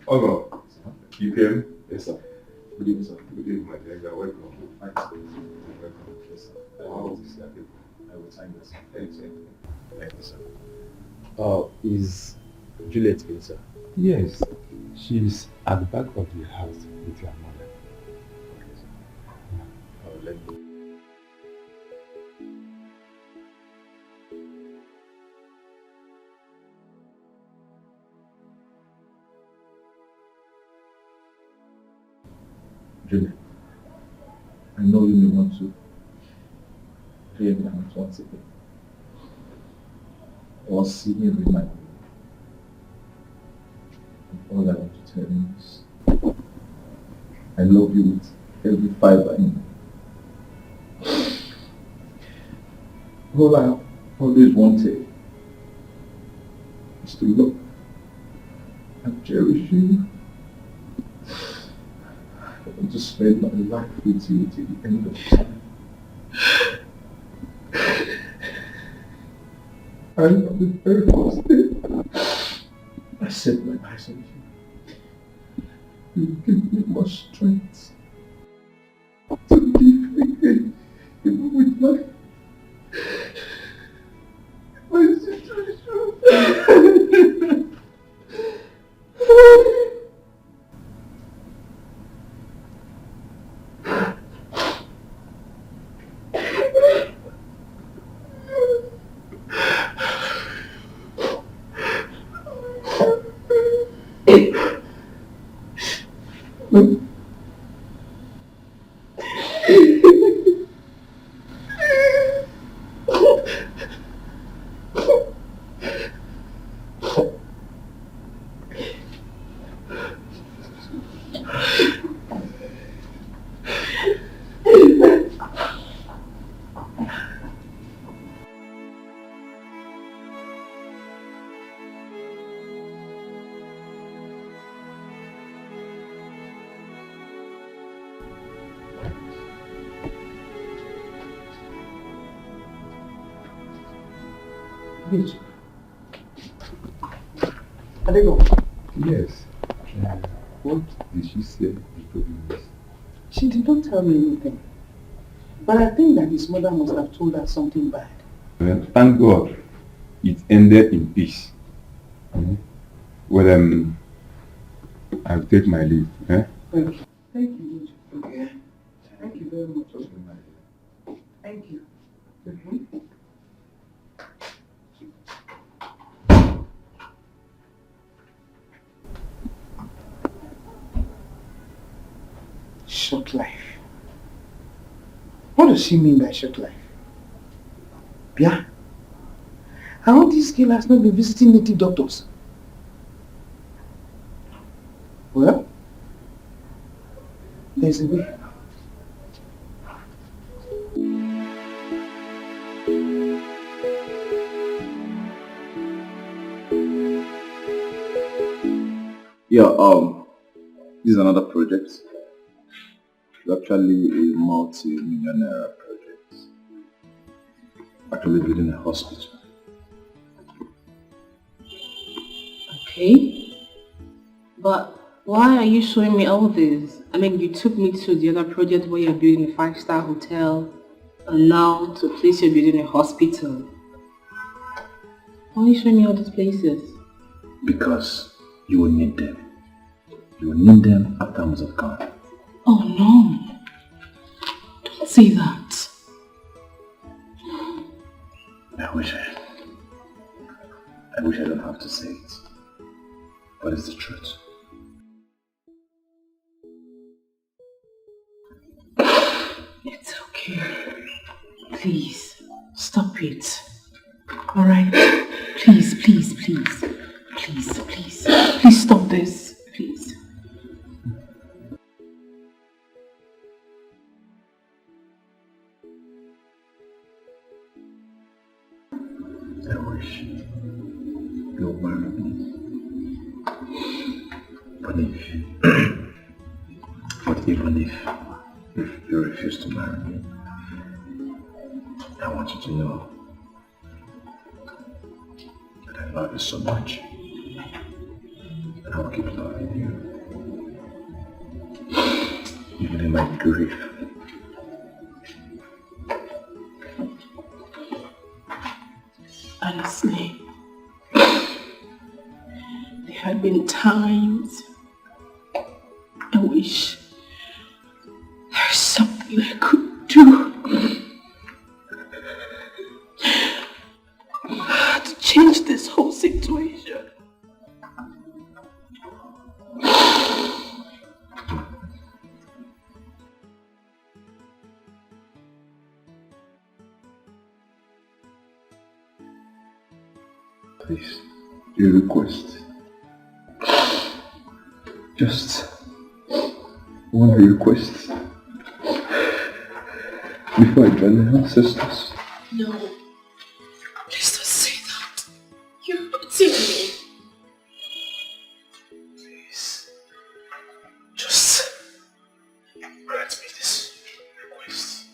Ogo, you came? Yes, sir. Good evening, sir. Good evening, my dear. You're welcome. Thanks. You're welcome. Yes, sir. How was this? I will sign this. Thank you, sir. Is Juliet in, sir? Yes, she's at the back of the house with your mother. Okay, sir. Let me. Juliet, I know you may want to hear me out once again. Or see me remind me. All I want to tell you is I love you with every fiber in me. All I always wanted is to love and cherish you. I want to spend my life with you till the end of time. I on the very first day I set my eyes on you. You give me more strength to live again, even with my situation. Bitch. Are they go? Yes. What did she say before this? She did not tell me anything. But I think that his mother must have told her something bad. Well, thank God it ended in peace. Well, I'll take my leave. Eh? Thank you. Thank you, Luchi. Okay. Thank you very much. Thank you. Short life. What does she mean by short life? Yeah. I hope this girl has not been visiting native doctors. Well, there's a way. Yeah, this is another project. It's actually a multi-millionaire project. Actually building a hospital. Okay. But why are you showing me all this? I mean, you took me to the other project where you're building a 5-star hotel, and now to a place you're building a hospital. Why are you showing me all these places? Because you will need them. You will need them after I must have gone. Oh no! Don't say that. I wish I don't have to say it. But it's the truth. It's okay. Please, stop it. Alright? Please, please, please. Please, please. Please stop this. Please. I wish you'll marry me. But even if you refuse to marry me, I want you to know that I love you so much. And I will keep loving you. Even in my grief. Honestly, there had been times I wish there's something I could do to change this whole situation. Please, your request. Just one request. Before I join the ancestors. No. Please don't say that. You're hurting me. Please. Just grant me this request.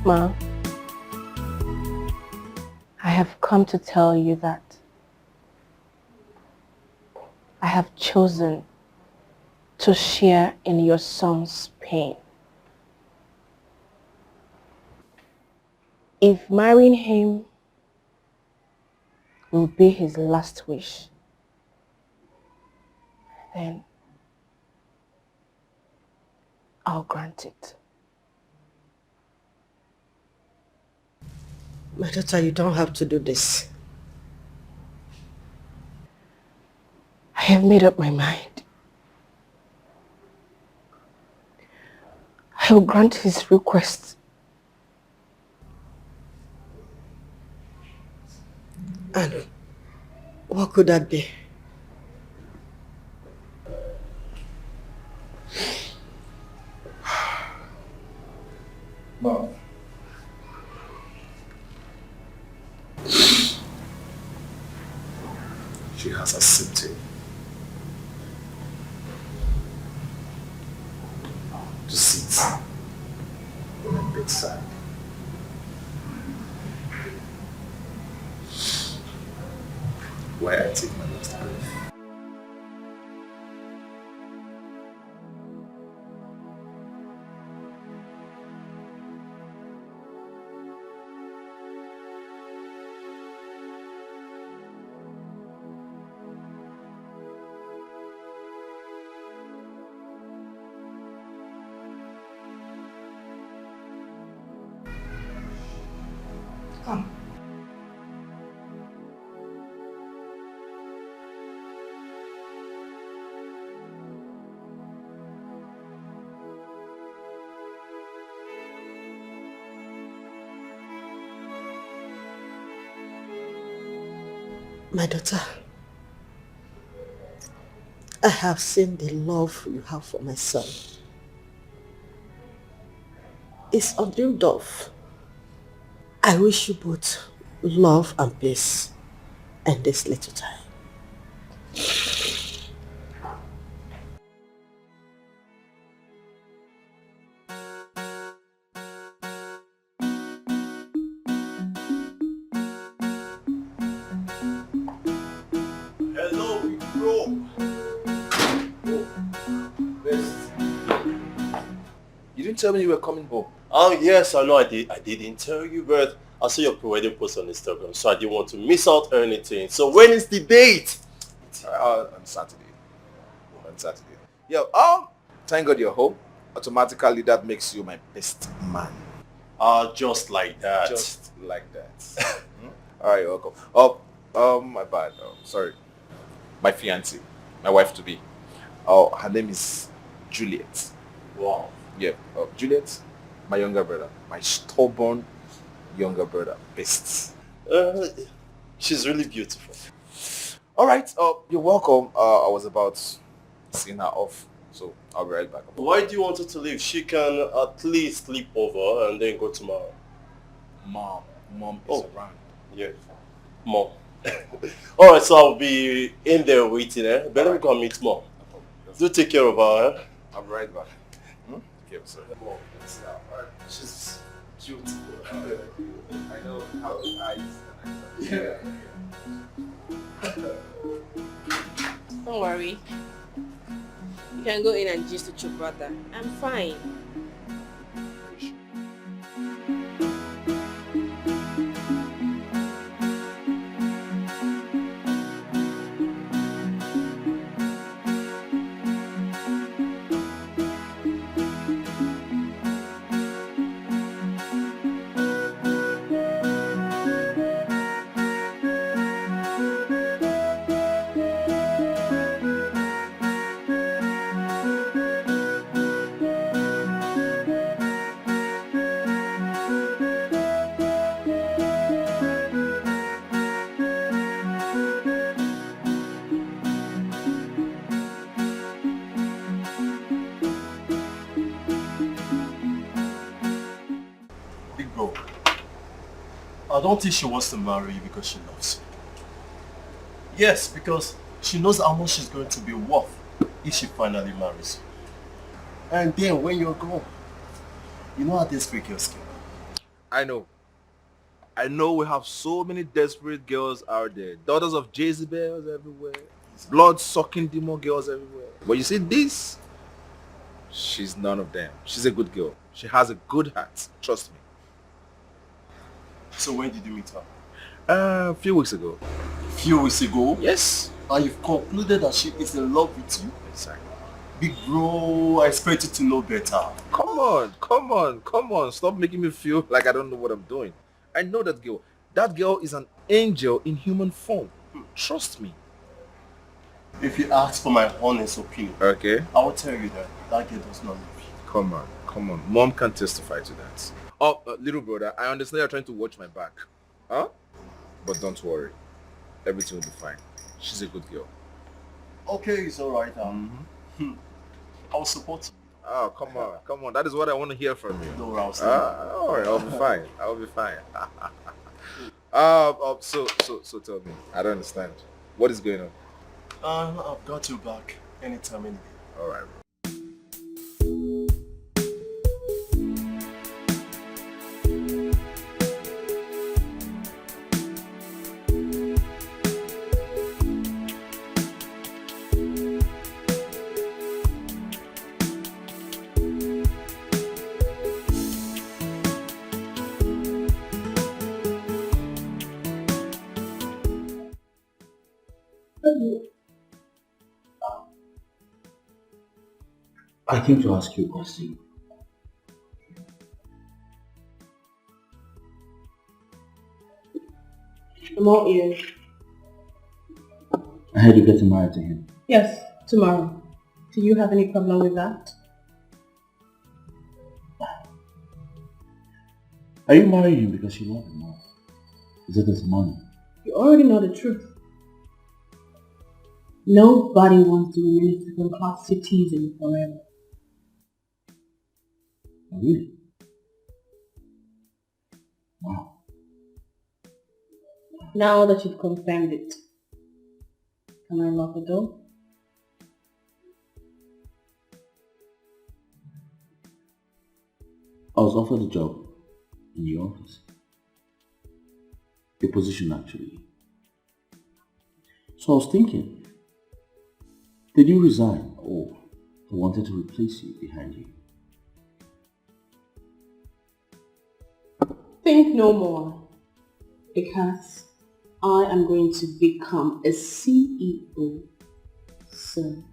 Ma, I have come to tell you that I have chosen to share in your son's pain. If marrying him will be his last wish, then I'll grant it. My daughter, you don't have to do this. I have made up my mind. I will grant his request. And what could that be? Mom. She has accepted. to sit by my bedside. Why I take my last breath. Come. My daughter, I have seen the love you have for my son. It's undreamed of. I wish you both love and peace in this little time. Hello, big bro. You didn't tell me you were coming home. Oh yes, I know I did. I didn't tell you, but I saw your pre-wedding post on Instagram, so I didn't want to miss out on anything. So when is the date? On Saturday. On Saturday. Yeah, thank God you're home. Automatically that makes you my best man. Just like that. Just like that. Alright, you're welcome. My bad. Sorry. My fiancée. My wife to be. Her name is Juliet. Wow. Yeah. Juliet, my younger brother. My stubborn younger brother. Best. She's really beautiful. Alright, you're welcome. I was about seeing her off, so I'll be right back. Why do you want her to leave? She can at least sleep over and then go tomorrow. Mom is around. Yeah. Mom. Alright, so I'll be in there waiting, eh? Better right. Go and meet Mom. Do take care of her, eh? I'll be right back. Okay, sir. Mom, she's beautiful. I know how eyes and yeah. Don't worry. You can go in and gist with your brother. I'm fine. I don't think she wants to marry you because she loves you. Yes, because she knows how much she's going to be worth if she finally marries you. And then when you're gone, you know how desperate girls get. I know we have so many desperate girls out there. Daughters of Jezebels everywhere. Blood-sucking demon girls everywhere. But you see this? She's none of them. She's a good girl. She has a good heart. Trust me. So when did you meet her? A few weeks ago. A few weeks ago? Yes. And you've concluded that she is in love with you? Exactly. Big bro, I expect you to know better. Come on. Stop making me feel like I don't know what I'm doing. I know that girl. That girl is an angel in human form. Trust me. If you ask for my honest opinion, okay, I will tell you that that girl does not love you. Come on. Mom can testify to that. Oh, little brother, I understand you're trying to watch my back. Huh? But don't worry. Everything will be fine. She's a good girl. Okay, it's alright. I'll support you. Oh, come on. That is what I want to hear from you. No, I'll say alright, I'll be fine. So tell me. I don't understand. What is going on? I've got you back anytime, any day. Alright, bro. I came to ask you a question. I'm all ears. I heard you're getting married to him. Yes, tomorrow. Do you have any problem with that? Are you marrying him because you love him, or is it his money? You already know the truth. Nobody wants to remain a second-class citizen forever. Oh, really? Wow. Now that you've confirmed it, can I lock the door? I was offered a job in your office. A position, actually. So I was thinking, did you resign or they wanted to replace you behind you? Think no more, because I am going to become a CEO soon.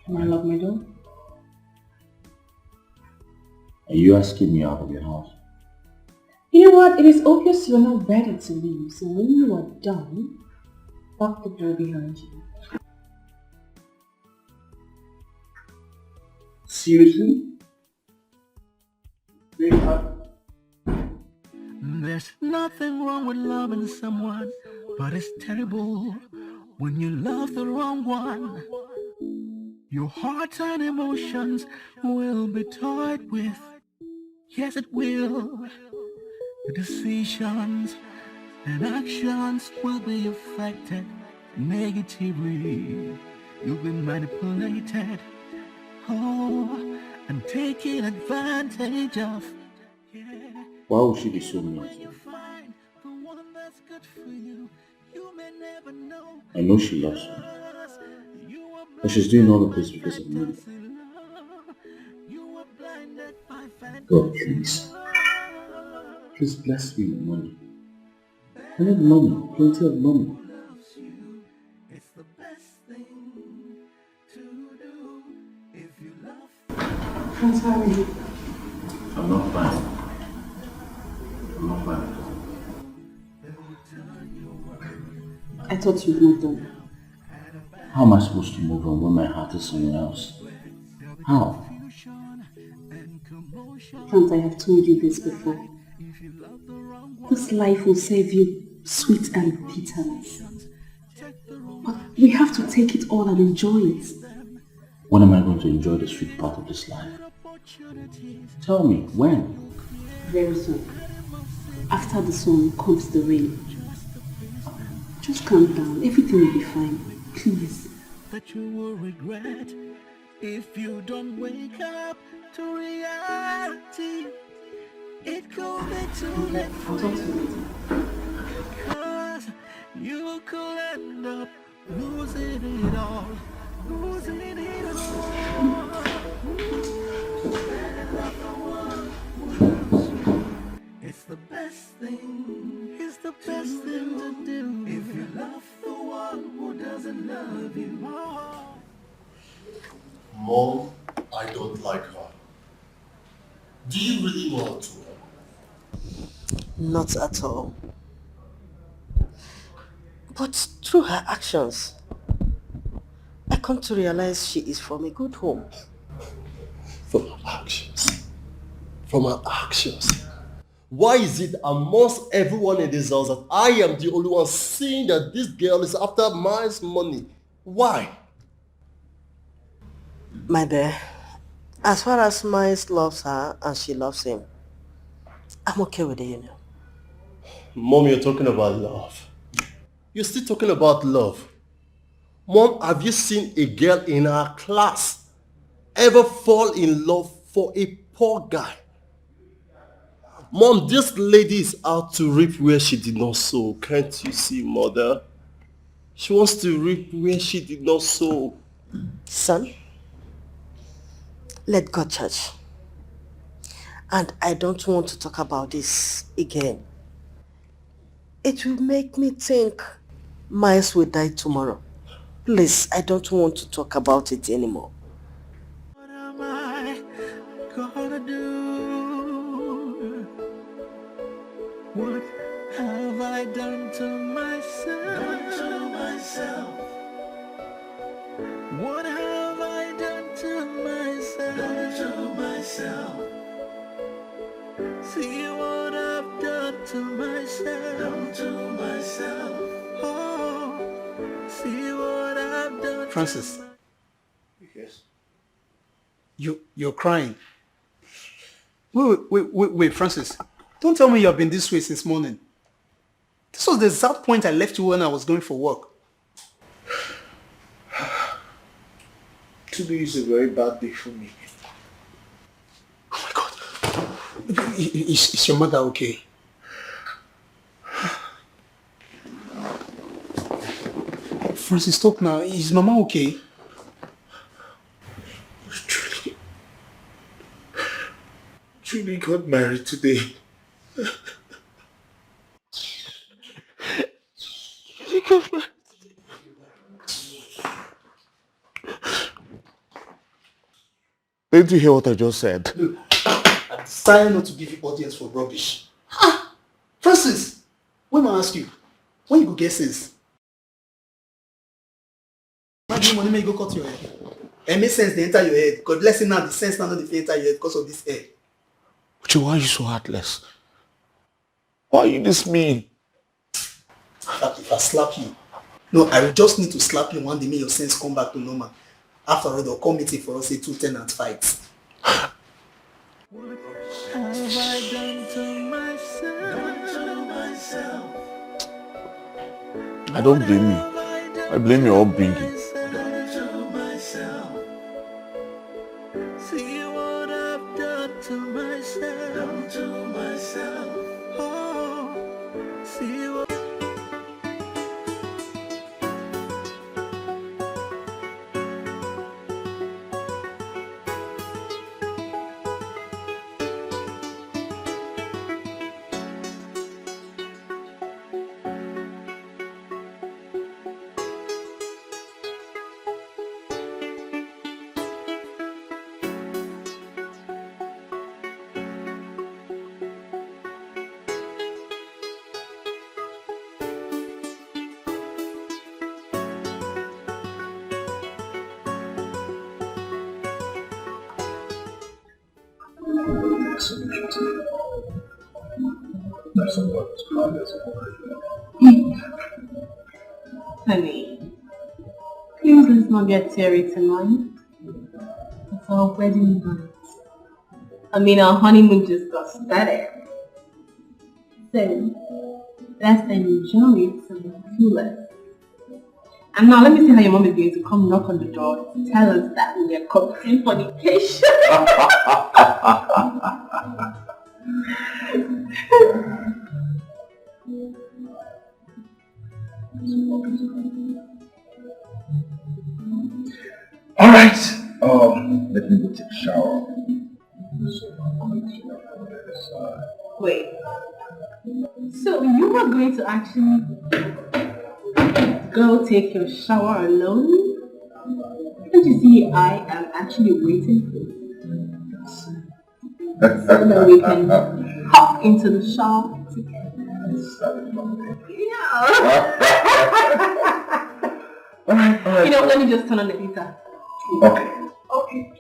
Can I lock my door? Are you asking me out of your house? You know what? It is obvious you're not ready to leave, so when you are done, lock the door behind you. Seriously? There's nothing wrong with loving someone, but it's terrible when you love the wrong one. Your heart and emotions will be toyed with. Yes, it will. The decisions and actions will be affected negatively. You'll be manipulated, oh, and taken advantage of. Why would she be so mean? I know she loves me, but she's doing all of this because of me. God, please. Please bless me with money. I need money, plenty of money. I'm sorry. I'm not fine. I'm not fine. I thought you'd moved on. How am I supposed to move on when my heart is somewhere else? How? Can't I have told you this before? This life will serve you sweet and bitterness. But we have to take it all and enjoy it. When am I going to enjoy the sweet part of this life? Tell me, when? Very soon. After the sun comes the rain. Just calm down. Everything will be fine. Please. That you will regret if you don't wake up to reality. It could be too late for you. Because you could end up losing it all. Losing it all. It's the best thing. It's the best thing to do. If you love the one who doesn't love you. Mom, I don't like her. Do you really know her too well? Not at all. But through her actions, I come to realize she is from a good home. From her actions. From her actions. Why is it amongst everyone in this house that I am the only one seeing that this girl is after my money? Why? My dear, as far as Miles loves her and she loves him, I'm okay with it, you know. Mom, you're talking about love. You're still talking about love. Mom, have you seen a girl in our class ever fall in love for a poor guy? Mom, this lady is out to reap where she did not sow. Can't you see, mother? She wants to reap where she did not sow. Son, let God judge. And I don't want to talk about this again. It will make me think Miles will die tomorrow. Please, I don't want to talk about it anymore. What am I gonna do? What have I done to myself? What have I done to myself? See what I've done to myself. Oh, see what I've done. Francis, Yes. you're crying. Wait, Francis. Don't tell me you've been this way since morning. This was the exact point I left you when I was going for work. Today is a very bad day for me. Is your mother okay? Francis, stop now. Is Mama okay? Julie got married today. Julie got married. Didn't you hear what I just said? Look, I decided not to give you audience for rubbish. Francis, when I ask you, when you go get sense? Imagine money may go cut your hair. It makes sense they enter your head. God bless you now, the sense now not enter your head because of this hair. Uche, why are you so heartless? Why are you this mean? If I slap you. No, I will just need to slap you one day, make your sense come back to normal. After all, they'll come meeting for us, say 2 tenant fights. What have I done to myself? I don't blame you. I blame your upbringing. See what I've done to myself. Oh, see what. Honey, please let's not get teary tonight. It's our wedding night. I mean, our honeymoon just got started. So, let's enjoy it to the fullest. And now let me see how your mom is going to come knock on the door to tell us that we are committing fornication. All right. Let me go take a shower. Wait. So you are going to actually go take your shower alone? Don't you see I am actually waiting for you? So that we can hop into the shower together. Yeah. You know, let me just turn on the heater. Okay. Okay.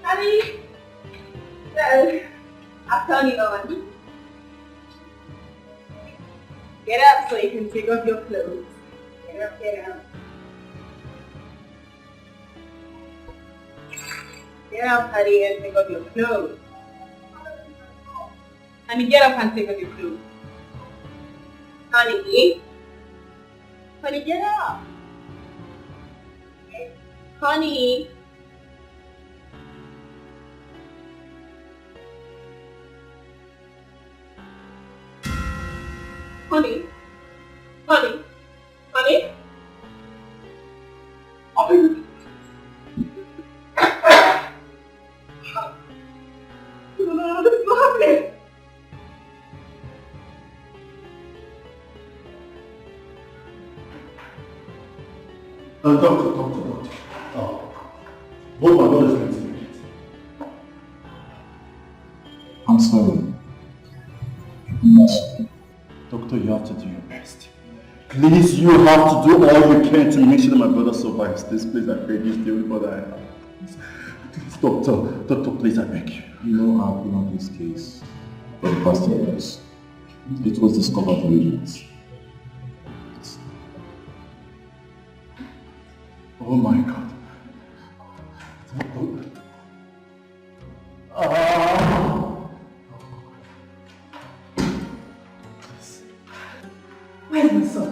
Honey, well, I'll turn it on. Get up so you can take off your clothes. Get up, get up. Get up, honey, and take off your clothes. Honey, get up and take off your clothes. Honey? Honey, get up. Honey? Honey? Honey? Honey? Honey? No, this is not happening. Doctor. Both my brothers went to the gate. I'm sorry. Doctor, you have to do your best. Please, you have to do all you can to make sure that my brother survives this place. I beg you, the only brother I have. Please, doctor, please, I beg you. You know, I've been on this case for the past 2 years. It was discovered very late. Oh my God. Where's my son?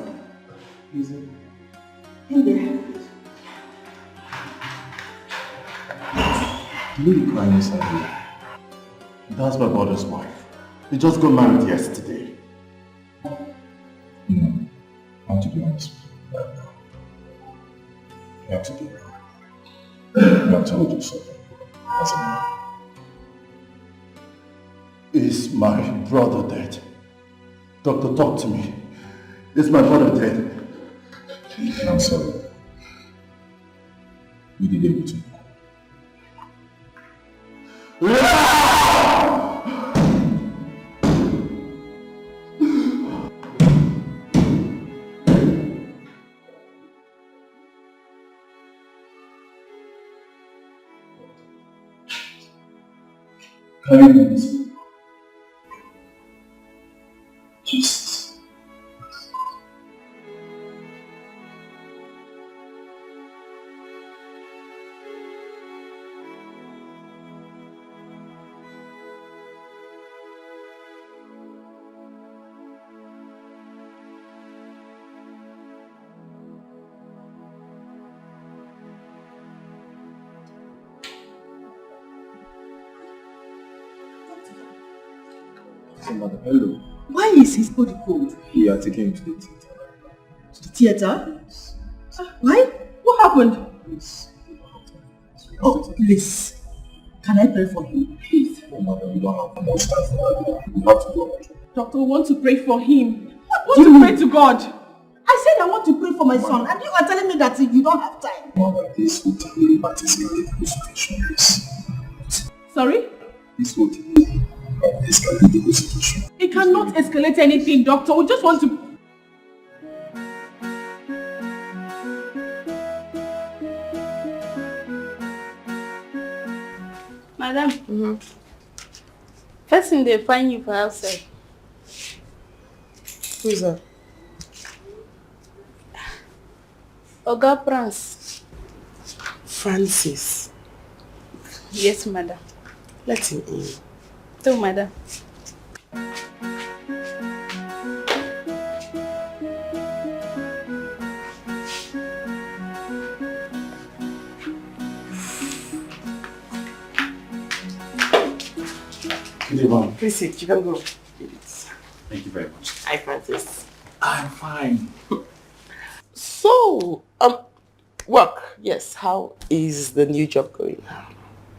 He's in there. You really crying inside here. That's my brother's wife. They just got married yesterday. No, I have to be honest with you. You have to be wrong. You have to do something. As a man. Is my brother dead? Doctor, talk to me. Is my brother dead? I'm sorry. We did everything. Kindness. Jesus. Hello. Why is his body cold? We are taking him to the theater. To the theater? Why? What happened? Oh, please. Can I pray for him? Please. No, mother, we don't have much time for that. We have to go. Doctor, we want to pray for him. I want to pray to God. I said I want to pray for my son, and you are telling me that you don't have time. Mother, this will take me back to the situation. Sorry? This will take me escalate the situation. It cannot escalate anything, doctor. We just want to... Madam, first thing they find you for outside. Who's that? Oga Prince. Francis. Yes, madam. Let him in. So, madam. Good evening. Please sit, you can go. Thank you very much. Hi, Francis. I'm fine. So, work. Yes, how is the new job going?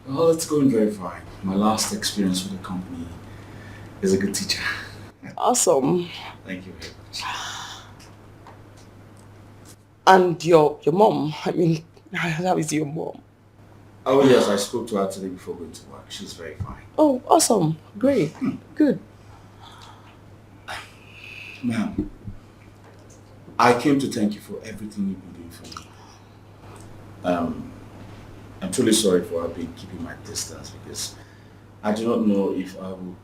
Well, it's going very fine. My last experience with the company is a good teacher. Awesome. Thank you very much. And your mom, I mean, how is your mom? Oh yes, I spoke to her today before going to work. She's very fine. Oh, awesome. Great. Good. Ma'am, I came to thank you for everything you've been doing for me. I'm truly sorry for keeping my distance because I do not know if I will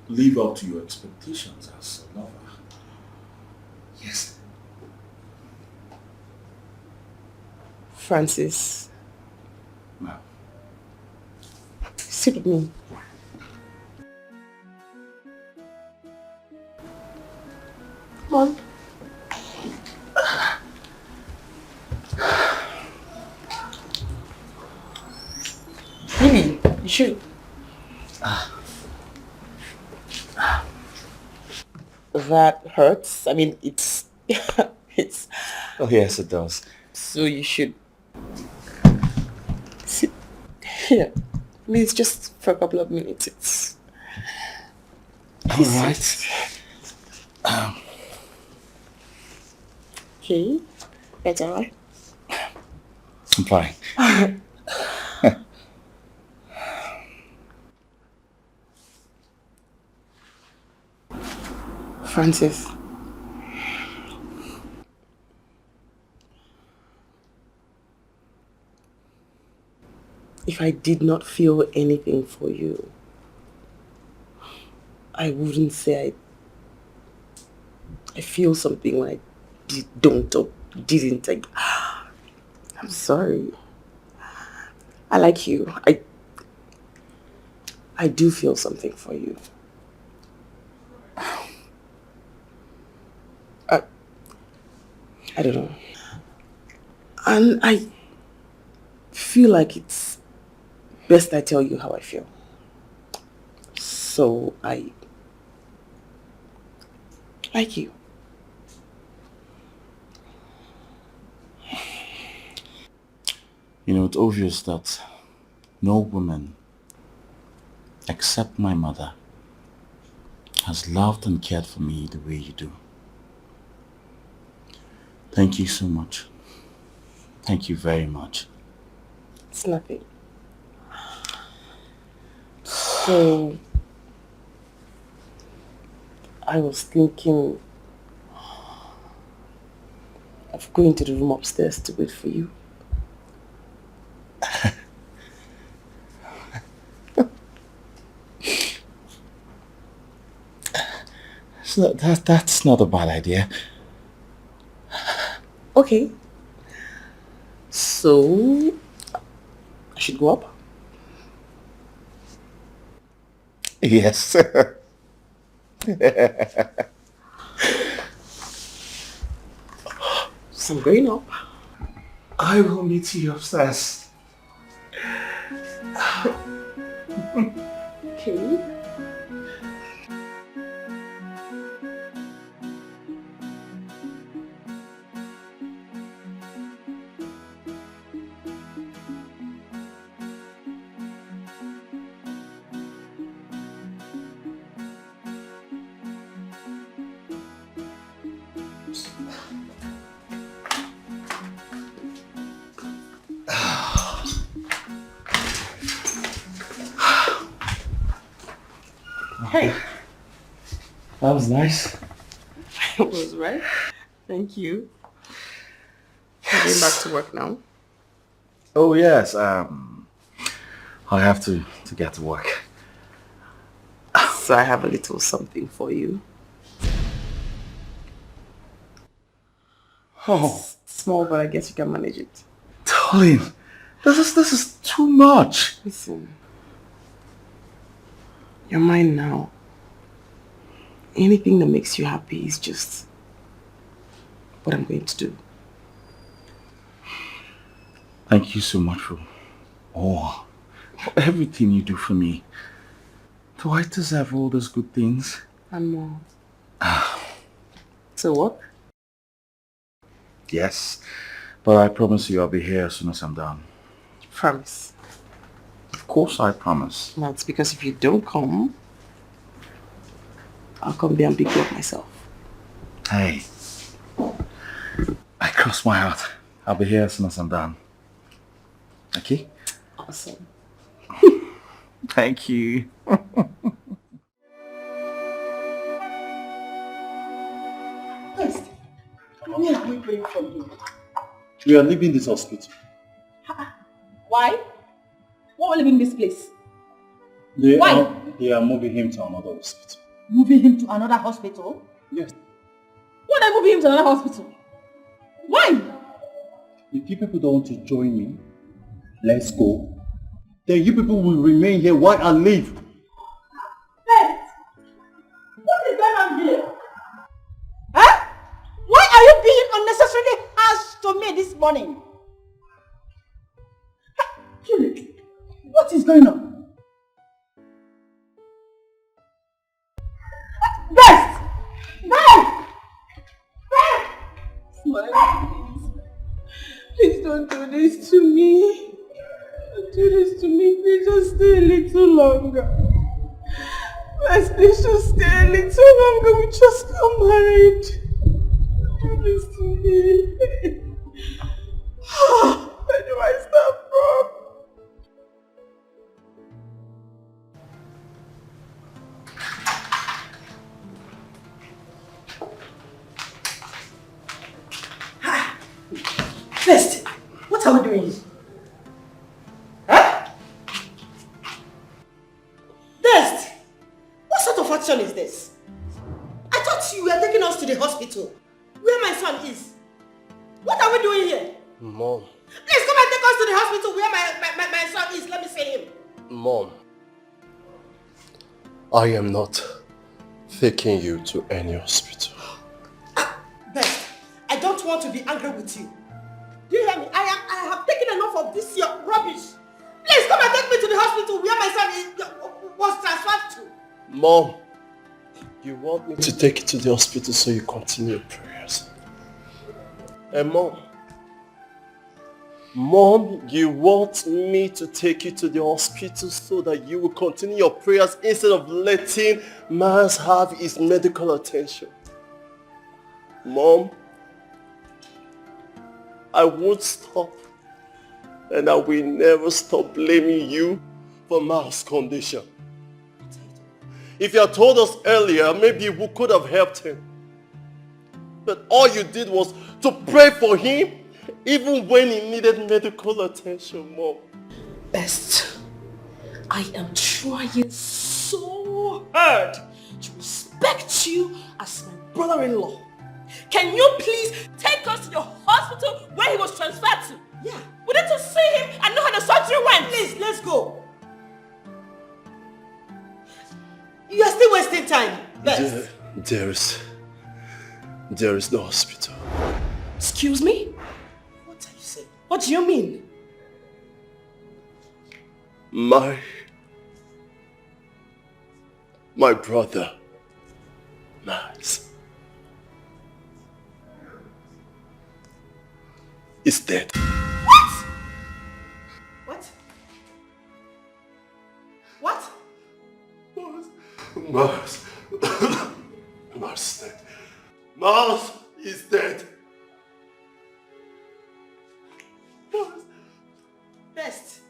live up to your expectations as a lover. Yes. Francis. Ma'am. Sit with me. Come on. You should. That hurts. I mean, it's... it's... Oh yes, it does. So you should... sit here. I mean, it's just for a couple of minutes. It's... Alright. Okay. That's alright. I'm fine. Francis. If I did not feel anything for you, I wouldn't say I feel something when I don't or didn't. I'm sorry. I like you. I do feel something for you. I don't know. And I feel like it's best I tell you how I feel. So I like you. You know, it's obvious that no woman, except my mother, has loved and cared for me the way you do. Thank you so much. Thank you very much. It's nothing. So, I was thinking of going to the room upstairs to wait for you. That's not a bad idea. Okay. So, I should go up? Yes. So I'm going up. I will meet you upstairs. Okay. Hey. That was nice. It was, right? Thank you. I'm going back to work now. Oh yes, I have to get to work. So I have a little something for you. Oh. Small, but I guess you can manage it. Darling, this is too much. Listen. You're mine now. Anything that makes you happy is just what I'm going to do. Thank you so much for everything you do for me. Do I deserve all those good things? And more. So what? Yes, but I promise you I'll be here as soon as I'm done. Promise. Of course I promise. That's because if you don't come, I'll come there and pick you up myself. Hey, I cross my heart. I'll be here as soon as I'm done. Okay? Awesome. Thank you. Yes. Where are we going from here? We are leaving this hospital. Why? Why are we leaving this place? They Why? They are moving him to another hospital. Moving him to another hospital? Yes. Why are they moving him to another hospital? Why? If you people don't want to join me, let's go. Then you people will remain here while I leave. Hey! What is going on here? Huh? Why are you being unnecessarily harsh to me this morning? Julie, what is going on? man. Please don't do this to me. Don't do this to me. Please just stay a little longer. Let's just stay a little longer. We just got married. Don't do this to me. Where do I start from? First, what are we doing? Huh? Dest, what sort of action is this? I thought you were taking us to the hospital, where my son is. What are we doing here? Mom. Please come and take us to the hospital where my son is. Let me see him. Mom. I am not taking you to any hospital. Best, I don't want to be angry with you. Do you hear me? I have taken enough of this your rubbish. Please come and take me to the hospital where my son was transferred to. Mom, you want me to take you to the hospital so you continue your prayers. And Mom, you want me to take you to the hospital so that you will continue your prayers instead of letting Miles have his medical attention. Mom, I won't stop, and I will never stop blaming you for Miles' condition. If you had told us earlier, maybe we could have helped him. But all you did was to pray for him, even when he needed medical attention, Mom. Best, I am trying so hard to respect you as my brother-in-law. Can you please take us to the hospital where he was transferred to? Yeah. We need to see him and know how the surgery went. Please, let's go. You are still wasting time. Best. There is no hospital. Excuse me? What are you saying? What do you mean? My brother, Miles, is dead. What? What? What? Miles. Miles is dead. Miles is dead. Best.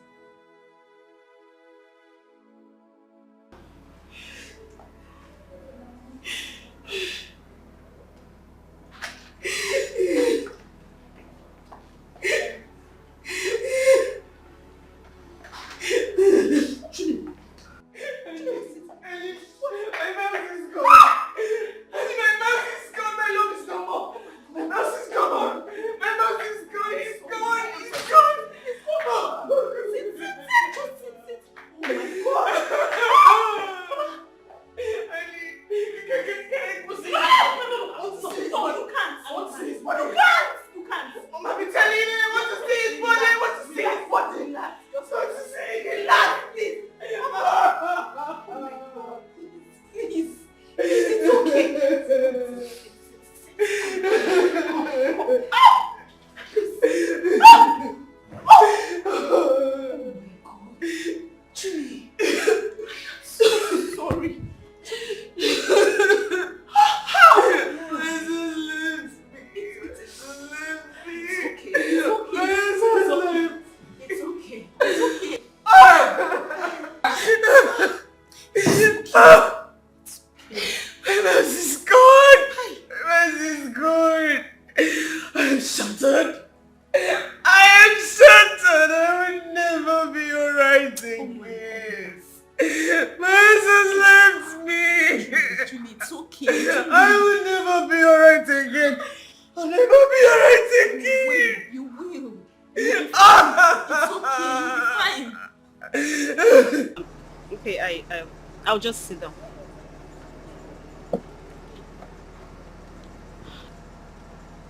I'll just sit down.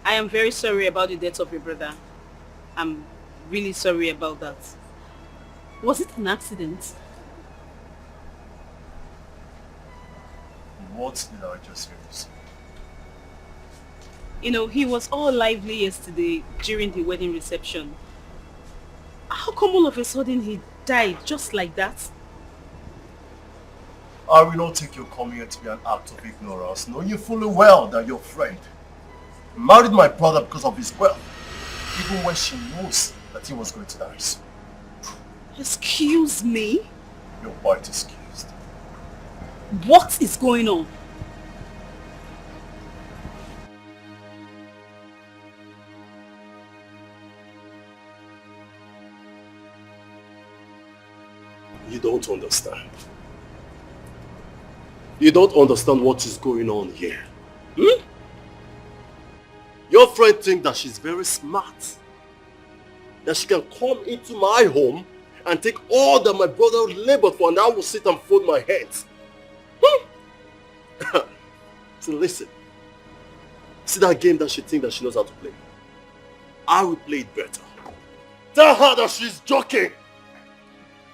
I am very sorry about the death of your brother. I'm really sorry about that. Was it an accident? What did I just hear you say? You know, he was all lively yesterday during the wedding reception. How come all of a sudden he died just like that? I will not take your coming here to be an act of ignorance, knowing you fully well that your friend married my brother because of his wealth, even when she knows that he was going to die soon. Excuse me? You're quite excused. What is going on? You don't understand. You don't understand what is going on here. Hmm? Your friend thinks that she's very smart. That she can come into my home and take all that my brother labored for, and I will sit and fold my hands. Hmm? So listen. See that game that she thinks that she knows how to play? I will play it better. Tell her that she's joking.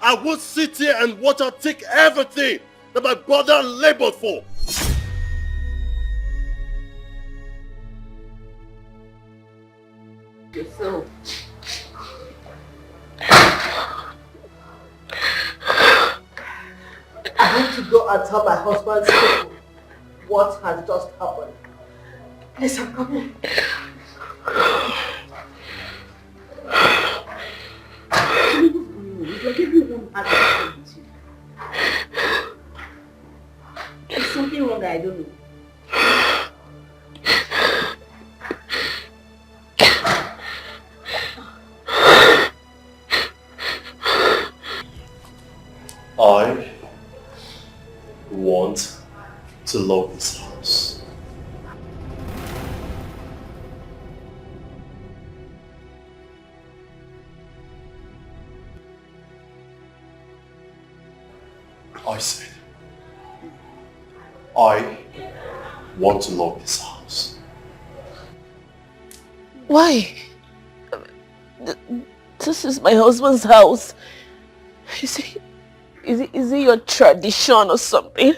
I won't sit here and watch her take everything that my brother labored for. Yourself. I need to go and tell my husband's people what has just happened. Yes, I'm coming. It's like everyone has happened with you. There's something wrong that I don't know. I want to love this house. I said, I want to love this house. Why? This is my husband's house. Is it your tradition or something?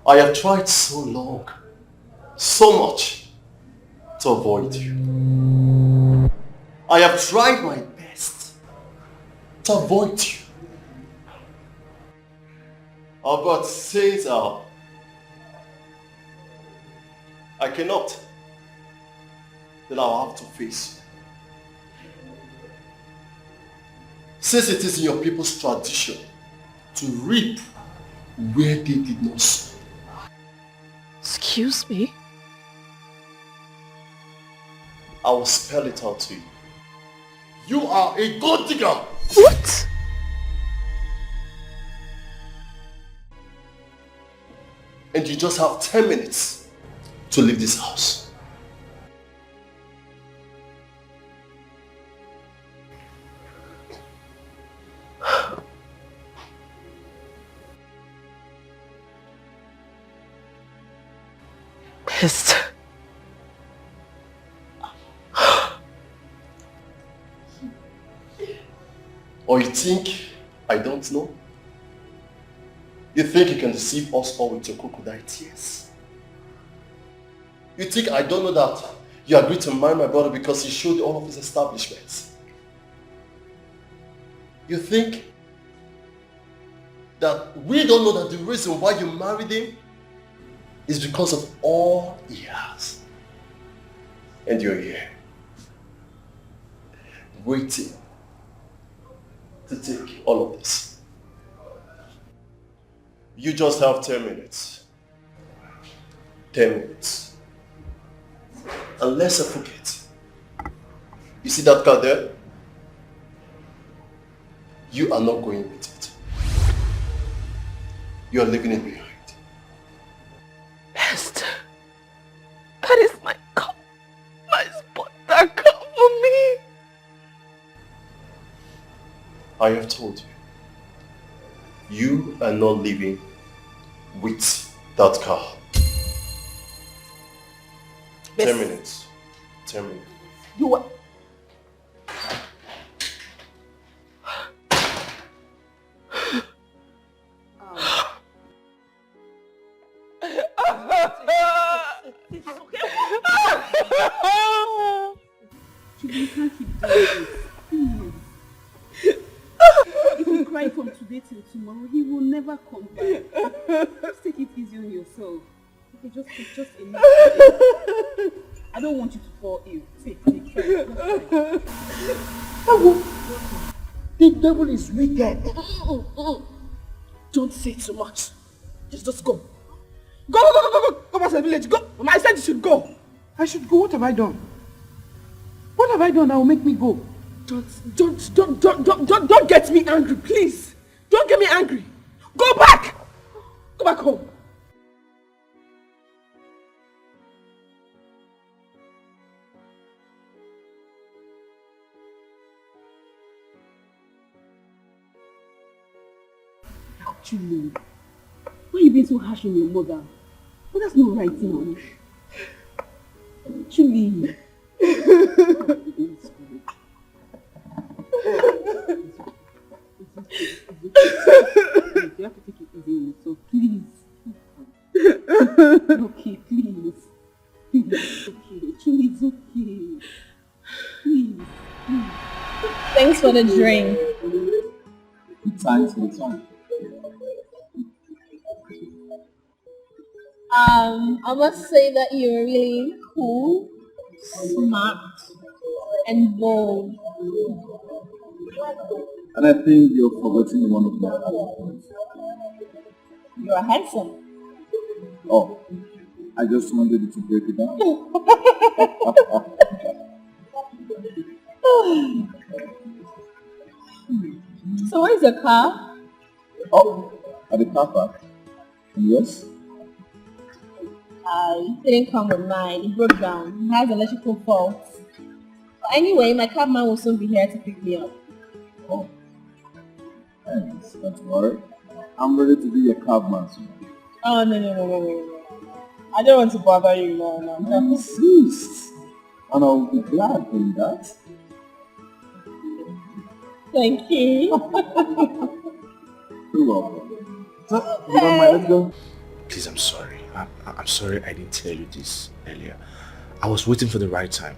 I have tried so long, so much, to avoid you. I have tried my best to avoid you. But since I cannot, then I'll have to face you. Since it is in your people's tradition to reap where they did not sow. Excuse me? I will spell it out to you. You are a gold digger! What? And you just have 10 minutes to leave this house. Pissed. Or you think I don't know? You think you can deceive us all with your crocodile tears? You think I don't know that you agreed to marry my brother because he showed all of his establishments? You think that we don't know that the reason why you married him is because of all he has? And you're here, waiting to take all of this. You just have 10 minutes. 10 minutes. Unless I forget. You see that car there? You are not going with it. You are leaving it behind. Esther, that is my car. My spot, that car for me. I have told you. You are not leaving with that car. 10 minutes. 10 minutes. You are... You can't keep doing this. Please. If you cry from today till tomorrow, he will never come back. Just take it easy on yourself. Okay, just enough. I don't want you to fall ill. Take, try. The devil is wicked. Don't say too much. Just go. Go back to the village. Go. I said you should go. I should go? What have I done? What have I done that will make me go? Don't get me angry, please. Don't get me angry. Go back. Go back home. Actually, why are you being so harsh on your mother? Well, that's not right now. Actually. You have to take it easy on yourself, please. Okay, please. It's okay. Actually, it's okay. Please. Thanks for the drink. Thanks for the time. I must say that you're really cool, smart, and bold. And I think you're forgetting one of my other points. You're handsome. Oh, I just wanted you to break it down. So where's the car? Oh, at the car park. Yes? It didn't come with mine. It broke down. It has electrical faults. But anyway, my cabman will soon be here to pick me up. Oh. Thanks, don't worry. I'm ready to be your cabman soon. Oh, no. I don't want to bother you, no. I insist. And I'll be glad doing that. Thank you. You're welcome. So, you don't mind, let's go. Please, I'm sorry. I'm sorry I didn't tell you this earlier. I was waiting for the right time.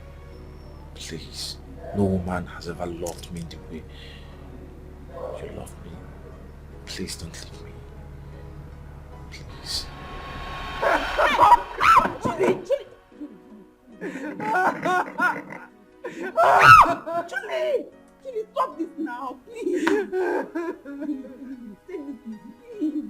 Please, no woman has ever loved me the way you love me. Please don't leave me. Please. Julie, stop this now, please. Take this easy, please.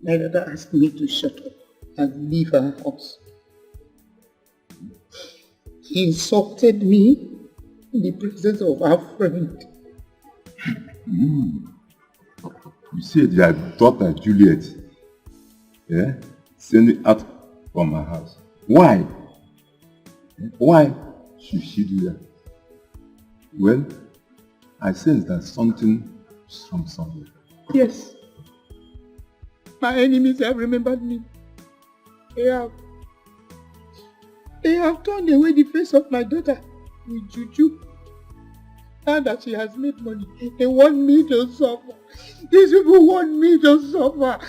My brother asked me to shut up and leave our house. He insulted me in the presence of our friend. You said your daughter Juliet, sent it out from her house. Why? Why should she do that? Well, I sense that something is from somewhere. Yes. My enemies have remembered me. They have turned away the face of my daughter with juju. Now that she has made money, they want me to suffer. These people want me to suffer.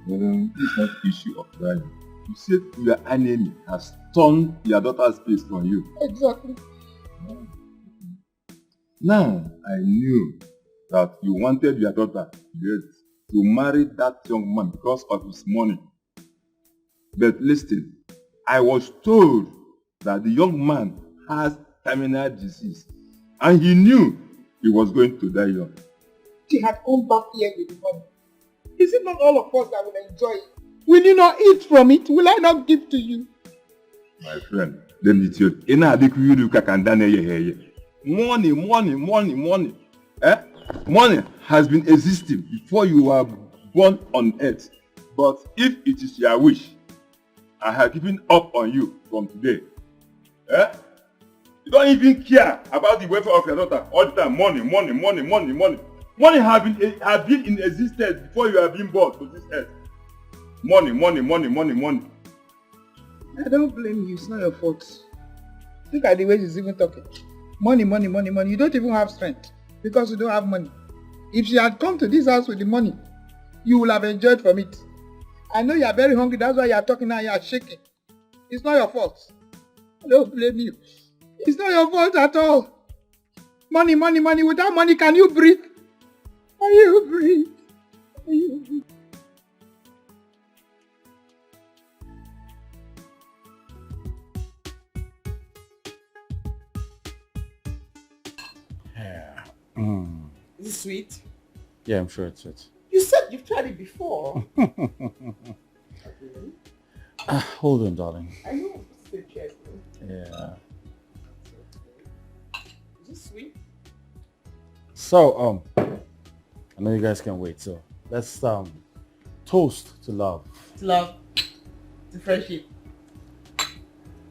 Well, it's not an issue of value. You said your enemy has turned your daughter's face on you. Exactly. Now, I knew that you wanted your daughter, to marry that young man because of his money. But listen, I was told that the young man has terminal disease and he knew he was going to die young. She had come back here with the money. Is it not all of us that will enjoy it? Will you not eat from it? Will I not give to you? My friend, let me tell you, money. Money has been existing before you were born on earth. But if it is your wish, I have given up on you from today. You don't even care about the welfare of your daughter. All the time, money. Money have been in existence before you have been born to this earth. Money. I don't blame you. It's not your fault. Look at the way she's even talking. Money. You don't even have strength because you don't have money. If she had come to this house with the money, you will have enjoyed from it. I know you are very hungry. That's why you are talking now. You are shaking. It's not your fault. I don't blame you. It's not your fault at all. Money, money, money. Without money, can you breathe? Can you breathe? Can you breathe? Yeah. Is it sweet? Yeah, I'm sure it's sweet. You said you've tried it before. Hold on, darling. I know. Stay careful. Yeah. Is it sweet? So, I know you guys can't wait. So, let's toast to love. To love. To friendship.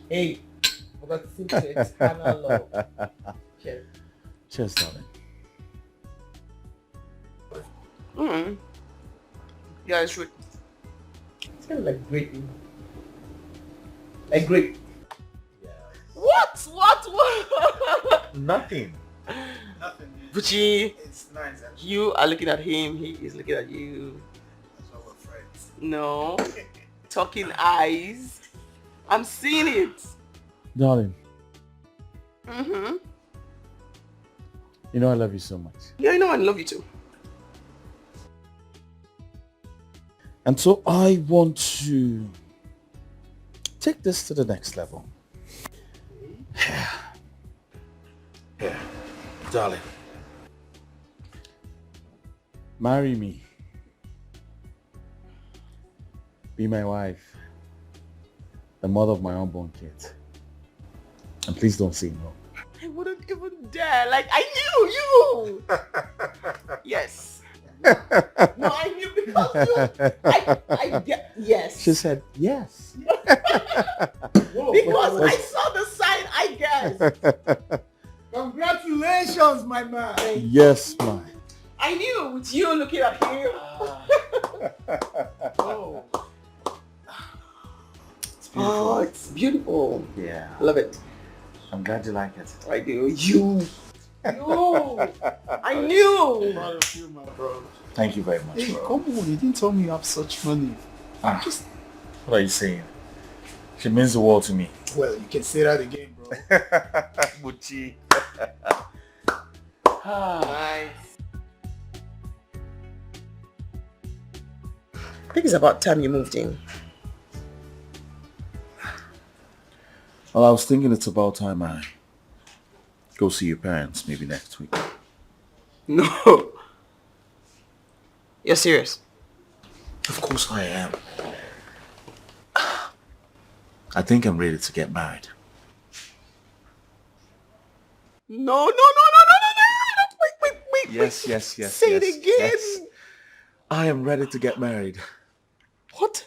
Hey. Forgot to sing to eternal love. Cheers. Cheers, darling. Yeah, it's sweet. It's kind of like grape. Like grape. Yeah. What? Nothing. Gucci, It's nice actually. you are looking at him, he is looking at you. That's why we're friends. No. Talking eyes. I'm seeing it. Darling, Mm-hmm. you know I love you so much. Yeah, I know I love you too. And so I want to take this to the next level. Yeah. Darling. Marry me. Be my wife. The mother of my unborn kids. And please don't say no. I wouldn't even dare. Like, I knew you. Yes. No, I knew because you. I get. Yes. She said yes. Because I saw the sign, I guessed. Congratulations, my man. Yes, man. I knew with you looking at him. Oh. It's beautiful. Oh, it's beautiful. Yeah. Love it. I'm glad you like it. I do. You. I knew. Thank you very much, Hey, bro. come on, you didn't tell me you have such money. What are you saying? She means the world to me. Well, you can say that again, bro. Bucci. Nice. I think it's about time you moved in. Well, I was thinking it's about time I go see your parents maybe next week. No. You're serious? Of course I am. I think I'm ready to get married. No. Wait. Yes. Say it again. Yes. I am ready to get married. What?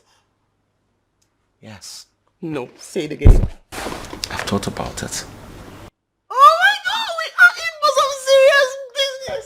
Yes. No, say it again. I've thought about it. Oh my God, we are in for some serious business.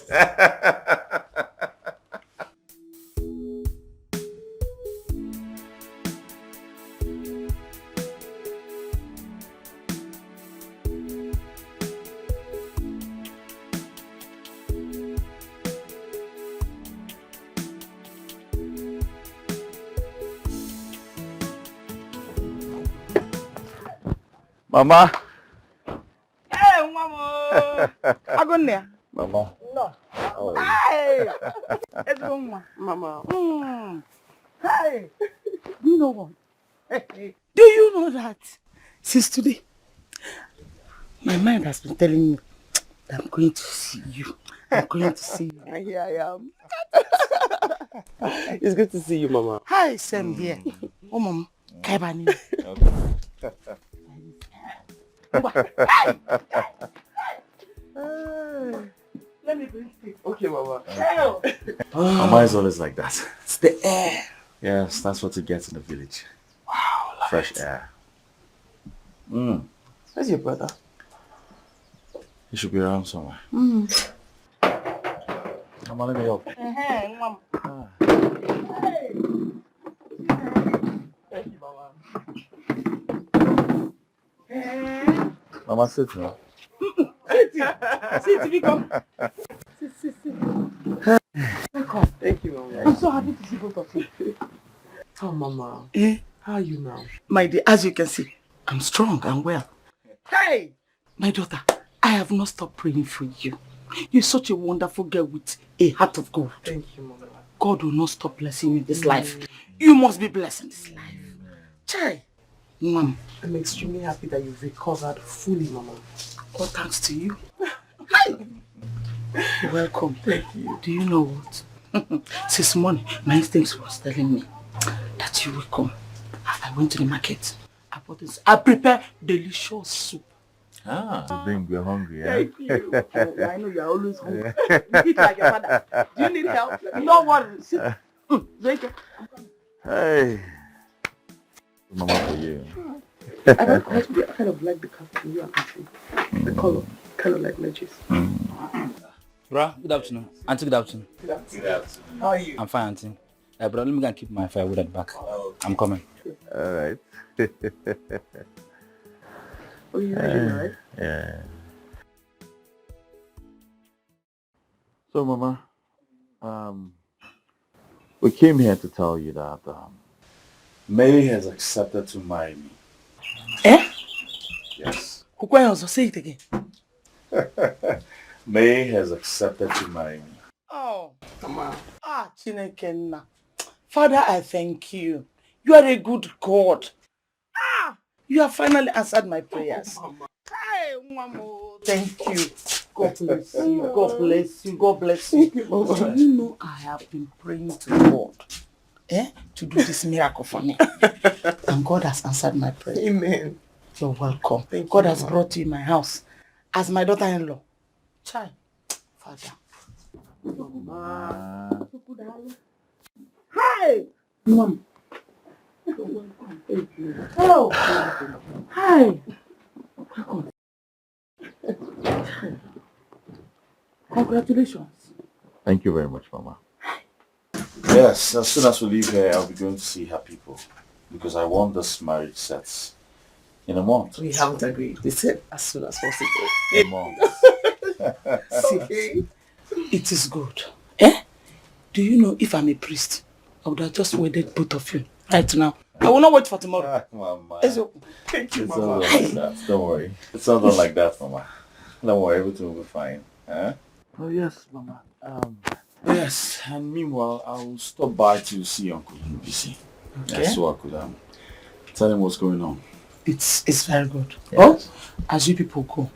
Mama. Hey, Mama. I go there. Mama. No. Oh. Hey. Let's go, Mama. Hey. You know what? Hey. Do you know that since today, my mind has been telling me that I'm going to see you. I'm going to see you. And here I am. It's good to see you, Mama. Hi, Sam here. Oh, Mama. Kaibani. Let me bring it. Okay, Mama. Mama is always like that. It's the air. Yes, that's what you get in the village. Wow, love fresh it. air. Where's your brother? He should be around somewhere. Mm. Come on, let me help. Mom. Hey. Thank you, Mama. Mama, sit now. Sit, come. Sit. Thank you, Mama. I'm so happy to see both of you. Oh, Mama. Eh? How are you now? My dear, as you can see, I'm strong and well. Hey! My daughter, I have not stopped praying for you. You're such a wonderful girl with a heart of gold. Thank you, Mama. God will not stop blessing you in this life. You must be blessed in this life. Chai! Mom. I'm extremely happy that you've recovered fully, Mama. All thanks to you. You're welcome. Thank you. Do you know what? Since morning, my instincts was telling me that you will come. I went to the market. I prepared delicious soup. Ah. Then we're hungry, yeah? Thank you. I know you're always hungry. You eat like your father. Do you need help? Don't worry. Sit. Drink it. Hey. Mama for you. I kind of like the costume you are wearing. The color. Kind of like Legis. Bro, good afternoon. Auntie, good afternoon. Good afternoon. How are you? I'm fine, Auntie. Bro, let me go and keep my firewood at the back. I'm coming. Alright. Oh, you're ready, right? Yeah. So, Mama, we came here to tell you that Mary has accepted to marry me. Eh? Yes. Say it again. May has accepted to marry me. Oh, Mama. Chinekenna. Father, I thank you. You are a good God. You have finally answered my prayers. Hey, Mama. Thank you. God bless you. God bless you. God bless you. Do you know I have been praying to God to do this miracle for me? And God has answered my prayer. Amen. You're welcome. Thank God you, has Mama. brought you in my house as my daughter-in-law. Child. Father. Hi! Mom. You're welcome. Thank you. Oh! Hi! Welcome. Congratulations. Thank you very much, Mama. Yes, as soon as we leave here, I'll be going to see her people. Because I want this marriage set in a month. We haven't agreed. They said as soon as possible. A month. See, it is good. Eh? Do you know if I'm a priest, I would have just wedded both of you right now. I will not wait for tomorrow. Mama. Thank you, It's Mama. not done like that. Don't worry. It's not done like that, Mama. Don't worry, everything will be fine. Huh? Oh, yes, Mama. Yes, and meanwhile, I'll stop by to see Uncle UBC. Okay. Yeah, so I could tell him what's going on. It's very good. Yes. Oh, as you people go,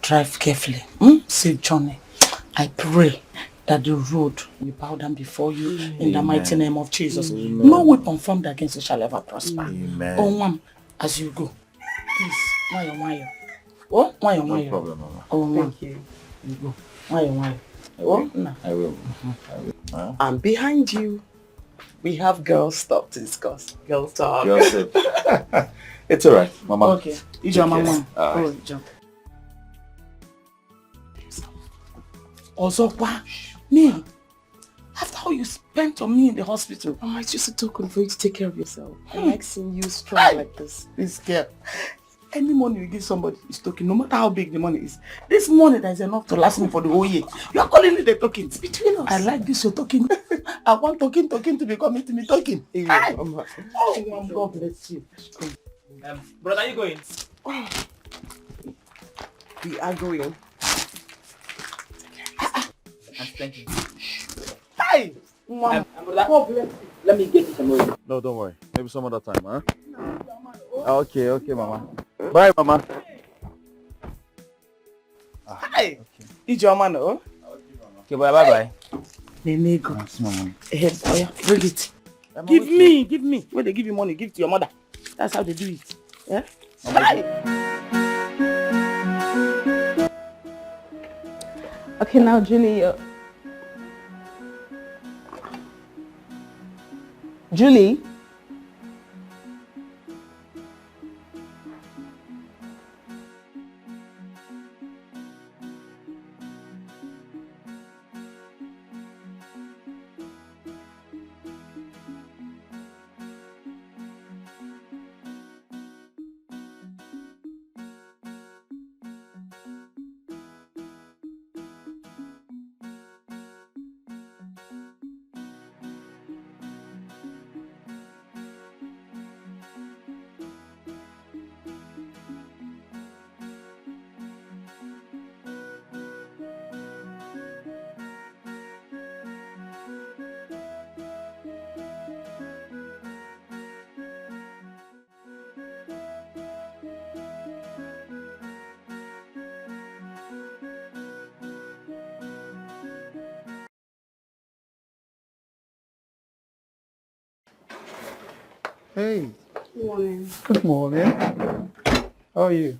drive carefully. Safe journey. I pray that the road will bow down before you in the mighty name of Jesus. Amen. No weapon formed against you shall ever prosper. Amen. Oh, Mom, as you go, please, why? Oh, why? No problem, Mama. Oh, Mom. Thank you. You go. Why? Oh, no. I will. Huh? And behind you, we have girls stuff to discuss. Girls talk. Girls it's alright, Mama. Okay. It's your mama. Alright. Oh, jump. Ozokwa, me. After how you spent on me in the hospital. Mama, it's just a token for you to take care of yourself. I like seeing you strong like this. This girl. Any money you give somebody is token, no matter how big the money is. This money that is enough to last me for the whole year. You are calling it a token. It's between us. I like this, your token. I want token to be coming to me token. Hey, Mama. Oh, Mom, God bless you. Brother, are you going? Oh. We are going. Thank you. Hey! Mom, God bless you. Let me get you some money. No, don't worry. Maybe some other time, huh? Okay, Mama. Bye, Mama. Hi! It's your man, oh? Okay, bye. Nene go. That's my money. Oh yeah, bring it. Give me. When they give you money, give it to your mother. That's how they do it. Yeah? Okay, now Julie. Julie? Hey, Good morning. good morning. How are you?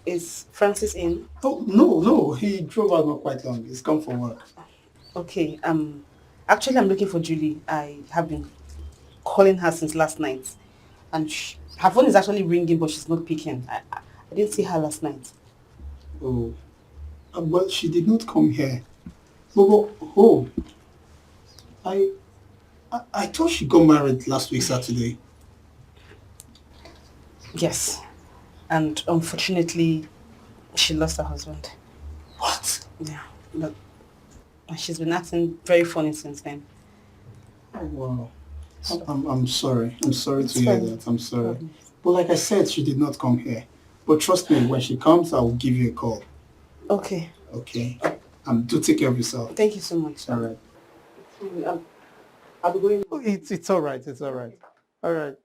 Is Francis in? Oh, no. He drove out not quite long. He's come for work. Okay, actually I'm looking for Julie. I have been calling her since last night. And her phone is actually ringing, but she's not picking. I didn't see her last night. Oh, well, she did not come here. Oh, I thought she got married last week, Saturday. Yes. And unfortunately, she lost her husband. What? Yeah. But she's been acting very funny since then. Oh, wow. I'm sorry. I'm sorry It's to hear fine. that. I'm sorry. But like I said, she did not come here. But trust me, when she comes, I will give you a call. Okay. Okay. Do take care of yourself. Thank you so much. All right. I'll be going. Oh, it's all right. It's all right. All right.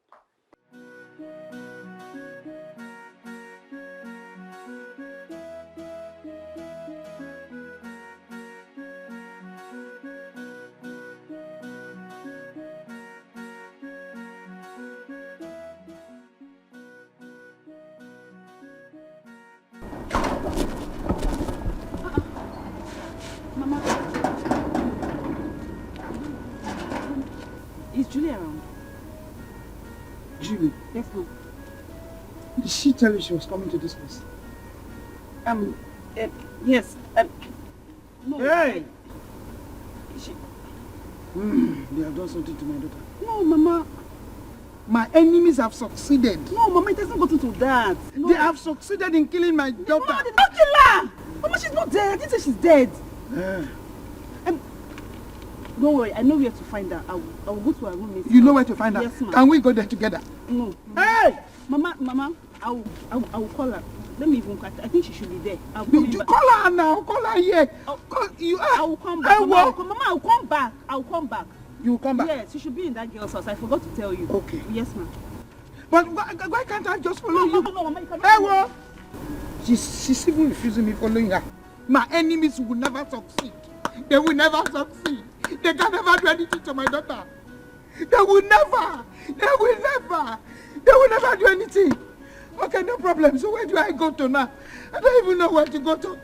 Is Julie around? Julie, Yes, ma'am. did she tell you she was coming to this place? Yes. No. Hey! They have done something to my daughter. No, Mama. My enemies have succeeded. No, Mama, it hasn't gotten to that. No. They have succeeded in killing my daughter. Mama, did not kill her! Mama, she's not dead. I didn't say she's dead. Don't worry, I know where to find her. I will go to her room. You know where to find her? Yes, ma'am. Can we go there together? No. Hey! Mama, I will call her. Let me even call her. I think she should be there. You call her now. Call her here. I will come back. Mama, I will come back. I will come back. You will come back? Yes, she should be in that girl's house. I forgot to tell you. Okay. Yes, ma'am. But why can't I just follow you? No, Mama, you cannot. Hey, well, she's even refusing me following her. My enemies will never succeed. They will never succeed. They can never do anything to my daughter. They will never do anything. Okay, no problem. So where do I go to now? I don't even know where to go to.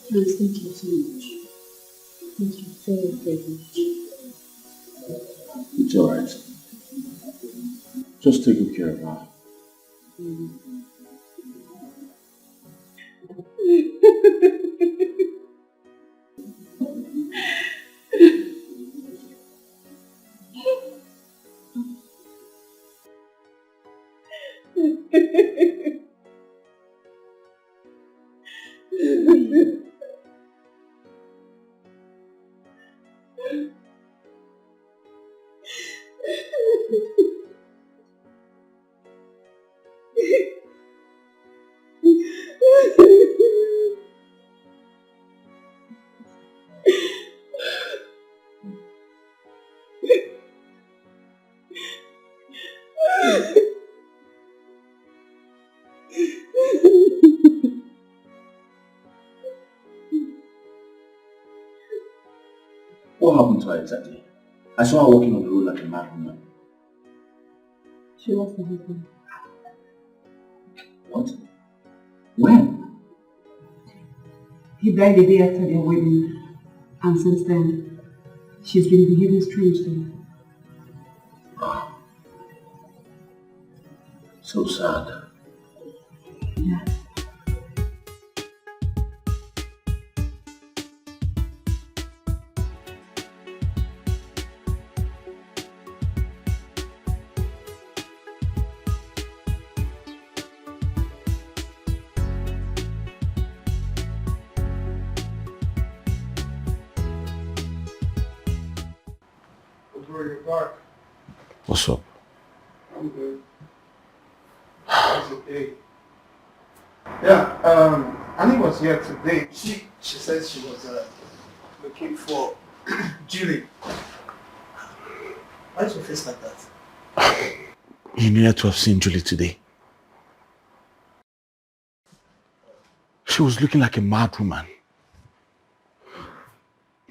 Please, thank you so much. Thank you very, very much. It's alright. Just take good care of her. What happened to her exactly? I saw her walking on the road like a mad woman. She lost her husband. What? When? He died the day after their wedding. And since then, she's been behaving strangely. So sad. Yeah. Bro, you're back. What's up? I'm good. How's your day? Yeah, Annie was here today. She said she was looking for Julie. Why is your face like that? You needed to have seen Julie today. She was looking like a mad woman.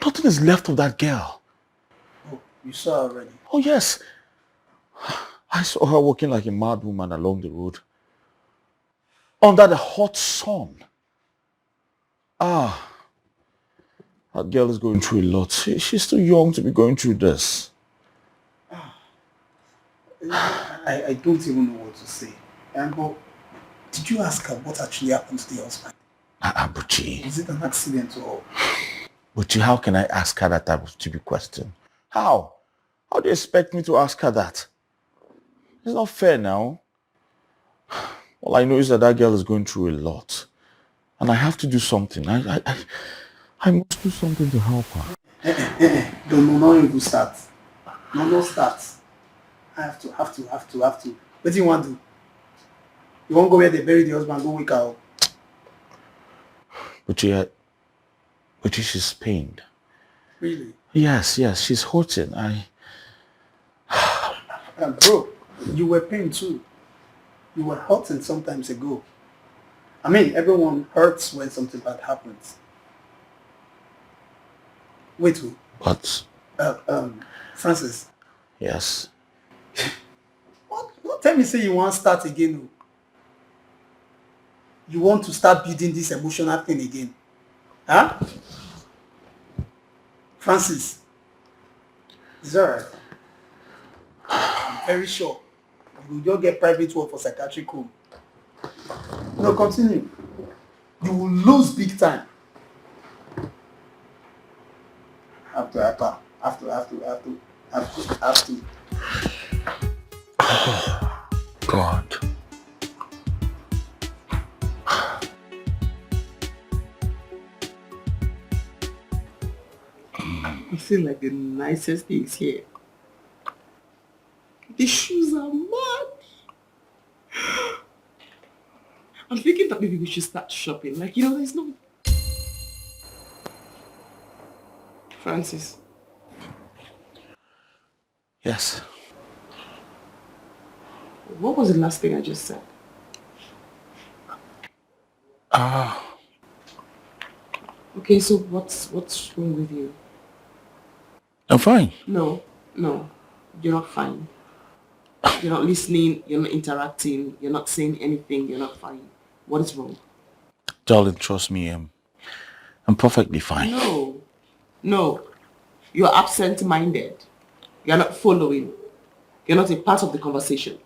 Nothing is left of that girl. Oh, you saw her already? Oh yes. I saw her walking like a mad woman along the road. Under the hot sun. Ah. That girl is going through a lot. She's too young to be going through this. I don't even know what to say. But did you ask her what actually happened to the husband? Buchi. Is it an accident or? Buchi, how can I ask her that type of stupid question? How? How do you expect me to ask her that? It's not fair now. All I know is that girl is going through a lot. And I have to do something. I must do something to help her. No, you start. No, start. I have to. What do you want to do? You won't go where they bury the husband, go wake her up. Buchi, she's pained. Really? Yes, she's hurting. Bro, you were pained too. You were hurting some times ago. I mean, everyone hurts when something bad happens. Wait, who? What? Francis. Yes. Don't tell me say you want to start again. You want to start building this emotional thing again. Huh? Francis. It's alright. I'm very sure. You will just get private work for psychiatric home. No, continue. You will lose big time. Have to. Oh, God. I feel like the nicest thing is here. The shoes are mad. I'm thinking that maybe we should start shopping. Like, there's no... Francis. Yes. What was the last thing I just said? Okay, so what's wrong with you? I'm fine. No, you're not fine. You're not listening, you're not interacting, you're not saying anything, you're not fine. What is wrong? Darling, trust me, I'm perfectly fine. No. You're absent-minded. You're not following. You're not a part of the conversation.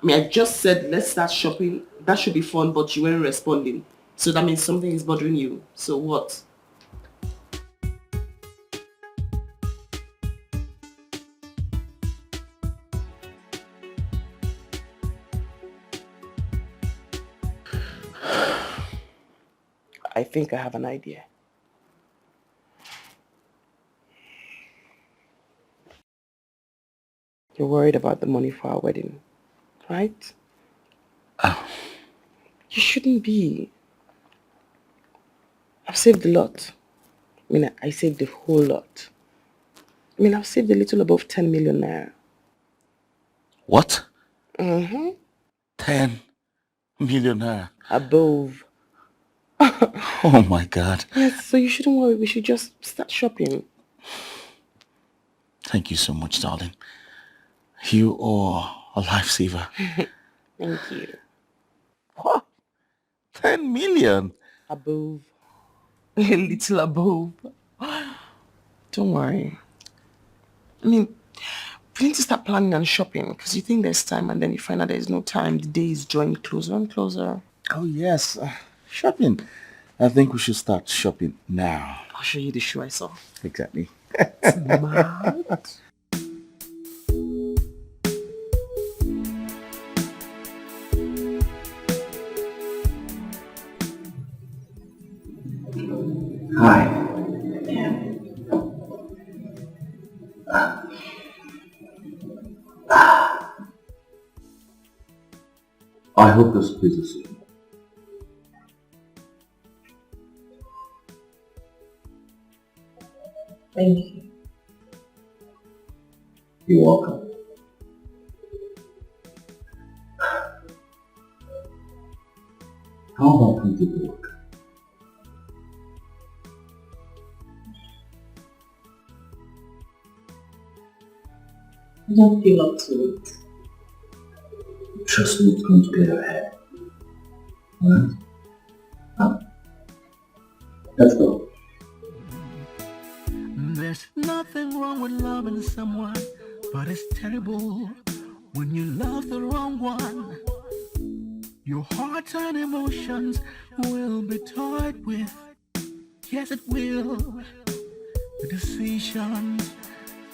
I mean, I just said, let's start shopping. That should be fun, but you weren't responding. So that means something is bothering you. So what? I think I have an idea. You're worried about the money for our wedding, right? You shouldn't be. I've saved a lot. I mean, I saved a whole lot. I mean, I've saved a little above 10 million naira. What? 10 million naira. Above. Oh my God. Yes, so you shouldn't worry. We should just start shopping. Thank you so much, darling. You are a lifesaver. Thank you. What? 10 million? Above. A little above. Don't worry. I mean, we need to start planning and shopping because you think there's time and then you find out there's no time. The day is drawing closer and closer. Oh yes, shopping. I think we should start shopping now. I'll show you the shoe I saw. Exactly. Mad. Hi. I hope this pleases you. Thank you. You're welcome. How about we take a walk? I don't feel up to it. Trust me, it's going to get ahead. Alright? Let's go. There's nothing wrong with loving someone, but it's terrible when you love the wrong one. Your heart and emotions will be toyed with. Yes, it will. The decisions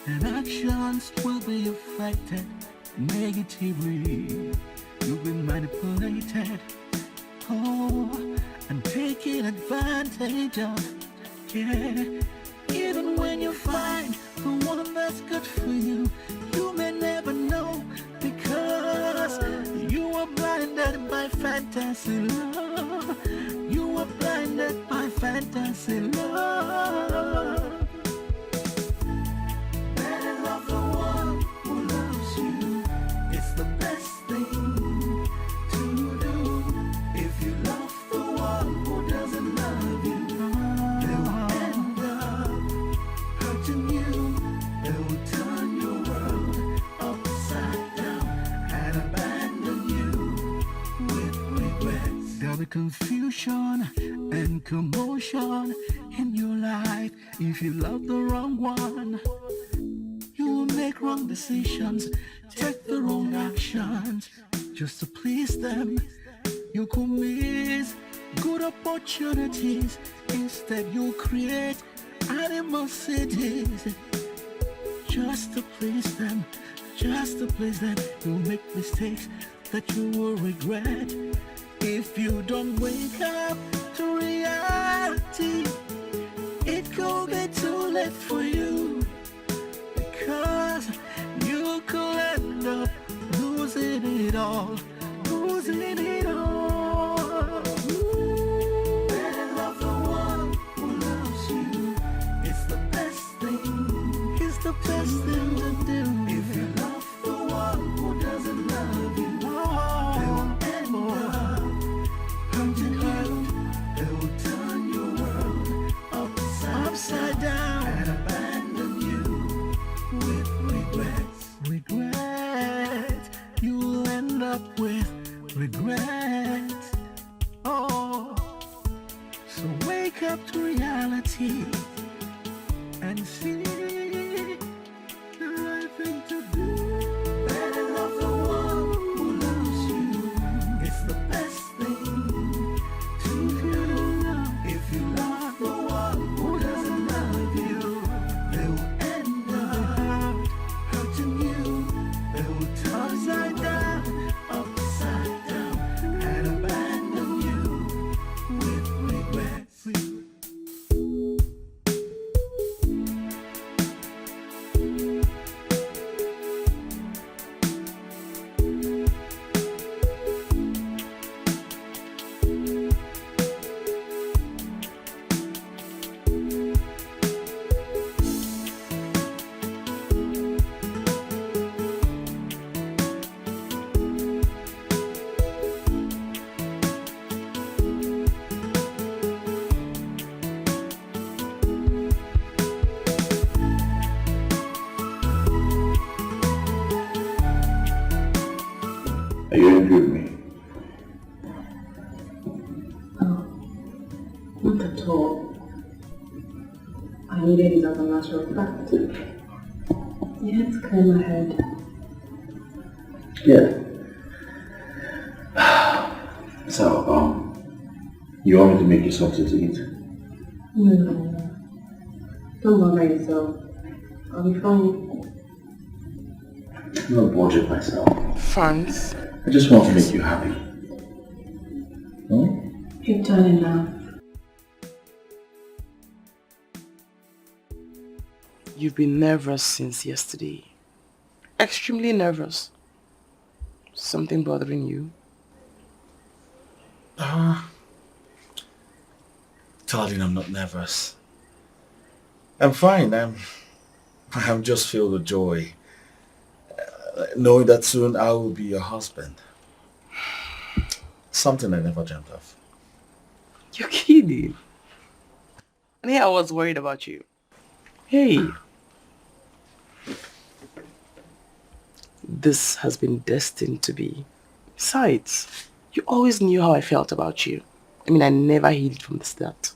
and actions will be affected negatively. You'll be manipulated, and taken advantage of. Yeah. Even when you find the one that's good for you, you may never know, because you are blinded by fantasy love. You are blinded by fantasy love. Better love the one who loves you. It's the best thing to do. If you love the one who doesn't love you, they will end up hurting you. They will turn your world upside down and abandon you with regrets. There'll be confusion and commotion in your life if you love the wrong one. You will make wrong decisions, take the wrong actions just to please them. You could miss good opportunities. Instead you'll create animosities just to please them, just to please them. You'll make mistakes that you will regret if you don't wake up to reality. It could be too late for you, because you could end up losing it all, losing it all. Better love the one who loves you. It's the best thing. It's the best thing to do. If you love the one who doesn't love you, they will end up hurting you. They will turn your world upside down and abandon you with regrets. Regrets. You'll end up with regrets. Oh, so wake up to reality and see the right thing to do. Better love the one who loves you. It's the best thing to do. If you love the one who doesn't love you, they will end up hurting you. They will turn upside down and abandon you with regrets. Are you angry with me? Not at all. I needed it as a matter of fact. You had to clear my head. Yeah. So, you want me to make you something to eat? No. Don't bother yourself. I'll be fine. I'm not bothering myself. Franz. I just want to make you happy. Hmm? You've done enough. You've been nervous since yesterday. Extremely nervous. Something bothering you? Darling, I'm not nervous. I'm fine. I'm just filled with joy, knowing that soon I will be your husband. Something I never dreamt of. You're kidding. And here I was worried about you. Hey, this has been destined to be. Besides, you always knew how I felt about you. I mean, I never hid from the start.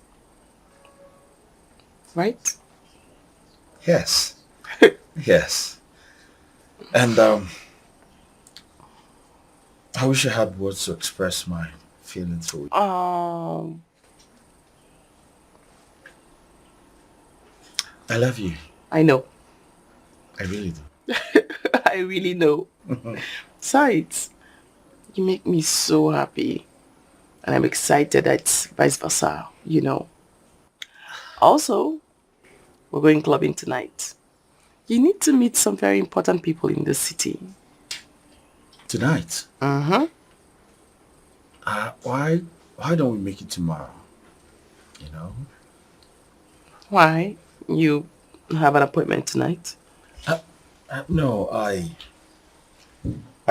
Right? Yes. Yes. And I wish I had words to express my feelings for you. I love you. I know. I really do. I really know. Besides, you make me so happy. And I'm excited that it's vice versa, you know. Also, we're going clubbing tonight. You need to meet some very important people in the city. Tonight? Uh-huh. Why don't we make it tomorrow? You know? Why? You have an appointment tonight? No, I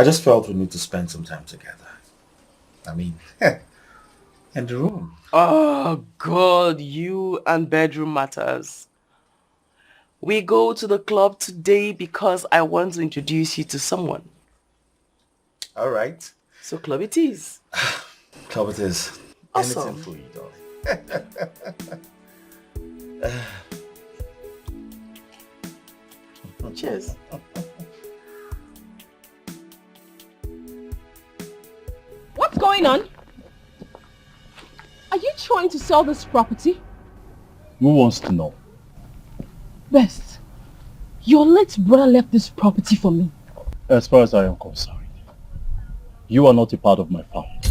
just felt we need to spend some time together. I mean, in the room. Oh, God, you and bedroom matters. We go to the club today because I want to introduce you to someone. All right. So club it is. Club it is. Awesome. Anything for you, darling. Cheers. What's going on? Are you trying to sell this property? Who wants to know? Best, your late brother left this property for me. As far as I am concerned, you are not a part of my family.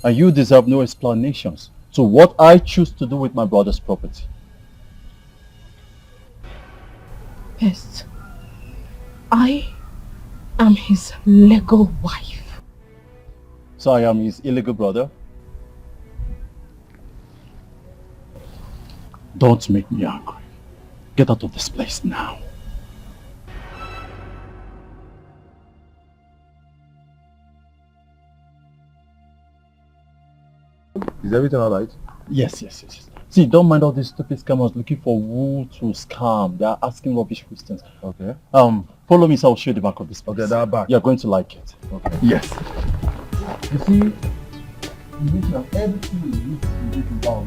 And you deserve no explanations to what I choose to do with my brother's property. Best, I am his legal wife. So I am his illegal brother? Don't make me angry. Get out of this place now. Is everything alright? Yes. See, don't mind all these stupid scammers looking for who to scam. They are asking rubbish questions. Okay. Follow me so I'll show you the back of this place. Okay, that back. You're going to like it. Okay. Yes. You see, you need to have everything you need to do in power.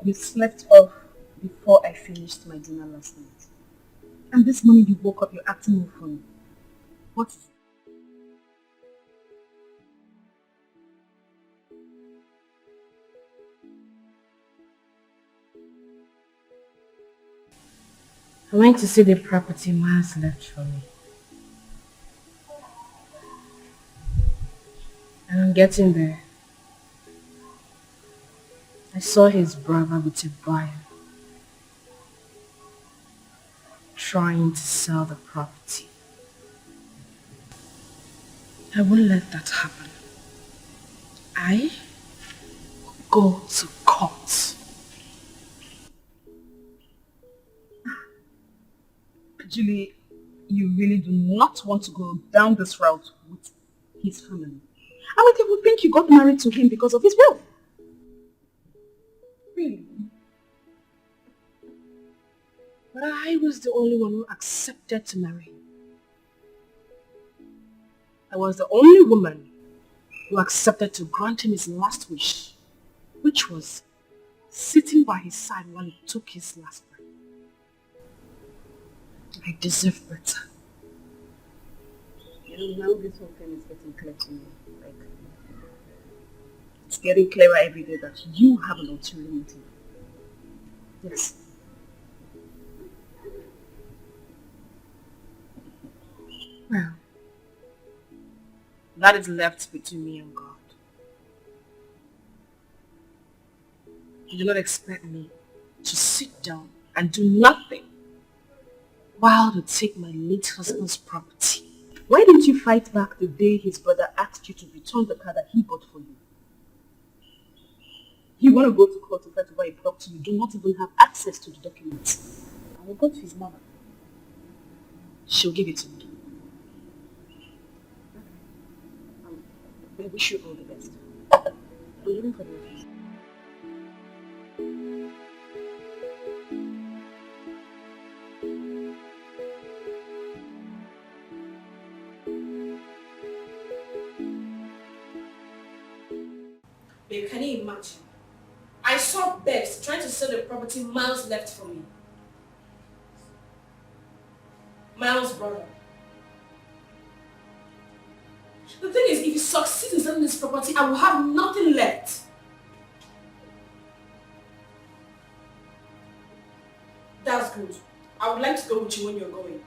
You slept off before I finished my dinner last night. And this morning you woke up, you're acting more funny. What is it? I went to see the property Miles left for me. And I'm getting there. I saw his brother with a buyer trying to sell the property. I won't let that happen. I will go to court. Julie, you really do not want to go down this route with his family. I mean, they would think you got married to him because of his wealth. Really? But I was the only one who accepted to marry him. I was the only woman who accepted to grant him his last wish, which was sitting by his side while he took his last breath. I deserve better. You know, now this whole thing is getting clear to me. Like, it's getting clearer every day that you have an ulterior motive. Yes. Well, That is left between me and God. You do not expect me to sit down and do nothing while they take my late husband's property. Why didn't you fight back the day his brother asked you to return the car that he bought for you? You want to go to court to fight over a property you do not even have access to the documents. I will go to his mother. She'll give it to me. I wish you all the best. I'm leaving for the office. Babe, can you imagine? I saw Bex trying to sell the property miles left from me. Miles' brother. The thing is, if he succeeds in selling this property, I will have nothing left. That's good. I would like to go with you when you're going.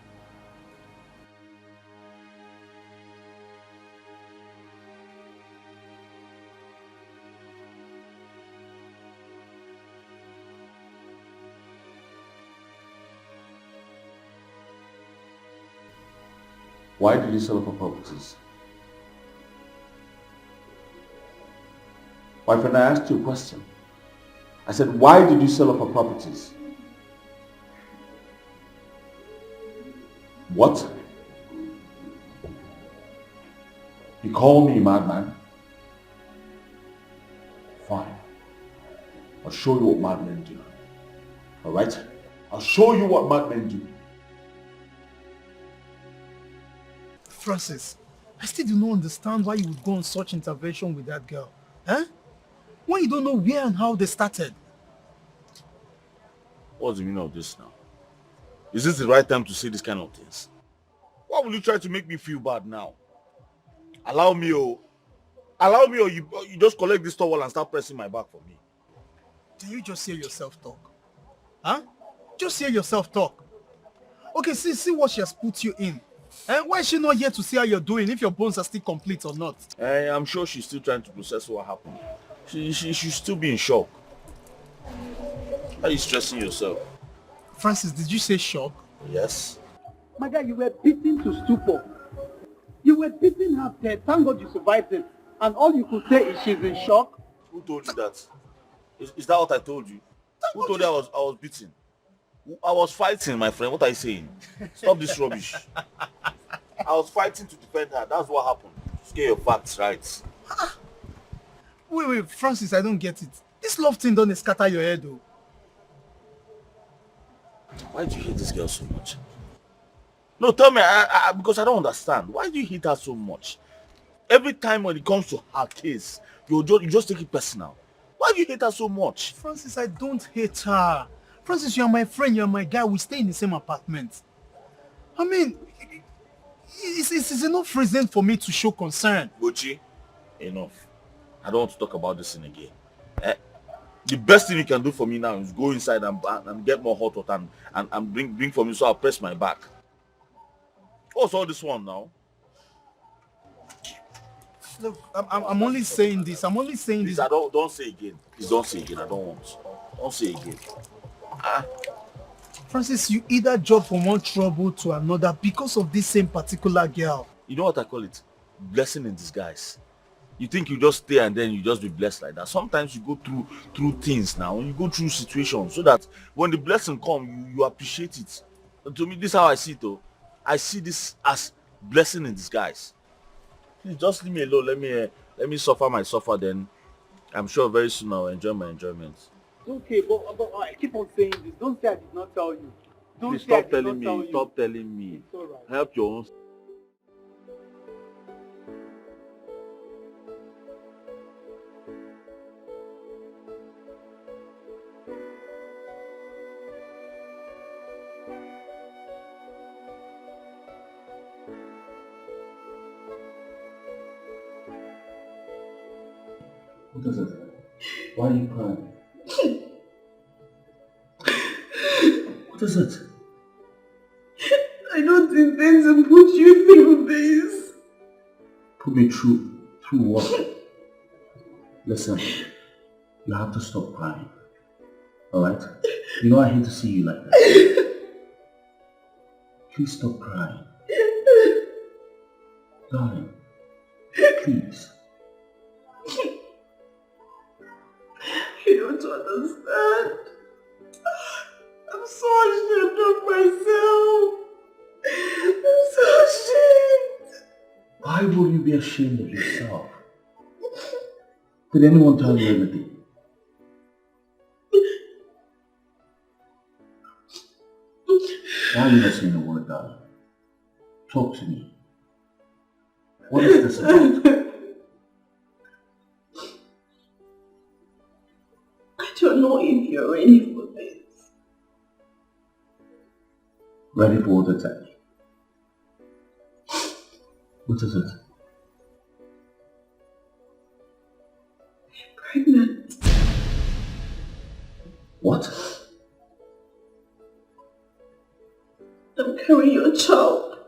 Why did you sell off our properties? My friend, I asked you a question. I said, why did you sell off our properties? What? You call me a madman? Fine. I'll show you what madmen do. Alright? I'll show you what madmen do. Francis, I still do not understand why you would go on such intervention with that girl. Huh? When you don't know where and how they started. What's the meaning of this now? Is this the right time to say this kind of things? Why will you try to make me feel bad now? Allow me, or you just collect this towel and start pressing my back for me. Can you just hear yourself talk? Huh? Just hear yourself talk. Okay, see what she has put you in. And why is she not here to see how you're doing, if your bones are still complete or not? I'm sure she's still trying to process what happened. She should still be in shock. Why are you stressing yourself? Francis, did you say shock? Yes. My guy, you were beaten to stupor. You were beaten half dead. Thank God you survived it. And all you could say is she's in shock. Who told you that? Is that what I told you? Who told you I was beaten? I was fighting, my friend. What are you saying? Stop this rubbish. I was fighting to defend her. That's what happened. Just get your facts right. Wait, Francis, I don't get it. This love thing don't scatter your head, though. Why do you hate this girl so much? No, tell me, because I don't understand. Why do you hate her so much? Every time when it comes to her case, you just take it personal. Why do you hate her so much? Francis, I don't hate her. Francis, you are my friend, you are my guy. We stay in the same apartment. I mean, it's enough reason for me to show concern. Gucci, enough. I don't want to talk about this thing again. The best thing you can do for me now is go inside and get more hot water and bring for me so I'll press my back. What's all this one now? Look, I'm only saying this. Please, don't say again. Please don't say again. I don't want. Don't say again. Francis, you either jump from one trouble to another because of this same particular girl. You know what I call it? Blessing in disguise. You think you just stay and then you just be blessed like that. Sometimes you go through things now. You go through situations so that when the blessing comes, you appreciate it. And to me, this is how I see it though. I see this as blessing in disguise. Please just leave me alone. Let me suffer my suffer, then I'm sure very soon I'll enjoy my enjoyment. Okay, but I keep on saying this. Don't say I did not tell you. Please stop telling me. Stop telling me. It's all right. Help your own. What is it? Why are you crying? What is it? I don't intend to put you through this. Put me through what? Listen, you have to stop crying. Alright? You know I hate to see you like that. Please stop crying. Darling, please. You don't understand. I'm so ashamed of myself. I'm so ashamed. Why would you be ashamed of yourself? Did anyone tell you anything? Why are you not saying a word, darling? Talk to me. What is this about? I don't know if you're ready for this. Ready for what exactly? What is it? Pregnant. What? I'm carrying your child.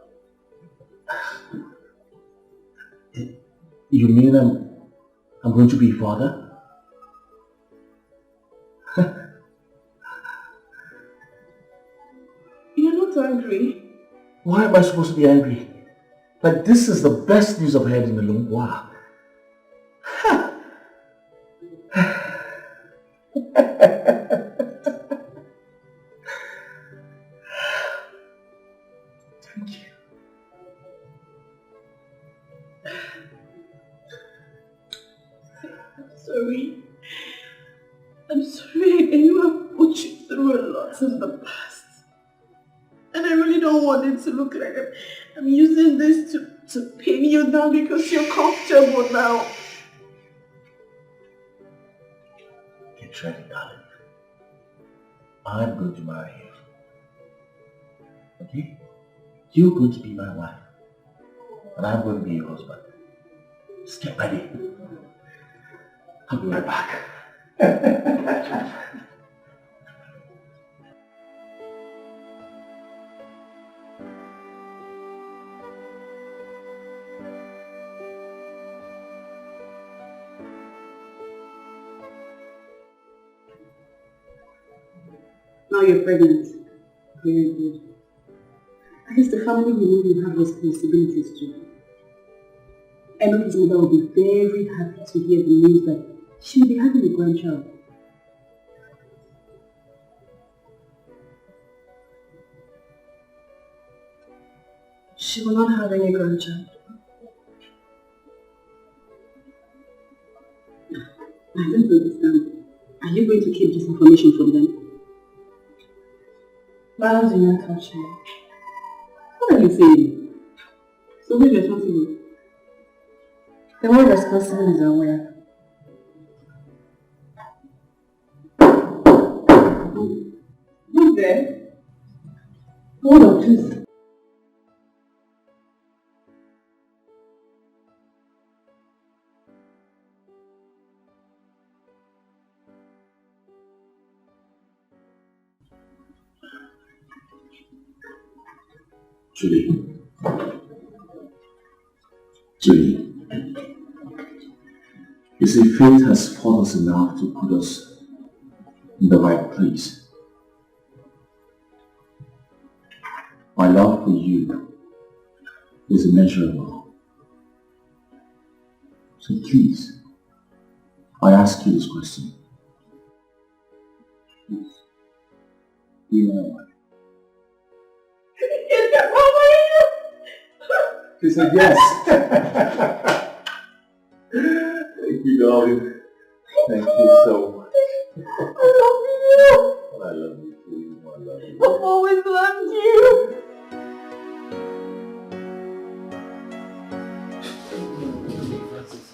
You mean I'm going to be a father? You're not angry. Why am I supposed to be angry? Like, this is the best news I've heard in a long while. Thank you. I'm sorry. I'm sorry I know I've put you through a lot in the past. And I really don't want it to look like I'm using this to pin you down because you're comfortable now. Get ready, darling. I'm going to marry you. Okay? You're going to be my wife. And I'm going to be your husband. Just get ready. I'll be right back. Now you're pregnant. Very good. I guess the family will know you have responsibilities too. I know his mother will be very happy to hear the news that she will be having a grandchild. She will not have any grandchild. I don't understand. Are you going to keep this information from them? Why do not touch me? What are you saying? So who's responsible? The one responsible is aware. Who's there? Hold on, please. Julie. Julie. You see, fate has fought us enough to put us in the right place. My love for you is immeasurable. So please, I ask you this question. Please, be my wife. She said yes. Thank you, darling. Thank you so much. I love you. I love you too. I love you. I've always loved you.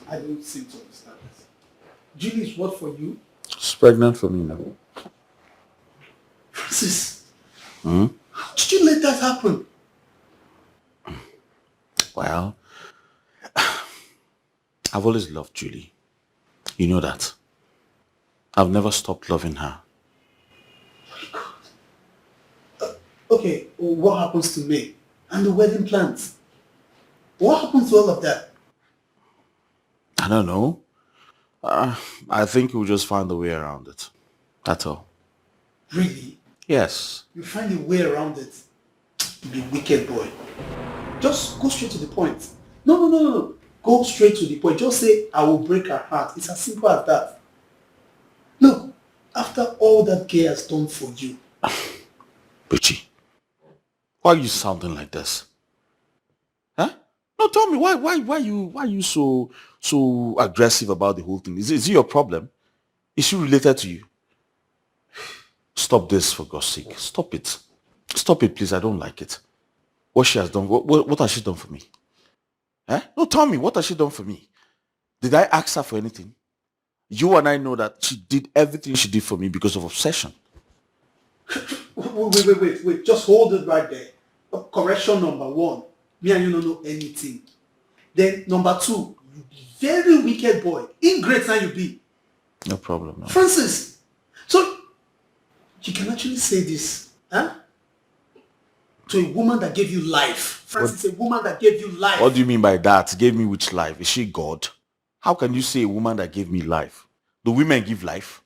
I don't seem to understand this. Julie is what for you? She's pregnant for me now. Francis, Hmm? how did you let that happen? Well, I've always loved Julie. You know that. I've never stopped loving her. Okay, what happens to me? And the wedding plans? What happens to all of that? I don't know. I think we'll just find a way around it. That's all. Really? Yes. You find a way around it. You be wicked boy. Just go straight to the point. No. Go straight to the point. Just say, I will break her heart. It's as simple as that. Look, after all that girl has done for you. Richie, why are you sounding like this? Huh? No, tell me, why you so aggressive about the whole thing? Is it your problem? Is she related to you? Stop this, for God's sake. Stop it. Stop it, please. I don't like it. What she has done, what has she done for me? Huh? No, tell me, what has she done for me? Did I ask her for anything? You and I know that she did everything she did for me because of obsession. Wait. Just hold it right there. Correction number 1. Me and you don't know anything. Then number 2, you be very wicked boy. Ingrate now you be. No problem. No. Francis, so you can actually say this, huh? To a woman that gave you life. Francis, a woman that gave you life. What do you mean by that? Gave me which life? Is she God? How can you say a woman that gave me life? Do women give life?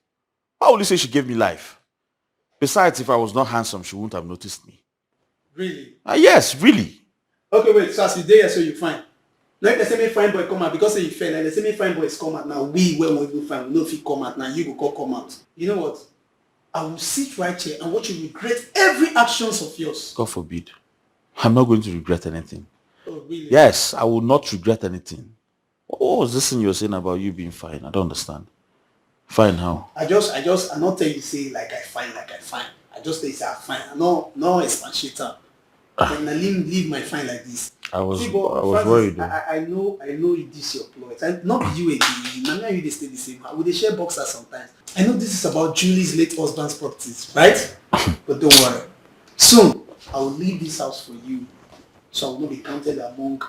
How will you say she gave me life? Besides, if I was not handsome, she wouldn't have noticed me. Really? Yes, really. Okay, wait, so as you there, so you fine. Now if they say me fine boy come out, because say you fail, like they say me fine boys come out now, we where we will find, we know if he come out, now you go come out. You know what? I will sit right here and watch you regret every actions of yours. God forbid. I'm not going to regret anything. Oh, really? Yes, I will not regret anything. What was this thing you're saying about you being fine? I don't understand. Fine how? I not tell you say like I fine. I just say I fine. I no expansion. And I leave my fine like this. I was Francis, worried. I know this your ploy. Not you again. Now you they stay the same. We they share boxers sometimes. I know this is about Julie's late husband's properties, right? But don't worry. Soon I will leave this house for you, so I will not be counted among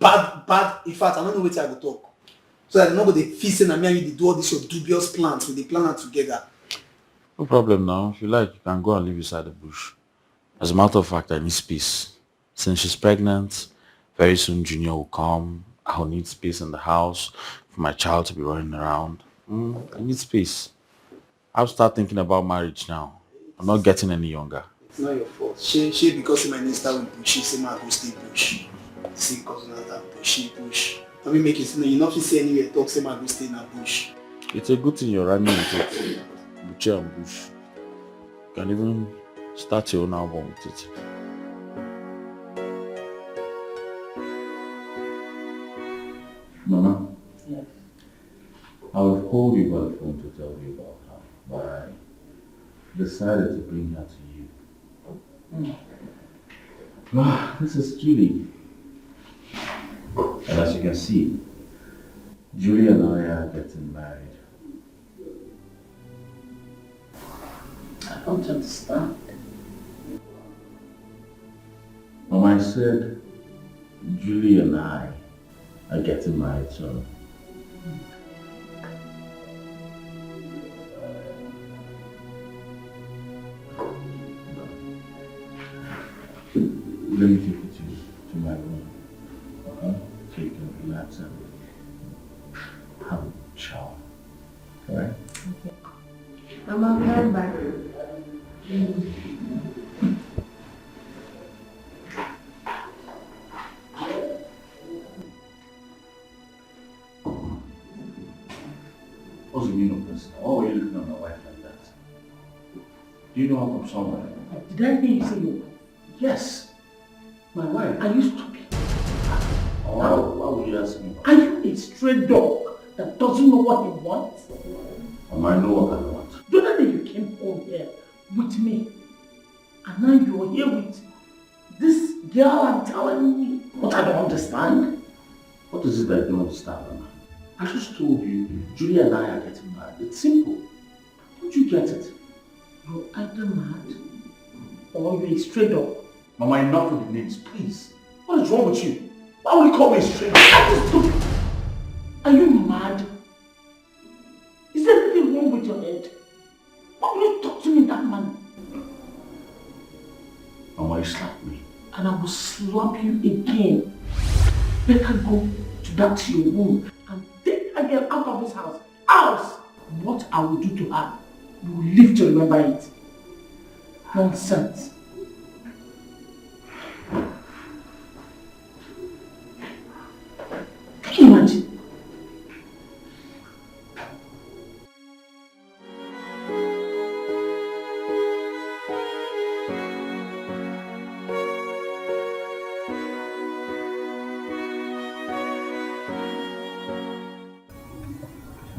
bad. In fact, I don't know what I will talk. So that I'm not going to feel saying and me and you they do all these your dubious plans. We they plan it together. No problem now. If you like, you can go and live beside the bush. As a matter of fact, I need space. Since she's pregnant, very soon Junior will come. I'll need space in the house for my child to be running around. I need space. I'll start thinking about marriage now. I'm not getting any younger. It's not your fault. She because my name start with Bushy, say my go stay Bush. See cousin that Bush. I mean make it you not say anywhere talk say my go stay in a bush. It's a good thing you're running with it. Bush and Bush. You can even start your own album with it. Mama? Yes. I would call you by the phone to tell you about her, but I decided to bring her to you. This is Julie. And as you can see, Julie and I are getting married. I don't understand. Mama, I said Julie and I are getting married soon. Let me take you to my room, okay? So you can relax and have a shower, alright? Okay. I'll be right back. What's the meaning of this? Why are you looking at my wife like that? Do you know how I'm somewhere? Did I hear you say your wife? Yes. My wife. Are you stupid? Why would you ask me? Are you a stray dog that doesn't know what he wants? I know what I want. The other day you came home here with me, and now you're here with this girl and telling me what I don't understand. What is it that you don't understand, Mama? I just told you, Julie and I are getting married. It's simple. Don't you get it? You're either mad or you're a stray dog. Mama, enough with the names, please. What is wrong with you? Why would you call me a stray dog? Are you mad? Is there anything wrong with your head? Why would you talk to me in that manner? Mama, you slapped me. And I will slap you again. Better go back to your room and take that girl out of this house. Else, what I will do to her, you will live to remember it. Nonsense. Can you imagine?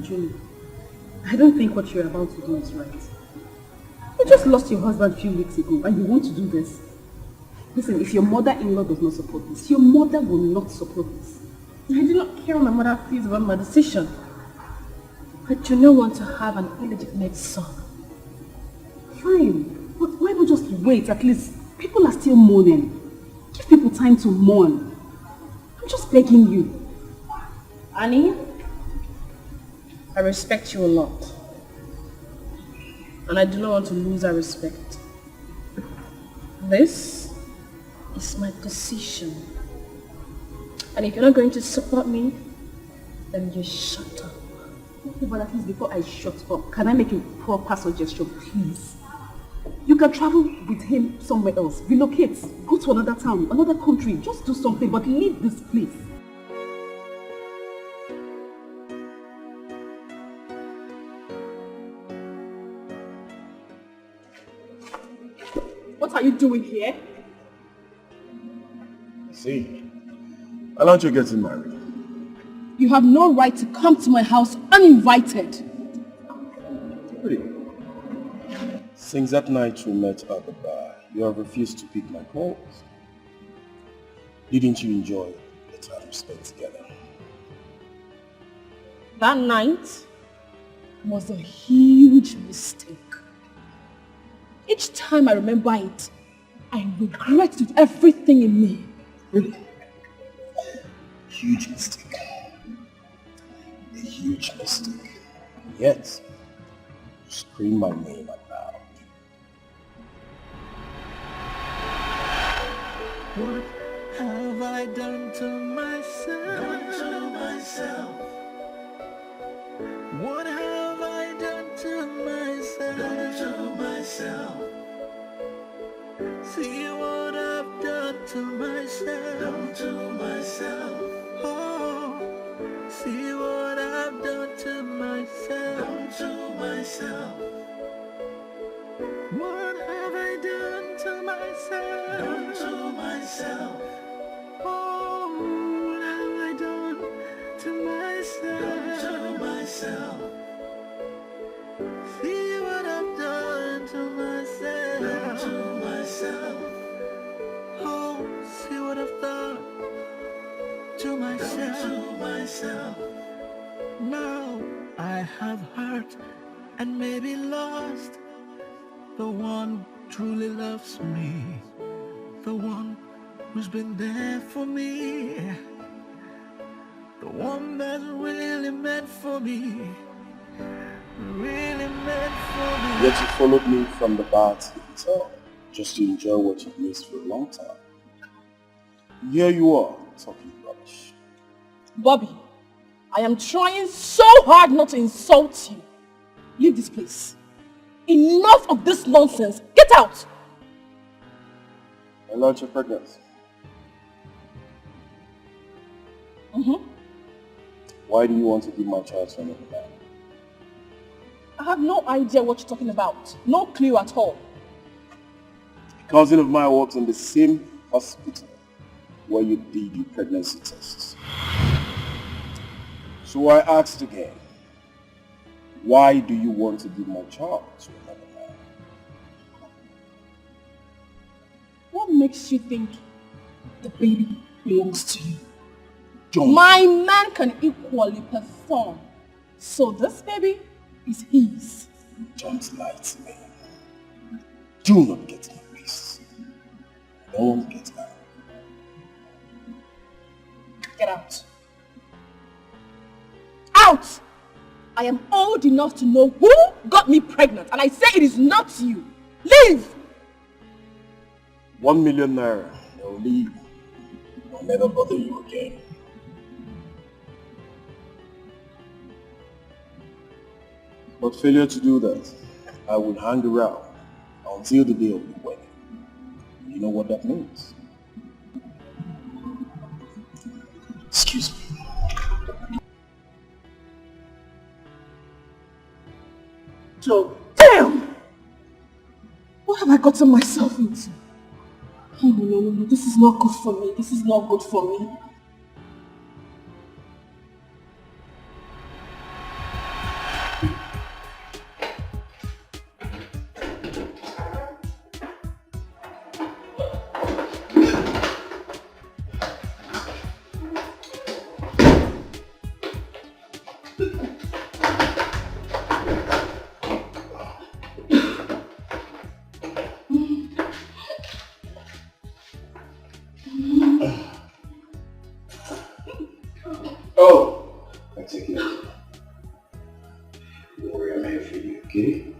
Julie, I don't think what you're about to do is right. You just lost your husband a few weeks ago and you want to do this. Listen, if your mother-in-law does not support this, your mother will not support this. I do not care what my mother feels about my decision. I do not want to have an illegitimate son. Fine, but why not just wait? At least people are still mourning. Give people time to mourn. I'm just begging you. Annie, I respect you a lot. And I do not want to lose that respect. This is my decision. And if you're not going to support me, then you shut up. Okay, but at least before I shut up, can I make a proper suggestion, please? You can travel with him somewhere else. Relocate. Go to another town, another country. Just do something, but leave this place. What are you doing here? See, why don't you get married? You have no right to come to my house uninvited. Really? Since that night we met at the bar, you have refused to pick my calls. Didn't you enjoy the time we spent together? That night was a huge mistake. Each time I remember it, I regret it with everything in me. Really? Huge mistake. A huge mistake. Yet, you scream my name out loud. What have I done to myself? What have I done to myself? See what I've done to myself. Oh, see what I've done to myself. What have I done to myself? Oh, what have I done to myself? See what I've done to myself. Oh, see what I've done to myself. Now I have hurt and maybe lost the one who truly loves me, the one who's been there for me, the one that's really meant for me, really meant for me. Yet you followed me from the bar to the hotel, just to enjoy what you've missed for a long time. Here you are, talking rubbish. Bobby, I am trying so hard not to insult you. Leave this place. Enough of this nonsense. Get out! I learned your pregnancy. Why do you want to give my child to another man? I have no idea what you're talking about. No clue at all. A cousin of mine works in the same hospital where you did your pregnancy tests. So I asked again, why do you want to give my child to another man? What makes you think the baby belongs to you? Don't. My man can equally perform. So this baby is his. Don't lie to me. Do not get me, please. Don't get out. Get out. Out! I am old enough to know who got me pregnant, and I say it is not you. Leave! 1 million naira. They'll leave. I'll never bother you again. But failure to do that, I would hang around until the day of the wedding. You know what that means? Excuse me. So, damn! What have I gotten myself into? Oh, no, this is not good for me. This is not good for me. Oh! I take it. Don't worry, I'm here for you, okay?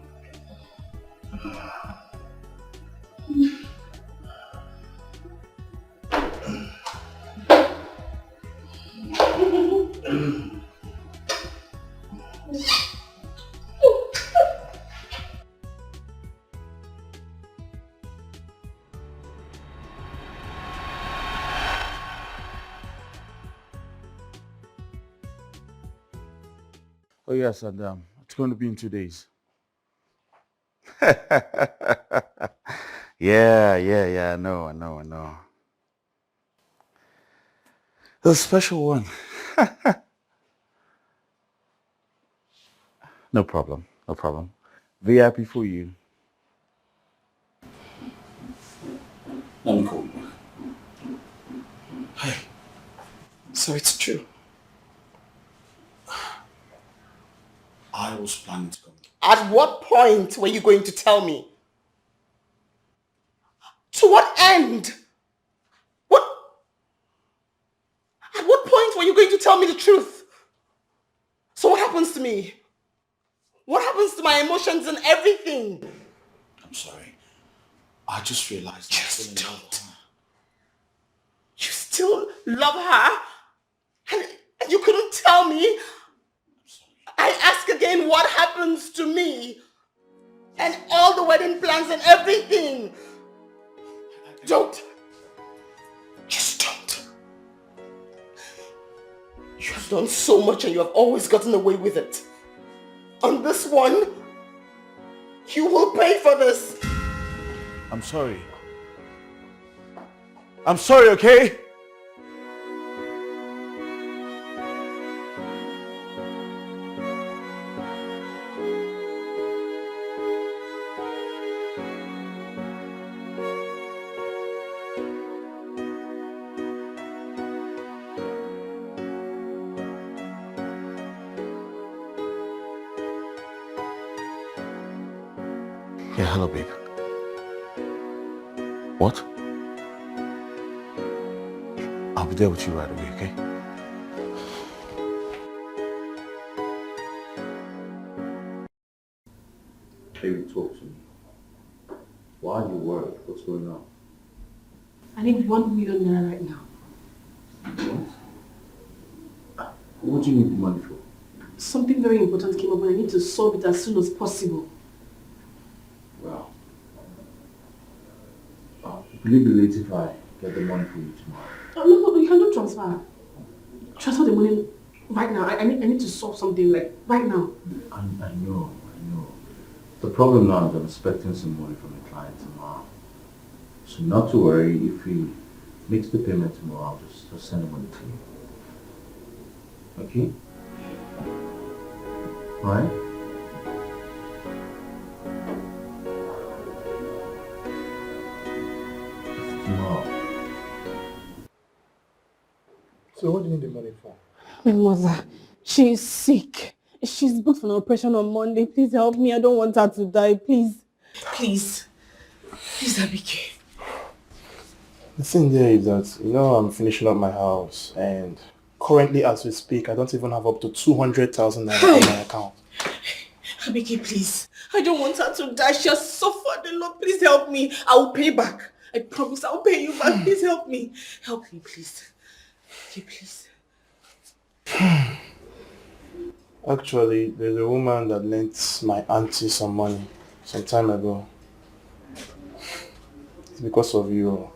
Oh yes, and it's going to be in 2 days. Yeah. I know. A special one. No problem. VIP for you. Let me call you. Hi. So it's true. I was planning to come. At what point were you going to tell me? To what end? At what point were you going to tell me the truth? So what happens to me? What happens to my emotions and everything? I'm sorry. I just realized I still don't. You still love her? And you couldn't tell me? I ask again, what happens to me? And all the wedding plans and everything? Don't. Just don't. You have done so much and you have always gotten away with it. On this one, you will pay for this. I'm sorry. Okay? Yeah, hello, babe. What? I'll be there with you right away, okay? Baby, talk to me. Why are you worried? What's going on? I need 1 million naira right now. What do you need the money for? Something very important came up and I need to solve it as soon as possible. Well, will you be late if I get the money for you tomorrow? No, you can do transfer. Transfer the money right now. I need to solve something like right now. I know. The problem now is I'm expecting some money from the client tomorrow. So not to worry, if he makes the payment tomorrow, I'll just send the money to you. Okay? Alright? Tomorrow. So what do you need the money for? My mother, she is sick. She's booked for an operation on Monday. Please help me. I don't want her to die. Please. Please, Abike. The thing there is that, I'm finishing up my house and currently as we speak, I don't even have up to 200,000 naira in my account. Abike, please. I don't want her to die. She has suffered a lot. Please help me. I will pay back. I promise I'll pay you back. Please help me. Help me, please. Okay, please. Actually, there's a woman that lent my auntie some money some time ago. It's because of you.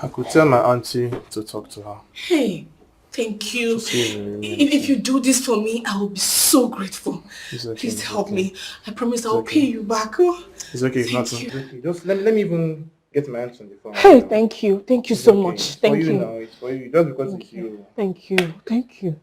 I could tell my auntie to talk to her. Hey, thank you. She's really If you do this for me, I will be so grateful. It's okay, Please it's help okay. me. I promise It's I'll okay. pay you back. Oh, It's okay, it's thank nothing. you. It's okay. Just let me even get my hands on the phone. Hey, thank you. Thank you It's so okay. much. It's for Thank you you. now. It's for you. Just because it's you. Thank you. Thank you.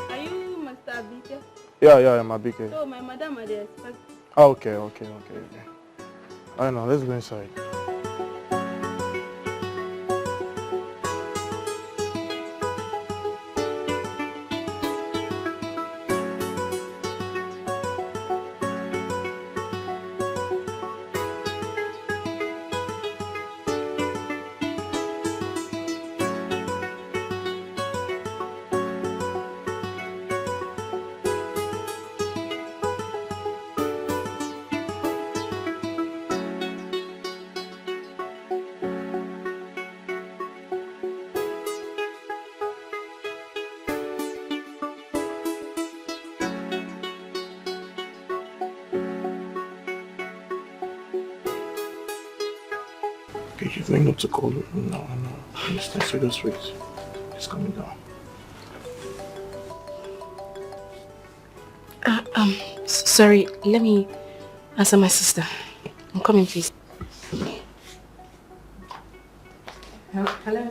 Are you Mr. Abike? Yeah, I'm a big. So my madam are there expect. Oh, okay. I know, let's go inside. Okay, you're going up to call her. No, I know. I understand, so just wait. It's coming down. Sorry, let me answer my sister. I'm coming, please. Hello.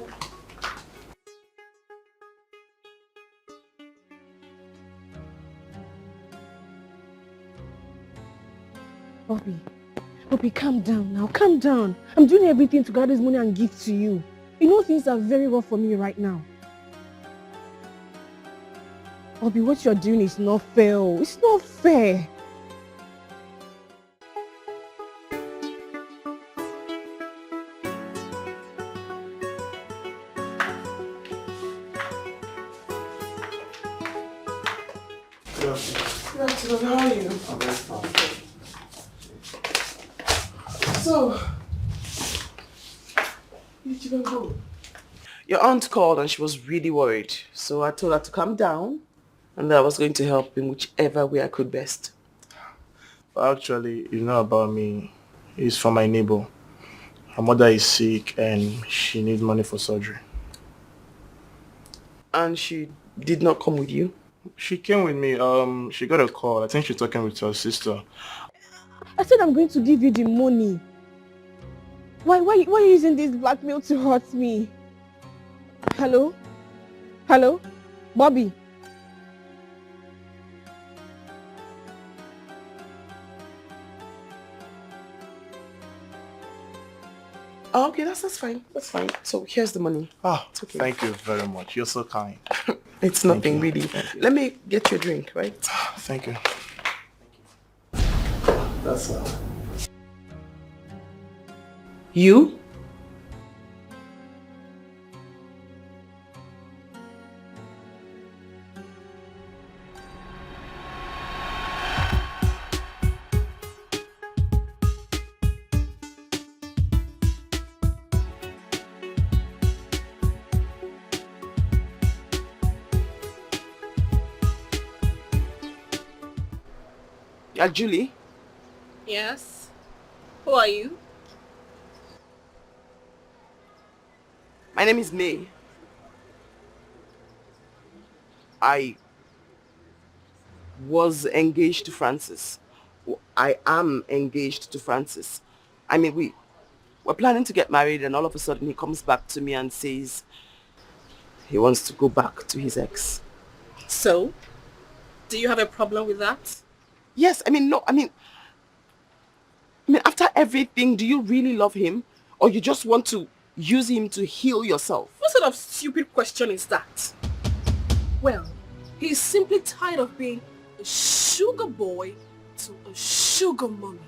Bobby, calm down now. Calm down. I'm doing everything to gather this money and give to you. You know things are very rough for me right now. Bobby, what you're doing is not fair. It's not fair. Good afternoon, how are you? I'm very fine. So, where did you go? Your aunt called and she was really worried. So I told her to calm down and that I was going to help in whichever way I could best. Actually, you know about me. It's from my neighbor. Her mother is sick and she needs money for surgery. And she did not come with you? She came with me. She got a call. I think she's talking with her sister. I said I'm going to give you the money. Why are you using this blackmail to hurt me? Hello? Hello? Bobby? Oh, okay, that's fine. That's fine. So here's the money. Ah, okay. Thank you very much. You're so kind. It's nothing really. Let me get you a drink, right? Thank you. That's all. You? Julie? Yes. Who are you? My name is May. I was engaged to Francis. I am engaged to Francis. I mean, we're planning to get married and all of a sudden he comes back to me and says he wants to go back to his ex. So? Do you have a problem with that? Yes, I mean, after everything, do you really love him? Or you just want to use him to heal yourself? What sort of stupid question is that? Well, he's simply tired of being a sugar boy to a sugar mommy.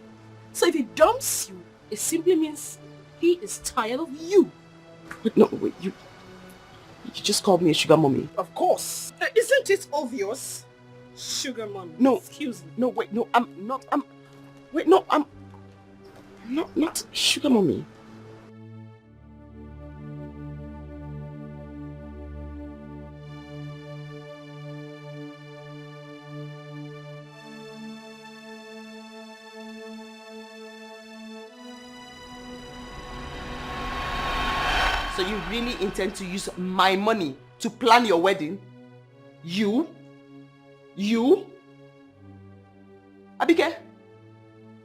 So if he dumps you, it simply means he is tired of you. No, wait, you just called me a sugar mommy. Of course. Isn't it obvious? Sugar mommy. No. Excuse me. No, wait, no, I'm not sugar mommy. So you really intend to use my money to plan your wedding? You? Abike,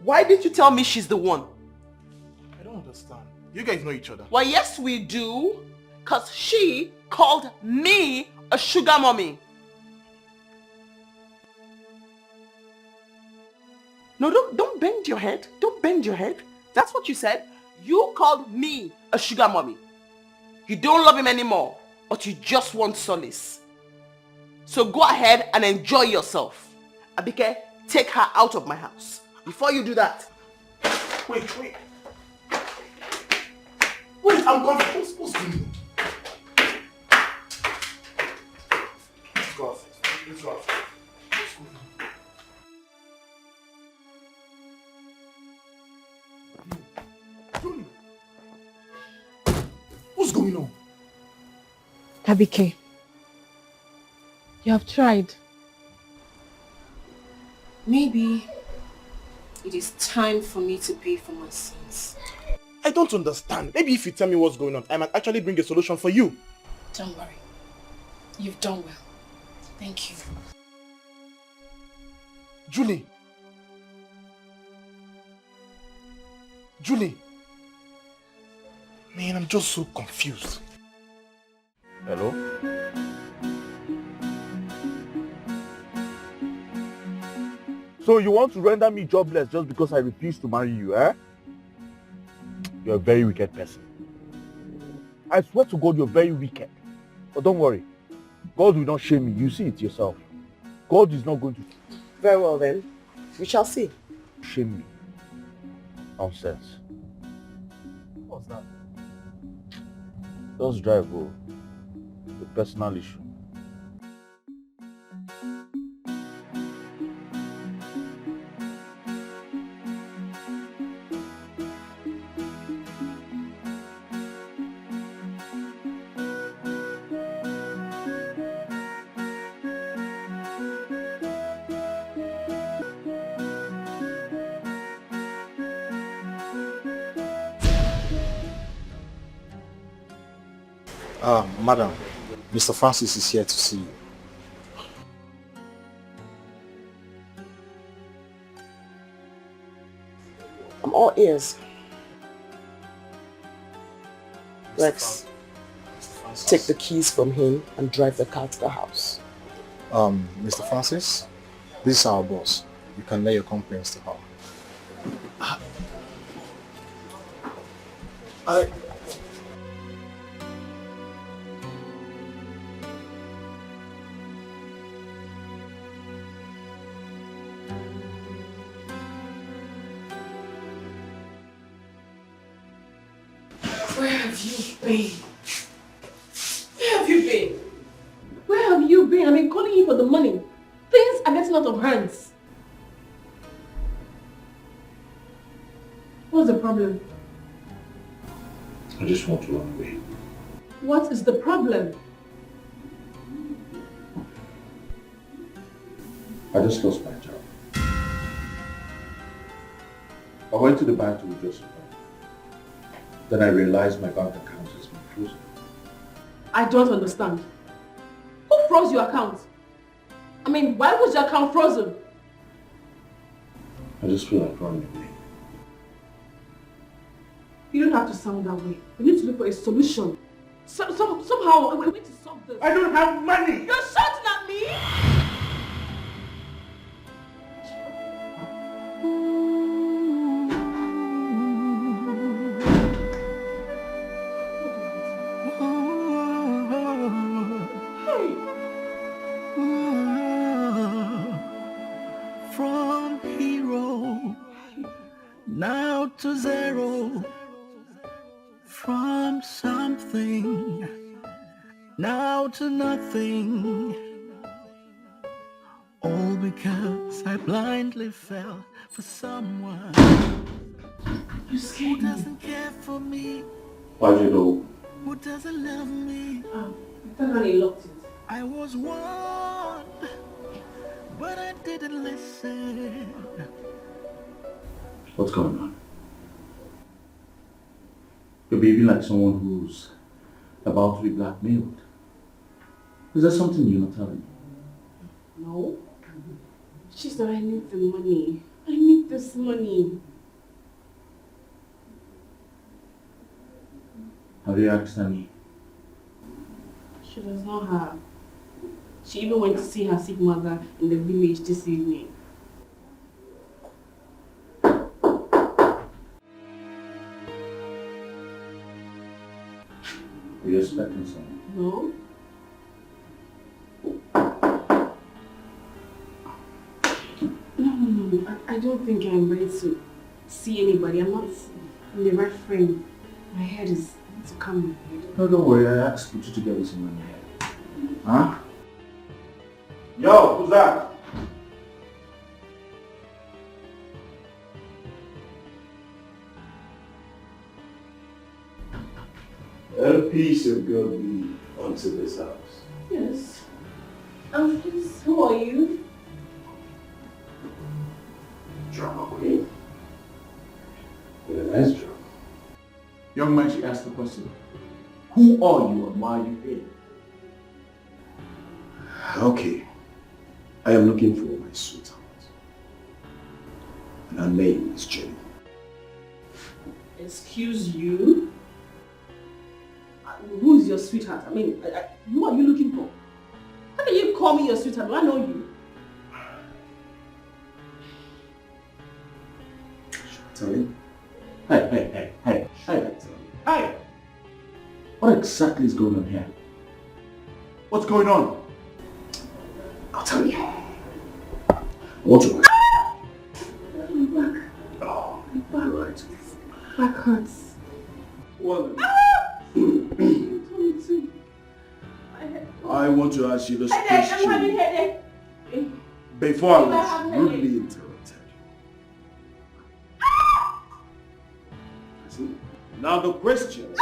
why did you tell me she's the one? I don't understand. You guys know each other. Well, yes we do. Because she called me a sugar mommy. No, don't bend your head. Don't bend your head. That's what you said. You called me a sugar mommy. You don't love him anymore, but you just want solace. So go ahead and enjoy yourself. Abike, take her out of my house. Before you do that. Wait. Wait, I'm confused. What's going on? Let's go outside. What's going on? Abike, you have tried. Maybe it is time for me to pay for my sins. I don't understand. Maybe if you tell me what's going on, I might actually bring a solution for you. Don't worry. You've done well. Thank you. Julie. Man, I'm just so confused. Hello? So you want to render me jobless just because I refuse to marry you, eh? You're a very wicked person. I swear to God, you're very wicked. But don't worry. God will not shame me. You see it yourself. God is not going to... Very well then. We shall see. Shame me. Nonsense. What's that? Just drive, oh. A personal issue. Madam, Mr. Francis is here to see you. I'm all ears. Rex, take the keys from him and drive the car to the house. Mr. Francis, this is our boss. You can lay your complaints to her. Where have you been? Where have you been? Where have you been? I've been calling you for the money. Things are getting out of hands. What's the problem? I just want to run away. What is the problem? I just lost my job. I went to the bank to withdraw some money. Then I realized my bank account has been frozen. I don't understand. Who froze your account? I mean, why was your account frozen? I just feel like running away. You don't have to sound that way. We need to look for a solution. Somehow, we need to solve this. I don't have money! You're shouting at me? now to zero, from something now to nothing, all because I blindly fell for someone who doesn't care for me, Why'd you go? who doesn't love me. I was warned, but I didn't listen. What's going on? You're behaving like someone who's about to be blackmailed. Is there something you're not telling me? No. She said I need the money. I need this money. Have you asked Annie? She does not have. She even went to see her sick mother in the village this evening. Are you expecting someone? No. No. I don't think I'm ready to see anybody. I'm not in the right frame. My head is to come. No, don't worry. I asked you to get me some money here. Huh? Yo, who's that? Let a peace of God be unto this house. Yes. Please, who are you? Drama queen. With a nice drama. Young man, she asked the question. Who are you and why are you here? Okay. I am looking for my sweetheart. And her name is Jenny. Excuse you? Who is your sweetheart? I mean, who are you looking for? How can you call me your sweetheart? Do I know you? Tell you? Hey! What exactly is going on here? What's going on? I'll tell you. I want to... My back. Oh, My back. right. Back hurts. Well, Me too. I want to ask you this I'm question having headache. before I I'm was having rudely headache. interrupted. See? Now the question.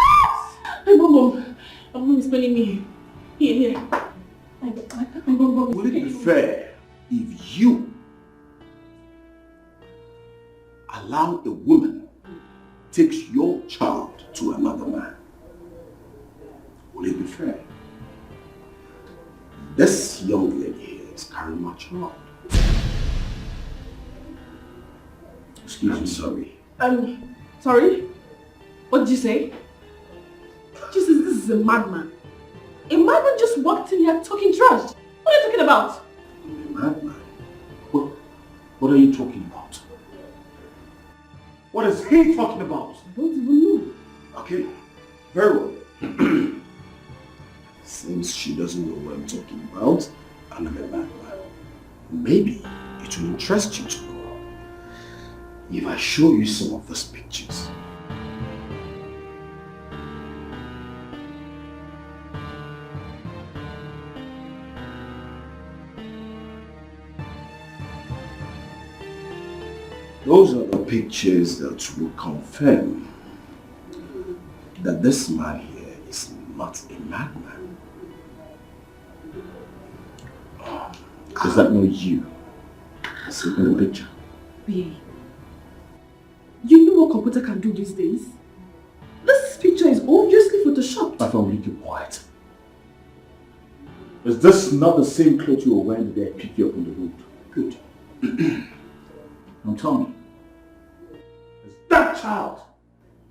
My mom is calling me. Here. My mom is Would it be fair if you allow a woman takes your child to another man? Would it be fair? This young lady here is carrying my child. Excuse me, sorry. Sorry? What did you say? Jesus, this is a madman. A madman just walked in here talking trash. What are you talking about? A madman? What are you talking about? What is he talking about? I don't even know. Okay, very well. Since she doesn't know what I'm talking about, and I'm a madman, maybe it will interest you to know if I show you some of these pictures. Those are the pictures that will confirm that this man here is not a madman. Is that not you? See in the picture? BA, you know what computer can do these days? This picture is obviously photoshopped. My friend, will you keep quiet? Is this not the same clothes you were wearing the day I picked you up on the road? Good. Now tell me, is that child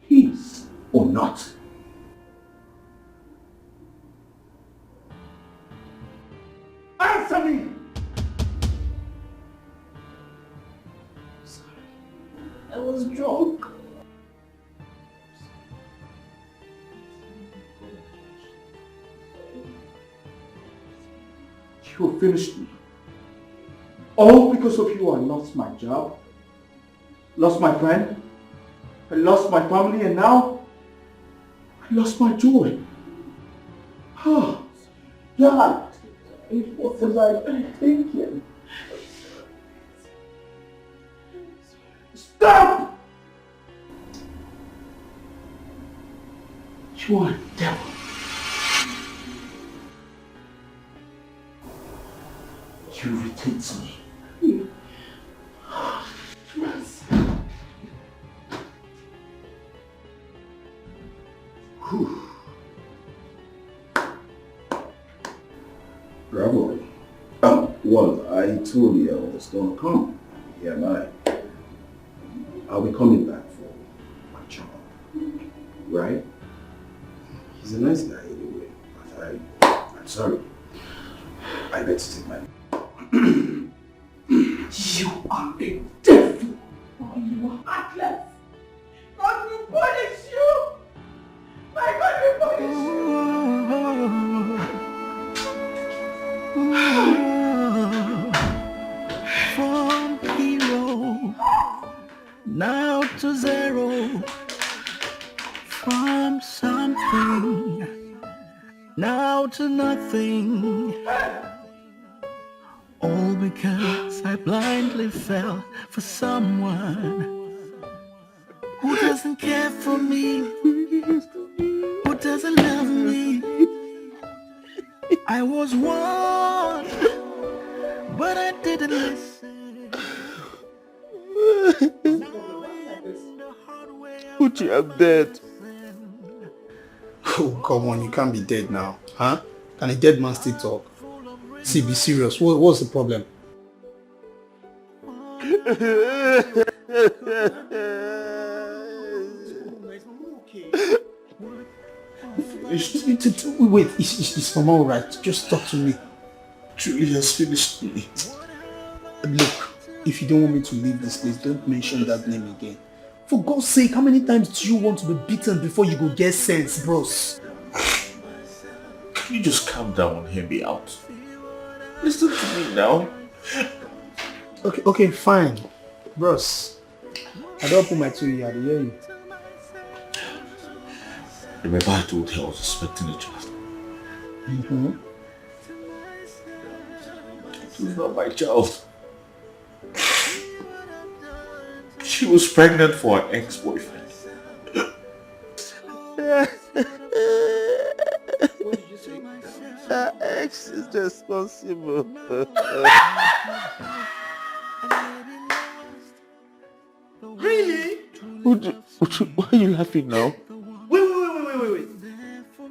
his or not? Answer me! Sorry. I was drunk. You have finished me. All because of you I lost my job, lost my friend, I lost my family and now I lost my joy. Oh, God, what was I thinking? Stop! You are a devil. You irritate me. Bravo. Well, I told you I was going to come. Here am I. I'll be coming back for my job. Right? He's a nice guy anyway, but I'm sorry. I better take my... You are a devil! Oh, you are heartless! God will punish you! My God will punish From hero now to zero, from something now to nothing, all because I blindly fell for someone who doesn't care for me, who doesn't love me. I was warned, but I didn't listen. Uchi, I'm dead. Oh, come on, you can't be dead now. Huh? Can a dead man still talk? See, be serious. What's the problem? Wait, it's from all right. Just talk to me. Julie has finished me. Look, if you don't want me to leave this place, don't mention that name again. For God's sake, how many times do you want to be beaten before you go get sense, bros? Can you just calm down and hear me out? Listen to me now. Okay, fine. Bros, I don't put my two here, I hear you. Remember I told you I was expecting a child? Mm-hmm. It was not my child. She was pregnant for her ex-boyfriend. Her ex is responsible. Really? Why are you laughing now? Wait.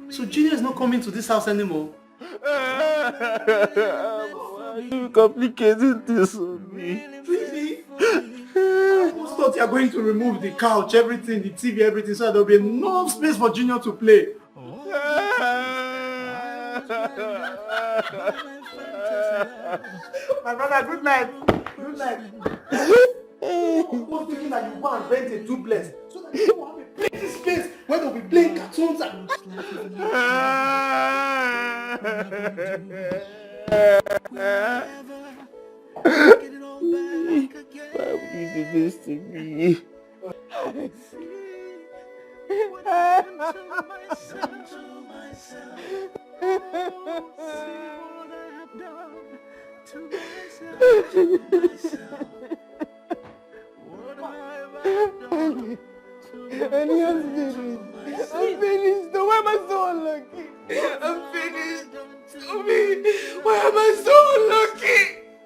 So Junior is not coming to this house anymore? Why are you complicating this on me? Really? I almost thought you are going to remove the couch, everything, the TV, everything, so there will be enough space for Junior to play. My brother, good night. Good night. I was thinking that you go and rent a duplex so that you don't have a plenty space where they'll be playing cartoons and... Why would you do this to me? And he has finished. I'm finished. Why am I so unlucky? I'm finished. Obi, why am I so unlucky?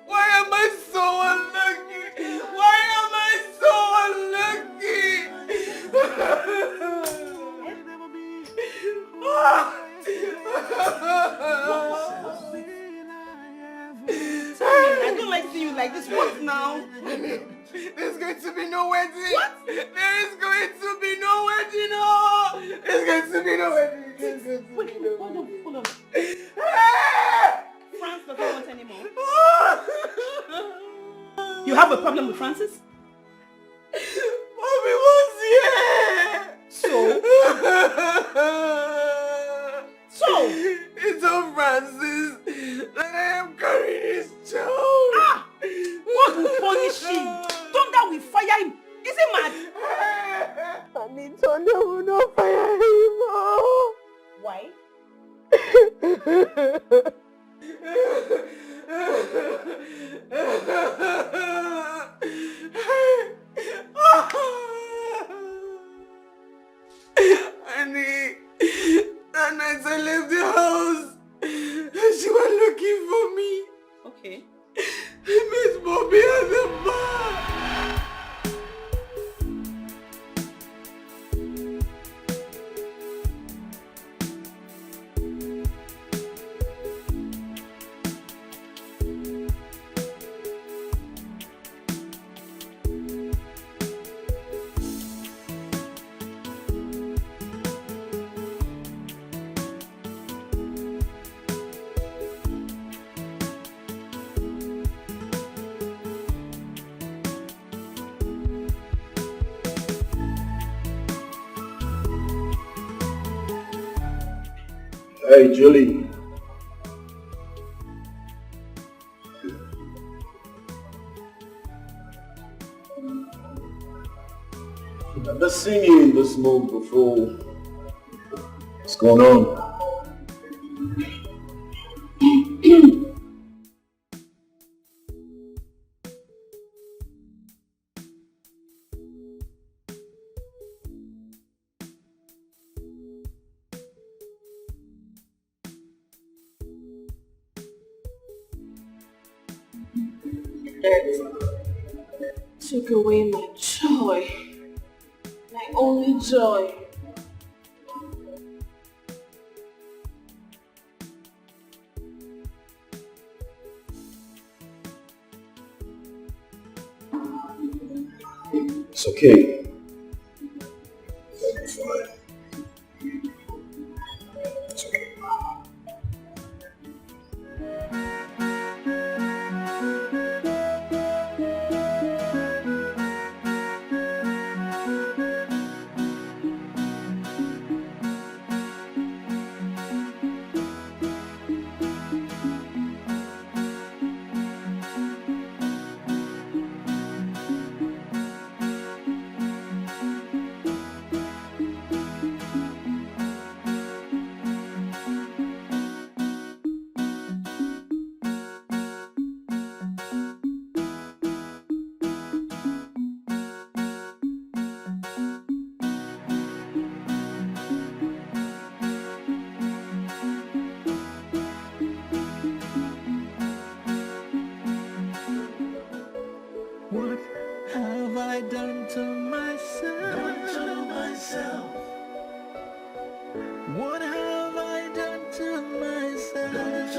Why am I so unlucky? Why am I so unlucky? I don't like seeing you like this. What now? There's going to be no wedding. What? There is going to be no wedding. Oh, there's going to be no wedding. Wait, hold on. France doesn't want anymore. You have a problem with Francis? Mommy was here. So? It's on Francis that I am carrying his child. God will punish him. Thunder will fire him. Is he mad? Honey, that night I left the house. She was looking for me. Okay. I met Bobby at the bar. Hey, Julie. I've never seen you in this mood before. What's going on? Took away my joy. My only joy. It's okay. I'm fine. It's okay. What have I done to myself? What have I done to myself?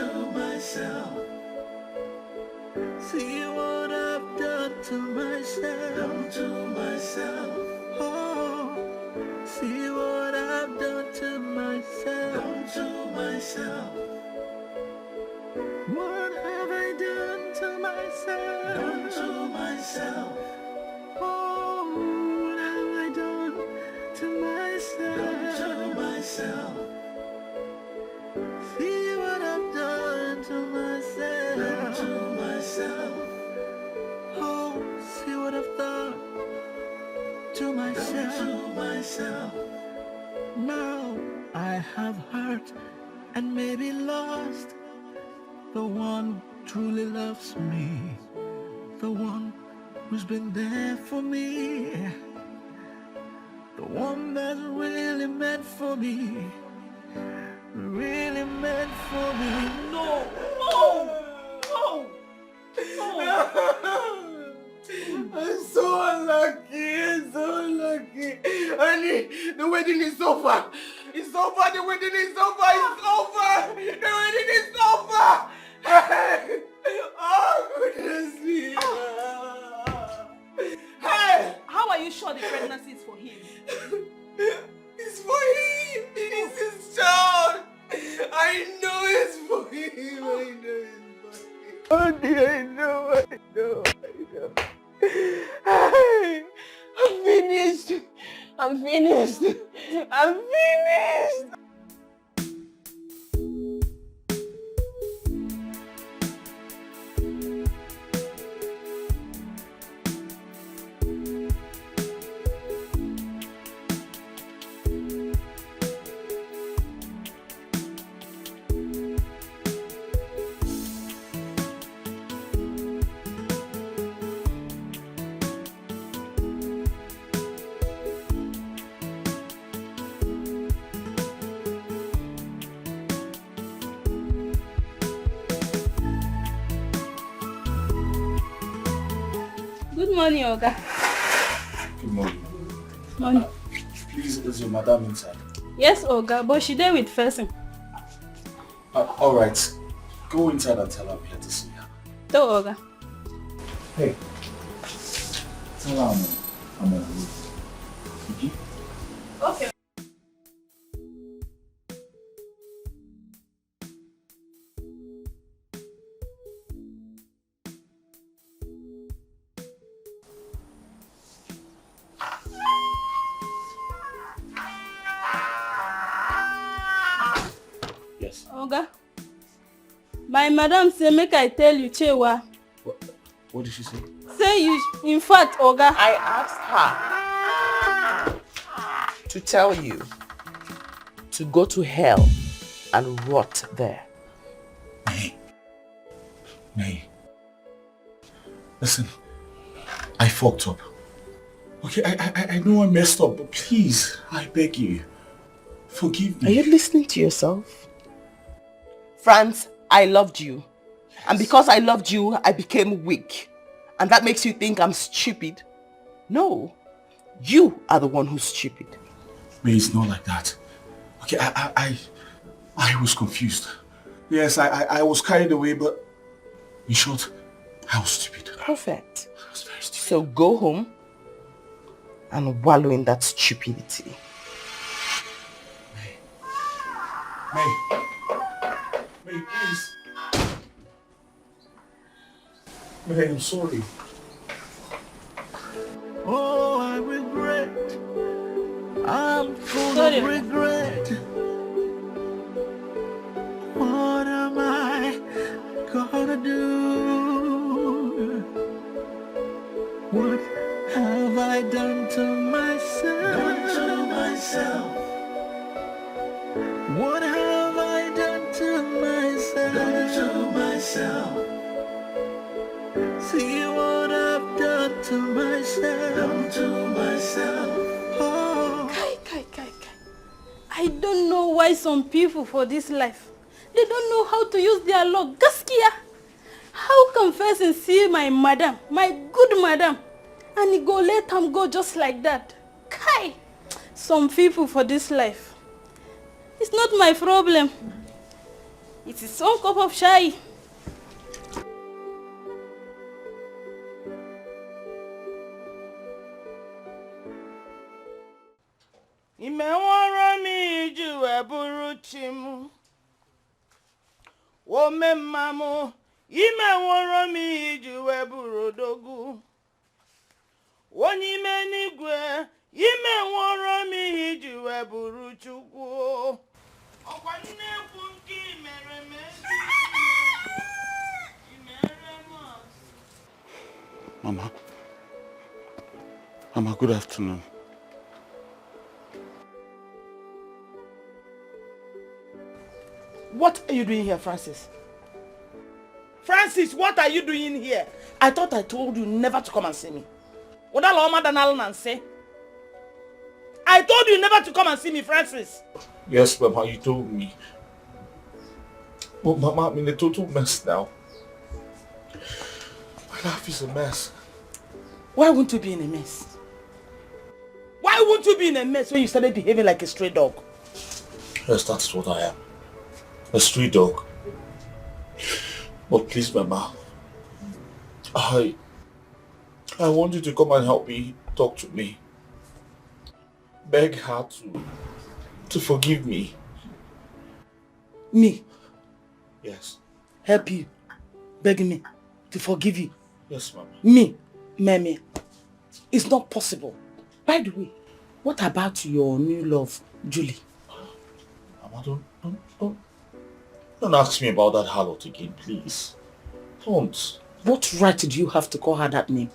See what I've done to myself. Oh, see what I've done to myself. What have I done to myself? Oh, what have I done to myself? See what I've done to myself. Oh, see what I've done to myself. Now I have hurt and maybe lost the one who truly loves me, the one who's been there for me, the one that's really meant for me, really meant for me. No! I'm so unlucky. Honey, the wedding is over. It's over. The wedding is over. It's over. The wedding is over. Oh, goodness me. Hey! How are you sure the pregnancy is for him? It's for him. It is his child. I know it's for him. I know it's for him. Honey, I know. Hey, I'm finished. Good morning, Oga. Good morning. Morning. Please, is your madam inside? Yes, Oga, but she there with person. Alright. Go inside and tell her I'm here to see her. To Oga. Hey. Tell her I'm on the way. Okay? Okay. Yes. Oga. My madam say make I tell you, Chewa. What did she say? Say you, in fact, Oga. I asked her to tell you to go to hell and rot there. May. Listen, I fucked up. Okay, I know I messed up, but please, I beg you, forgive me. Are you listening to yourself? France, I loved you. Yes. And because I loved you, I became weak. And that makes you think I'm stupid? No, you are the one who's stupid. May, it's not like that. Okay, I was confused. Yes, I was carried away, but in short, I was stupid. Perfect. I was very stupid. So go home and wallow in that stupidity. May, please. May, I'm sorry. Oh, I regret. I'm full of regret. What am I gonna do? What have I done to myself? What have I done to myself? See what I've done to myself. Oh. Kai. I don't know why some people for this life, they don't know how to use their luck. Gaskiya. How can person see my madam, my good madam, and he go let him go just like that? Kai. Some people for this life. It's not my problem. It's his own cup of chai. Imewara mi ju eburu chimu. Ome mamu. Imewara mi ju eburu dogu. Woni menigwe. Imewara mi ju eburu chukwu. Okwa nnekwu nke imere mezi. Mama, good afternoon. What are you doing here, Francis? Francis, what are you doing here? I thought I told you never to come and see me. I told you never to come and see me, Francis. Yes, Mama, you told me. But Mama, I'm in a total mess now. My life is a mess. Why wouldn't you be in a mess? Why wouldn't you be in a mess when you started behaving like a stray dog? Yes, that's what I am. A street dog. But please, Mama, I want you to come and help me, talk to me. Beg her to forgive me. Me? Yes. Help you? Beg me to forgive you? Yes, Mama. Me? Meme? It's not possible. By the way, what about your new love, Julie? Mama, don't ask me about that harlot again, please. Don't. What right do you have to call her that name?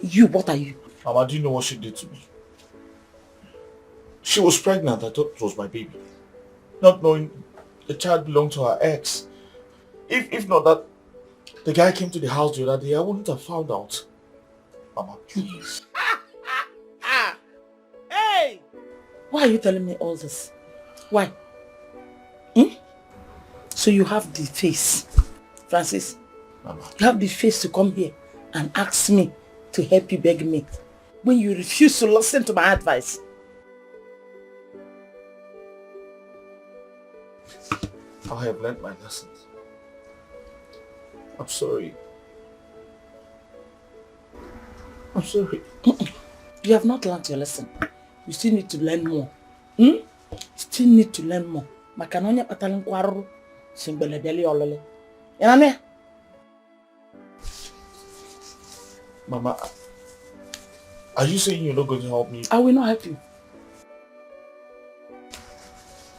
You, what are you? Mama, do you know what she did to me? She was pregnant. I thought it was my baby. Not knowing the child belonged to her ex. If not that the guy came to the house the other day, I wouldn't have found out. Mama, please. Hey! Why are you telling me all this? Why? So you have the face, Francis, Mama. You have the face to come here and ask me to help you beg me when you refuse to listen to my advice? I have learned my lessons. I'm sorry. I'm sorry. You have not learned your lesson. You still need to learn more. You still need to learn more. Makanonya patalang kwaru simbele beli olole. Yanane? Mama, are you saying you're not going to help me? I will not help you.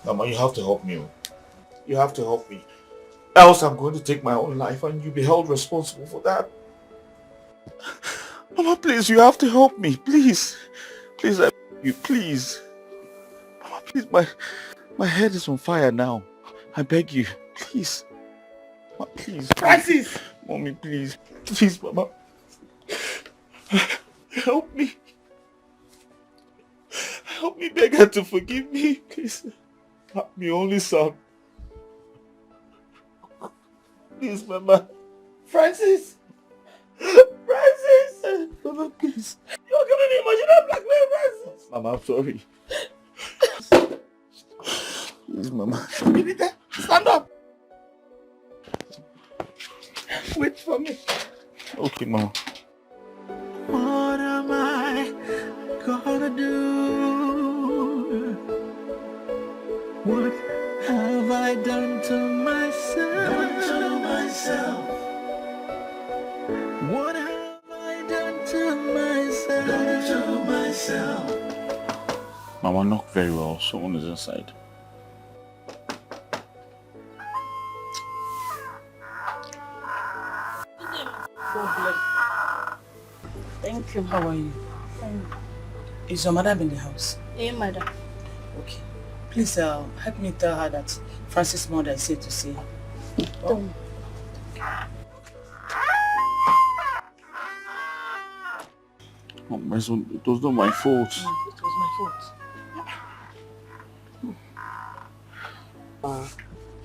Mama, you have to help me. You have to help me. Else I'm going to take my own life and you'll be held responsible for that. Mama, please, you have to help me. Please. Please, I beg you, please. Mama, please, my head is on fire now. I beg you, please. Mama, please. Francis! Mommy, please. Please, Mama. Help me. Help me beg her to forgive me, please. I'm my only son. Please, Mama. Francis! Francis! Mama, please. You're giving me emotional blackmail, Francis! Mama, I'm sorry. Please, Mama. Stand up! Wait for me. Okay, Mama. What am I gonna do? What have I done to myself? What have I done to myself? Mama, knock very well. Someone is inside. God bless. Thank you. How are you? Fine. Is your madam in the house? Hey, madam. Okay. Please help me tell her that Francis' mother is here to see her. Oh. Oh, my son, it was not my fault. It was my fault.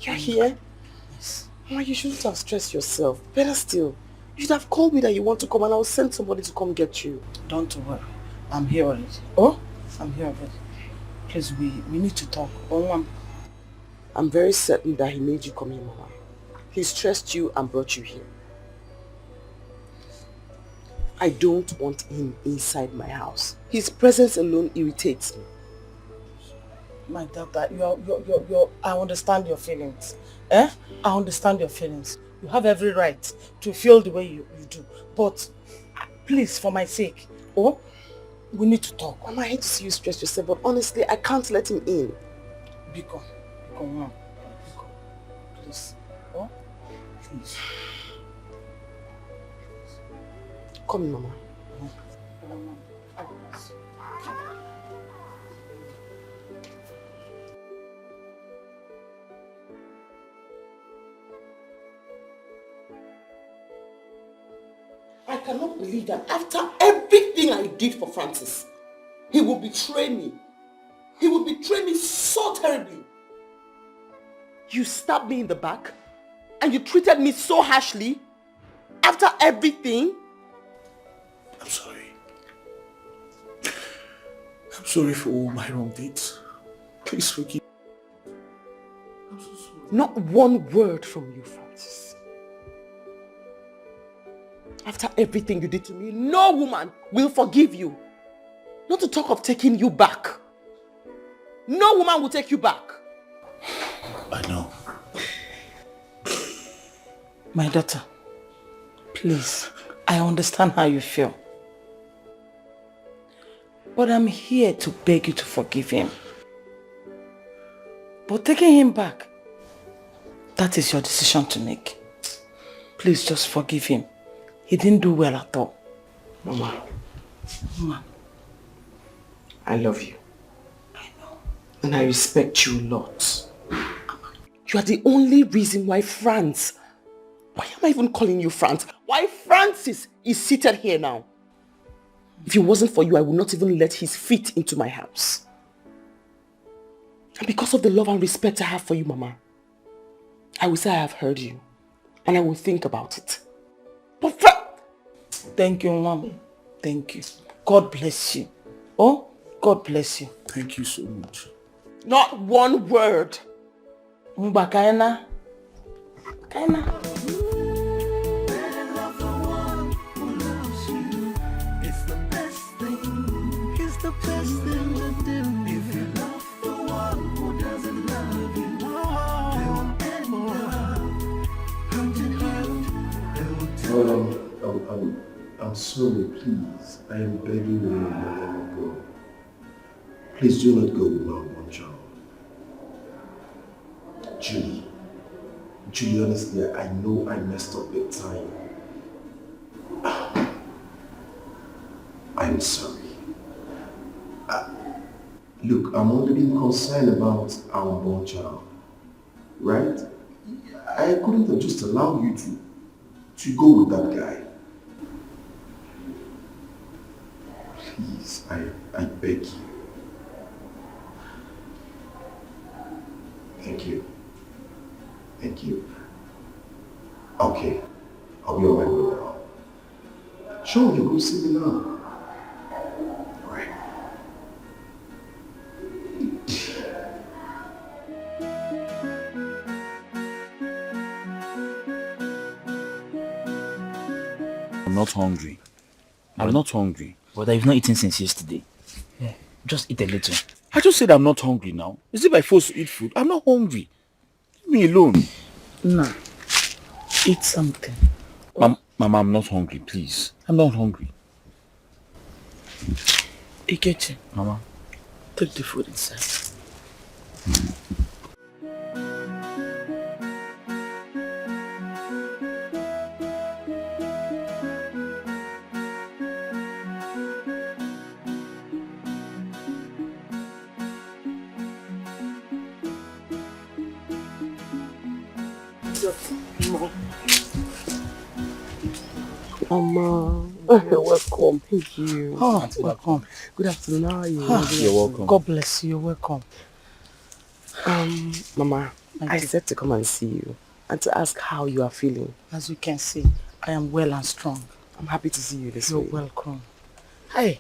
You're here? Yes. Mama, you shouldn't have stressed yourself. Better still, you should have called me that you want to come and I'll send somebody to come get you. Don't worry. I'm here already. Oh? I'm here already. Please, we need to talk. Oh, I'm very certain that he made you come here, Mama. He stressed you and brought you here. I don't want him inside my house. His presence alone irritates me. My daughter, I understand your feelings. I understand your feelings. You have every right to feel the way you do. But please, for my sake, we need to talk. Mama, I hate to see you stress yourself, but honestly, I can't let him in. Biko, Mom. Biko, please. Please. Come in, Mama. I cannot believe that after everything I did for Francis, he will betray me. He will betray me so terribly. You stabbed me in the back and you treated me so harshly after everything. I'm sorry. I'm sorry for all my wrong deeds. Please forgive me. I'm so sorry. Not one word from you, Francis. After everything you did to me, no woman will forgive you. Not to talk of taking you back. No woman will take you back. I know. My daughter, please, I understand how you feel. But I'm here to beg you to forgive him. But taking him back, that is your decision to make. Please just forgive him. He didn't do well at all. Mama. I love you. I know. And I respect you a lot. You are the only reason why Franz, why am I even calling you Franz? Why Francis is seated here now. If it wasn't for you, I would not even let his feet into my house. And because of the love and respect I have for you, Mama, I will say I have heard you. And I will think about it. But thank you, Mom. Thank you. God bless you. Oh, God bless you. Thank you so much. Not one word. Mbakaina. Kaina. It's the best thing. It's the best thing to do. If you love the one who doesn't love you, they will end up hand in hand. They will I'm sorry, please. I am begging you, don't let me go. Please do not go with my one child. Julie, honestly, I know I messed up big time. I'm sorry. Look, I'm only being concerned about our unborn child, right? I couldn't have just allowed you to go with that guy. Please, I beg you. Thank you. Thank you. Okay, I'll be on my way now. Sure, you go see me now. Alright. I'm not hungry. I'm not hungry. But I've not eaten since yesterday. Yeah, just eat a little. I just said I'm not hungry now. Is it by force to eat food? I'm not hungry. Leave me alone. Nah. Eat something. Mama, I'm not hungry, please. I'm not hungry. Ikechi. Mama. Take the food inside. Mama, welcome. Thank you. Oh, welcome. Good afternoon. How are you? You're welcome. God bless you. You're welcome. Mama, I said to come and see you and to ask how you are feeling. As you can see, I am well and strong. I'm happy to see you this You're way. welcome. Hey,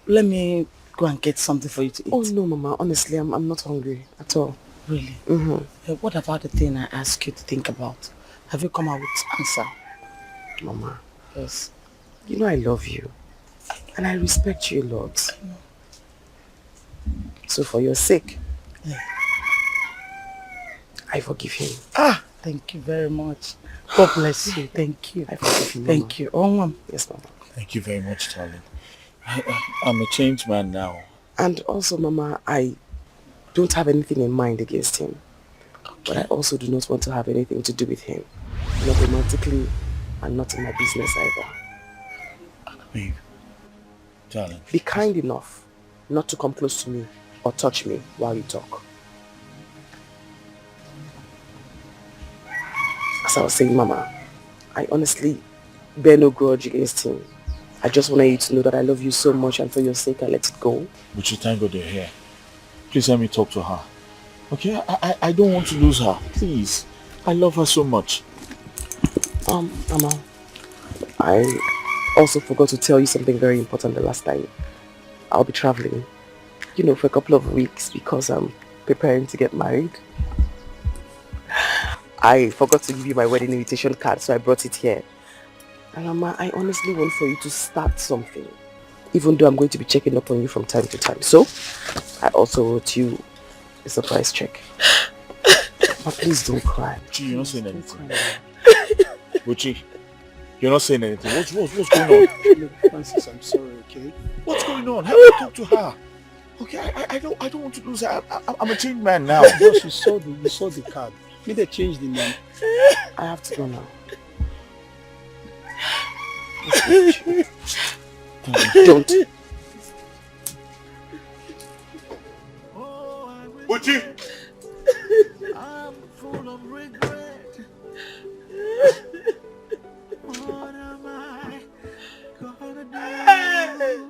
let me go and get something for you to eat. Oh no, Mama. Honestly, I'm not hungry at all. Really? Mm-hmm. What about the thing I asked you to think about? Have you come out with answer? Mama. Yes. You know I love you. And I respect you a lot. So for your sake, I forgive him. Ah, thank you very much. God bless you. Thank you. I forgive him, Thank you. Oh, yes, Mama. Thank you very much, darling. I'm a changed man now. And also, Mama, I don't have anything in mind against him. Okay. But I also do not want to have anything to do with him. Not romantically and not in my business either. Babe, darling. Be kind enough not to come close to me or touch me while you talk. As I was saying, Mama, I honestly bear no grudge against him. I just wanted you to know that I love you so much, and for your sake I let it go. But you thank God you're here. Please let me talk to her. Okay? I don't want to lose her. Please. I love her so much. Mama, I also forgot to tell you something very important the last time. I'll be traveling, for a couple of weeks because I'm preparing to get married. I forgot to give you my wedding invitation card, so I brought it here. And Mama, I honestly want for you to start something, even though I'm going to be checking up on you from time to time. So, I also wrote you a surprise check. But please don't cry. Buchi, you're not saying anything. Buchi, you're not saying anything. What's going on? Look, Francis, I'm sorry, okay? What's going on? Help me talk to her. Okay, I don't want to lose her. I'm a changed man now. Because you saw the card. Need to change the name. I have to go now. Don't. Buchi! I'm full of regret. What am I gonna do?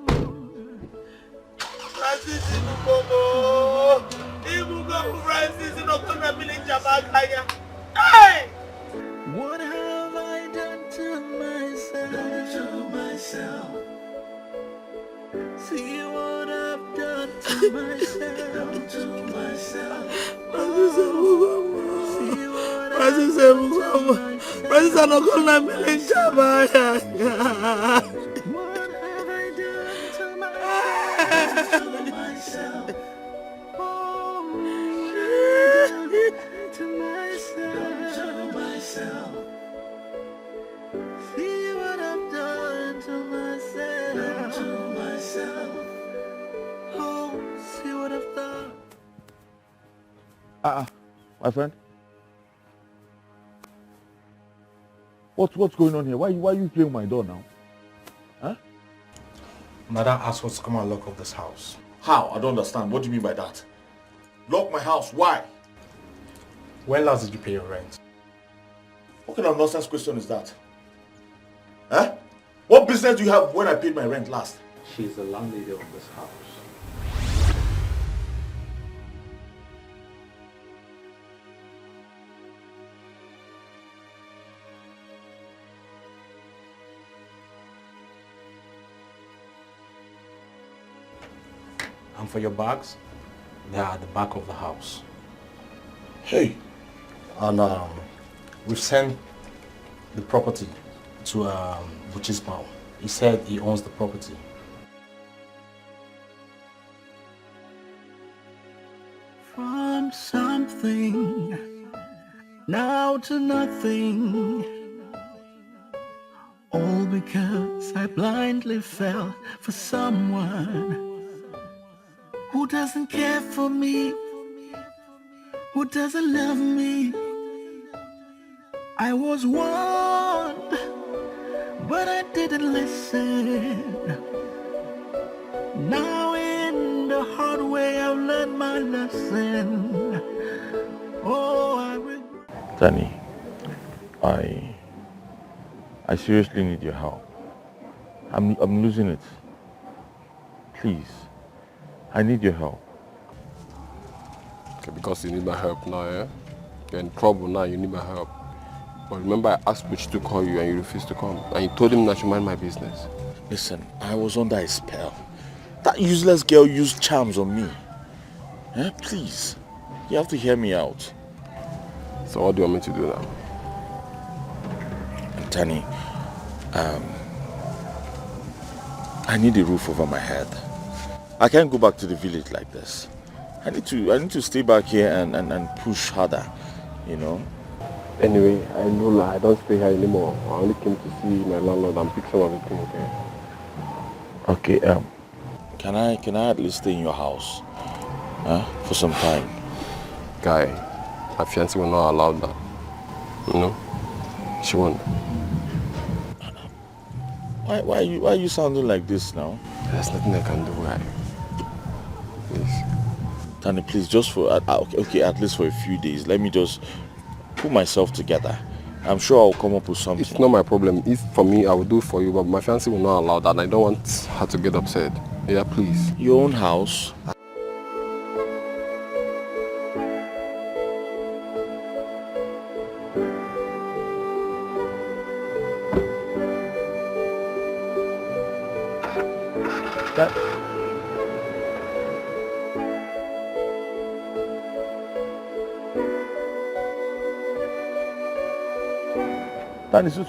Francis Ibukomo! Ibukomo Francis Inokona village Abakaya. Hey! What have I done to myself? My friend. What's going on here? Why are you playing my door now? Huh? Madam asked us to come and lock up this house. How? I don't understand. What do you mean by that? Lock my house. Why? When last did you pay your rent? What kind of nonsense question is that? Huh? What business do you have when I paid my rent last? She's the landlady of this house. And for your bags, they are at the back of the house. Hey. And we've sent the property to Luchy's mom. He said he owns the property. From something now to nothing, all because I blindly fell for someone who doesn't care for me, who doesn't love me. I was warned, but I didn't listen. Now in the hard way I've learned my lesson. Oh, I regret. Danny, I seriously need your help. I'm losing it. Please, I need your help. Okay, because you need my help now, yeah? You're in trouble now, you need my help. But remember I asked Rich to call you and you refused to come. And you told him that you mind my business. Listen, I was under a spell. That useless girl used charms on me. Eh? Please, you have to hear me out. So what do you want me to do now? Danny, I need a roof over my head. I can't go back to the village like this. I need to stay back here and push harder, you know. Anyway, I don't stay here anymore. I only came to see my landlord and pick some of the things, okay? Okay, can I at least stay in your house? For some time? Guy, my fiancé will not allow that. You know? She won't. Why are you sounding like this now? There's nothing I can do, guy. Please. Danny, please, just for okay, at least for a few days, let me just put myself together. I'm sure I'll come up with something. It's not my problem. If for me, I will do it for you, but my fiancé will not allow that. And I don't want her to get upset. Yeah, please. Your own house? Danny, so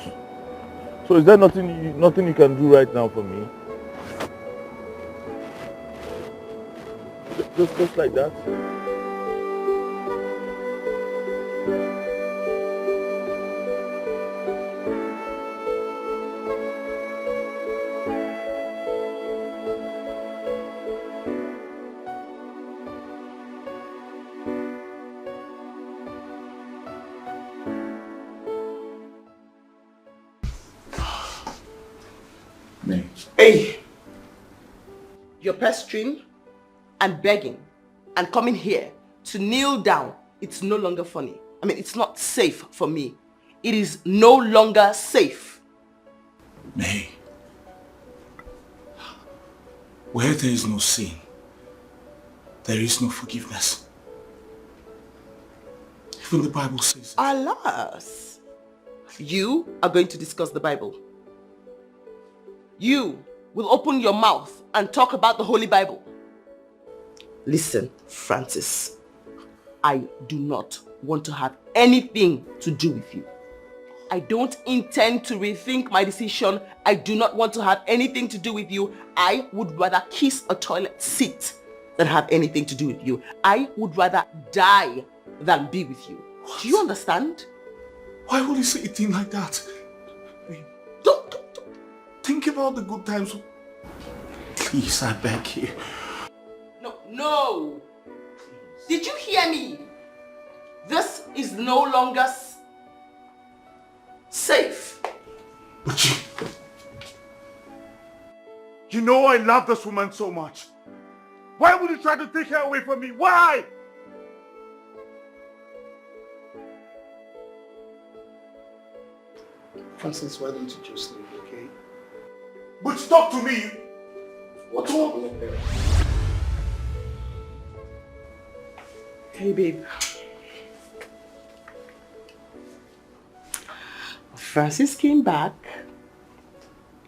is there nothing you can do right now for me? Just like that? Hey! You're pestering and begging and coming here to kneel down. It's no longer funny. I mean, it's not safe for me. It is no longer safe. May, where there is no sin, there is no forgiveness. Even the Bible says. Alas, you are going to discuss the Bible. You will open your mouth and talk about the Holy Bible. Listen, Francis. I do not want to have anything to do with you. I don't intend to rethink my decision. I do not want to have anything to do with you. I would rather kiss a toilet seat than have anything to do with you. I would rather die than be with you. What? Do you understand? Why would you say a thing like that? Don't think about the good times. Please, I beg you. No. Did you hear me? This is no longer safe. But you know I love this woman so much. Why would you try to take her away from me? Why? Francis, why don't you just leave, okay? But talk to me. What's wrong? Hey, babe. Francis came back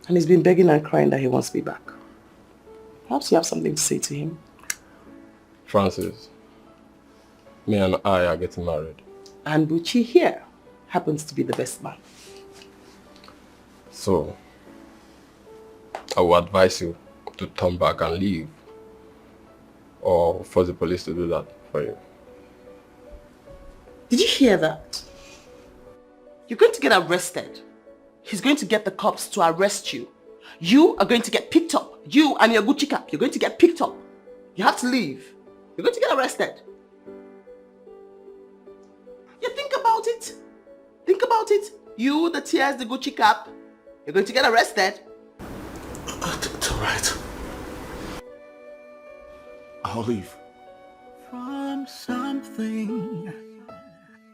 and he's been begging and crying that he wants me back. Perhaps you have something to say to him. Francis, me and I are getting married. And Buchi here happens to be the best man. So, I would advise you to turn back and leave, or force the police to do that for you. Did you hear that? You're going to get arrested. He's going to get the cops to arrest you. You are going to get picked up. You and your Gucci cap, you're going to get picked up. You have to leave. You're going to get arrested. You think about it. Think about it. You, the tears, the Gucci cap, you're going to get arrested. It's alright. I'll leave. From something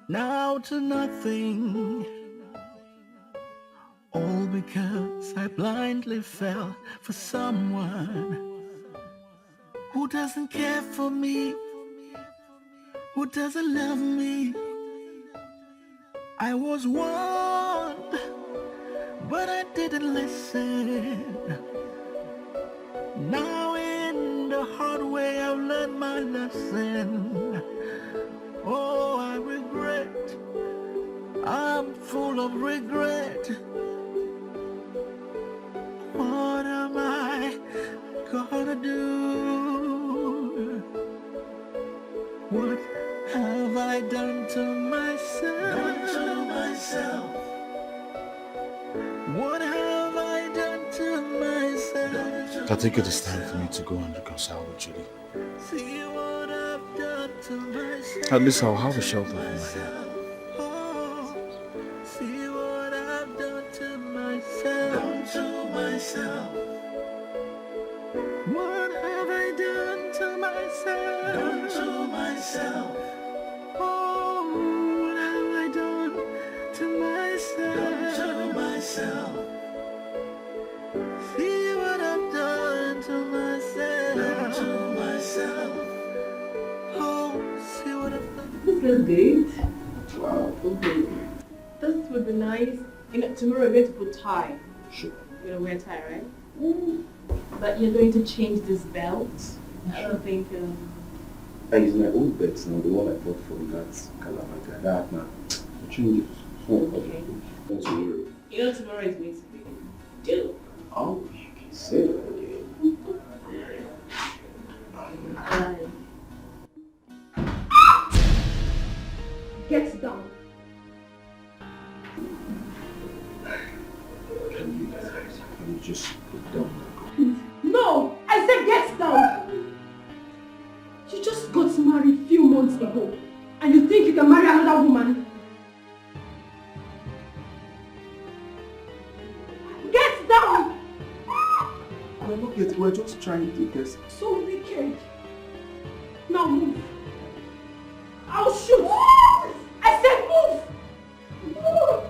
now to nothing, all because I blindly fell for someone who doesn't care for me, who doesn't love me. I was warned, but I didn't listen. Now in the hard way I've learned my lesson. Oh, I regret, I'm full of regret. What am I gonna do? What have I done to myself? What have I done to myself? I think it is time for me to go and reconcile with Julie. See what I've done to myself. At least I'll have a shelter in my head. Oh, see what I've done to myself. What have I done to myself? Oh, what have I done to myself? See what I've done to myself. Oh, see what I've done. This looks good. Wow, okay. This would be nice. You know, tomorrow we're going to put tie. Sure. You're going to wear tie, right? But you're going to change this belt. I don't think... I use my old belt now, the one I bought from that Calamari. That now. I change it. Okay. Don't worry. You know tomorrow is going to be do. Oh, you can say that again. Get down. Can you just put down? No! I said get down! You just got married a few months ago. And you think you can marry another woman? Get down! We're not yet, we're just trying to guess. So wicked. Now move. I'll shoot. I said move! Move!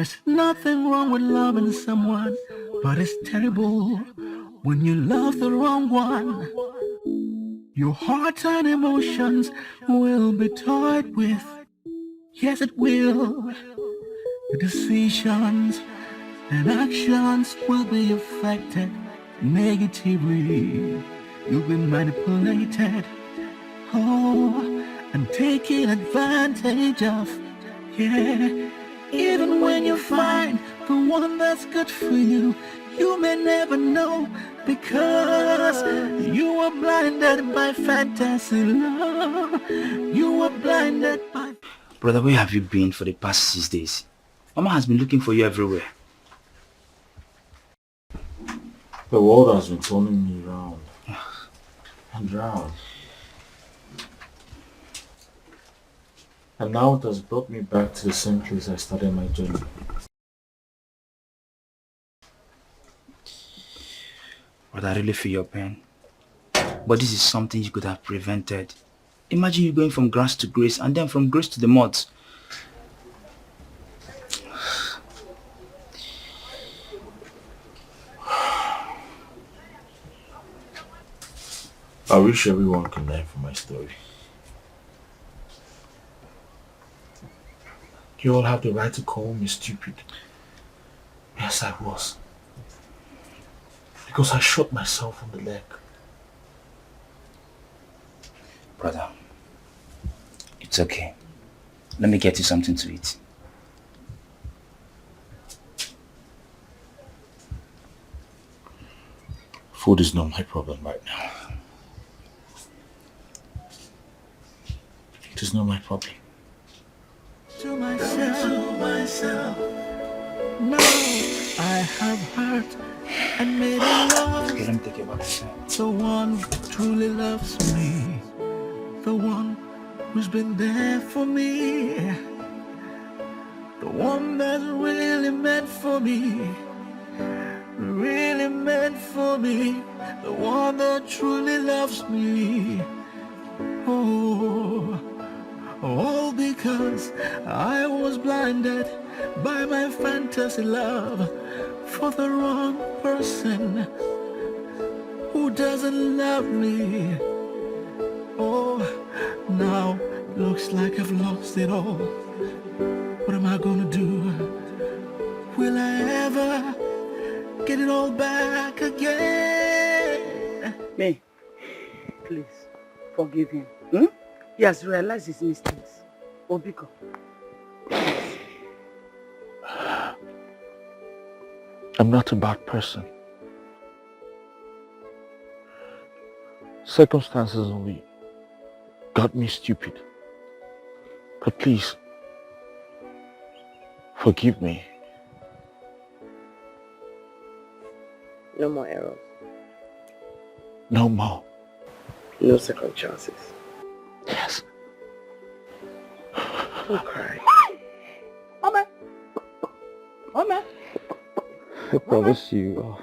There's nothing wrong with loving someone, but it's terrible when you love the wrong one. Your heart and emotions will be toyed with. Yes, it will. Your decisions and actions will be affected negatively. You've been manipulated, and taken advantage of. Yeah, even when you find the one that's good for you, you may never know because you were blinded by fantasy love. You were blinded by... Brother, where have you been for the past 6 days? Mama has been looking for you everywhere. The world has been turning me round and round. And now it has brought me back to the same place I started my journey. Brother, I really feel your pain. But this is something you could have prevented. Imagine you going from grass to grace and then from grace to the mud. I wish everyone could learn from my story. You all have the right to call me stupid. Yes, I was. Because I shot myself on the leg. Brother, it's okay. Let me get you something to eat. Food is not my problem right now. It is not my problem. To myself, no, I have hurt and made a love. Okay, let me take you back. The one who truly loves me, the one who's been there for me, the one that's really meant for me, the one that truly loves me. Oh, all because I was blinded by my fantasy love for the wrong person who doesn't love me. Oh, now looks like I've lost it all. What am I gonna do? Will I ever get it all back again? May, please, forgive him. Hmm? He has realized his mistakes. Obiko. I'm not a bad person. Circumstances only got me stupid. But please, forgive me. No more errors. No more. No second chances. Yes. Don't cry. Mama! Mama! I promise you,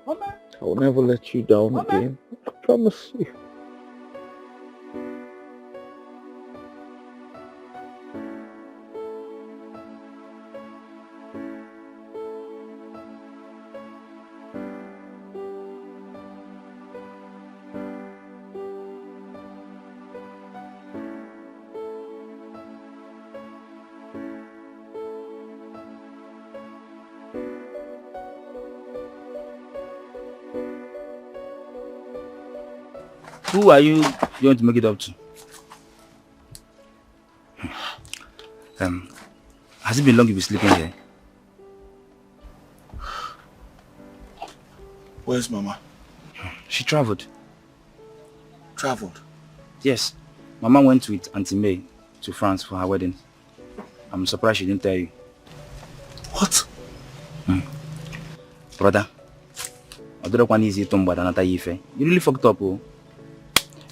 Mama! I will never let you down again. I promise you. Who are you going to make it up to? Has it been long you've been sleeping here? Where's Mama? She traveled. Traveled? Yes. Mama went with Auntie May to France for her wedding. I'm surprised she didn't tell you. What? Brother, I don't want easy to you really fucked up, oh.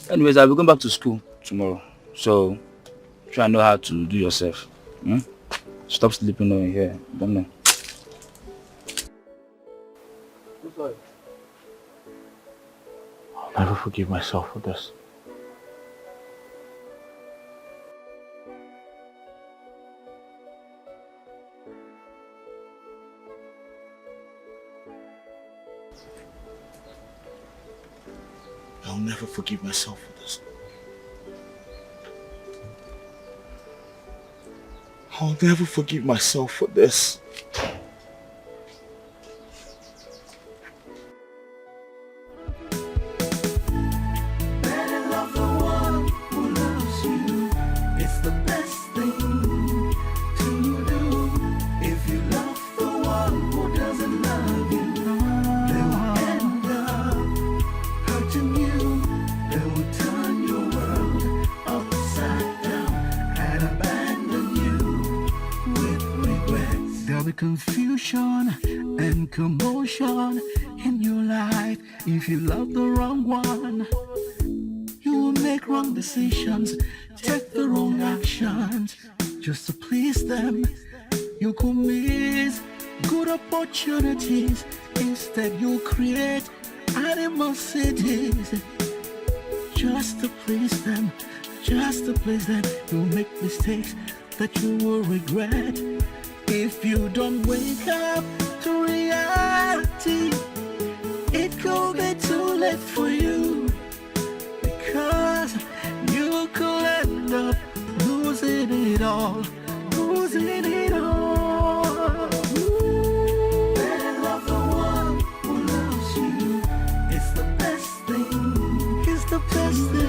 Anyways, I'll be going back to school tomorrow. So, try and know how to do yourself. Stop sleeping over here. Don't know. I'm sorry. I'll never forgive myself for this. I'll never forgive myself for this. I'll never forgive myself for this. Confusion and commotion in your life. If you love the wrong one, you will make wrong decisions, take the wrong actions just to please them. You could miss good opportunities. Instead you create animosities just to please them, just to please them. You make mistakes that you will regret. If you don't wake up to reality, it could be too late for you, because you could end up losing it all, losing it all. Better love the one who loves you. It's the best thing. It's the best thing.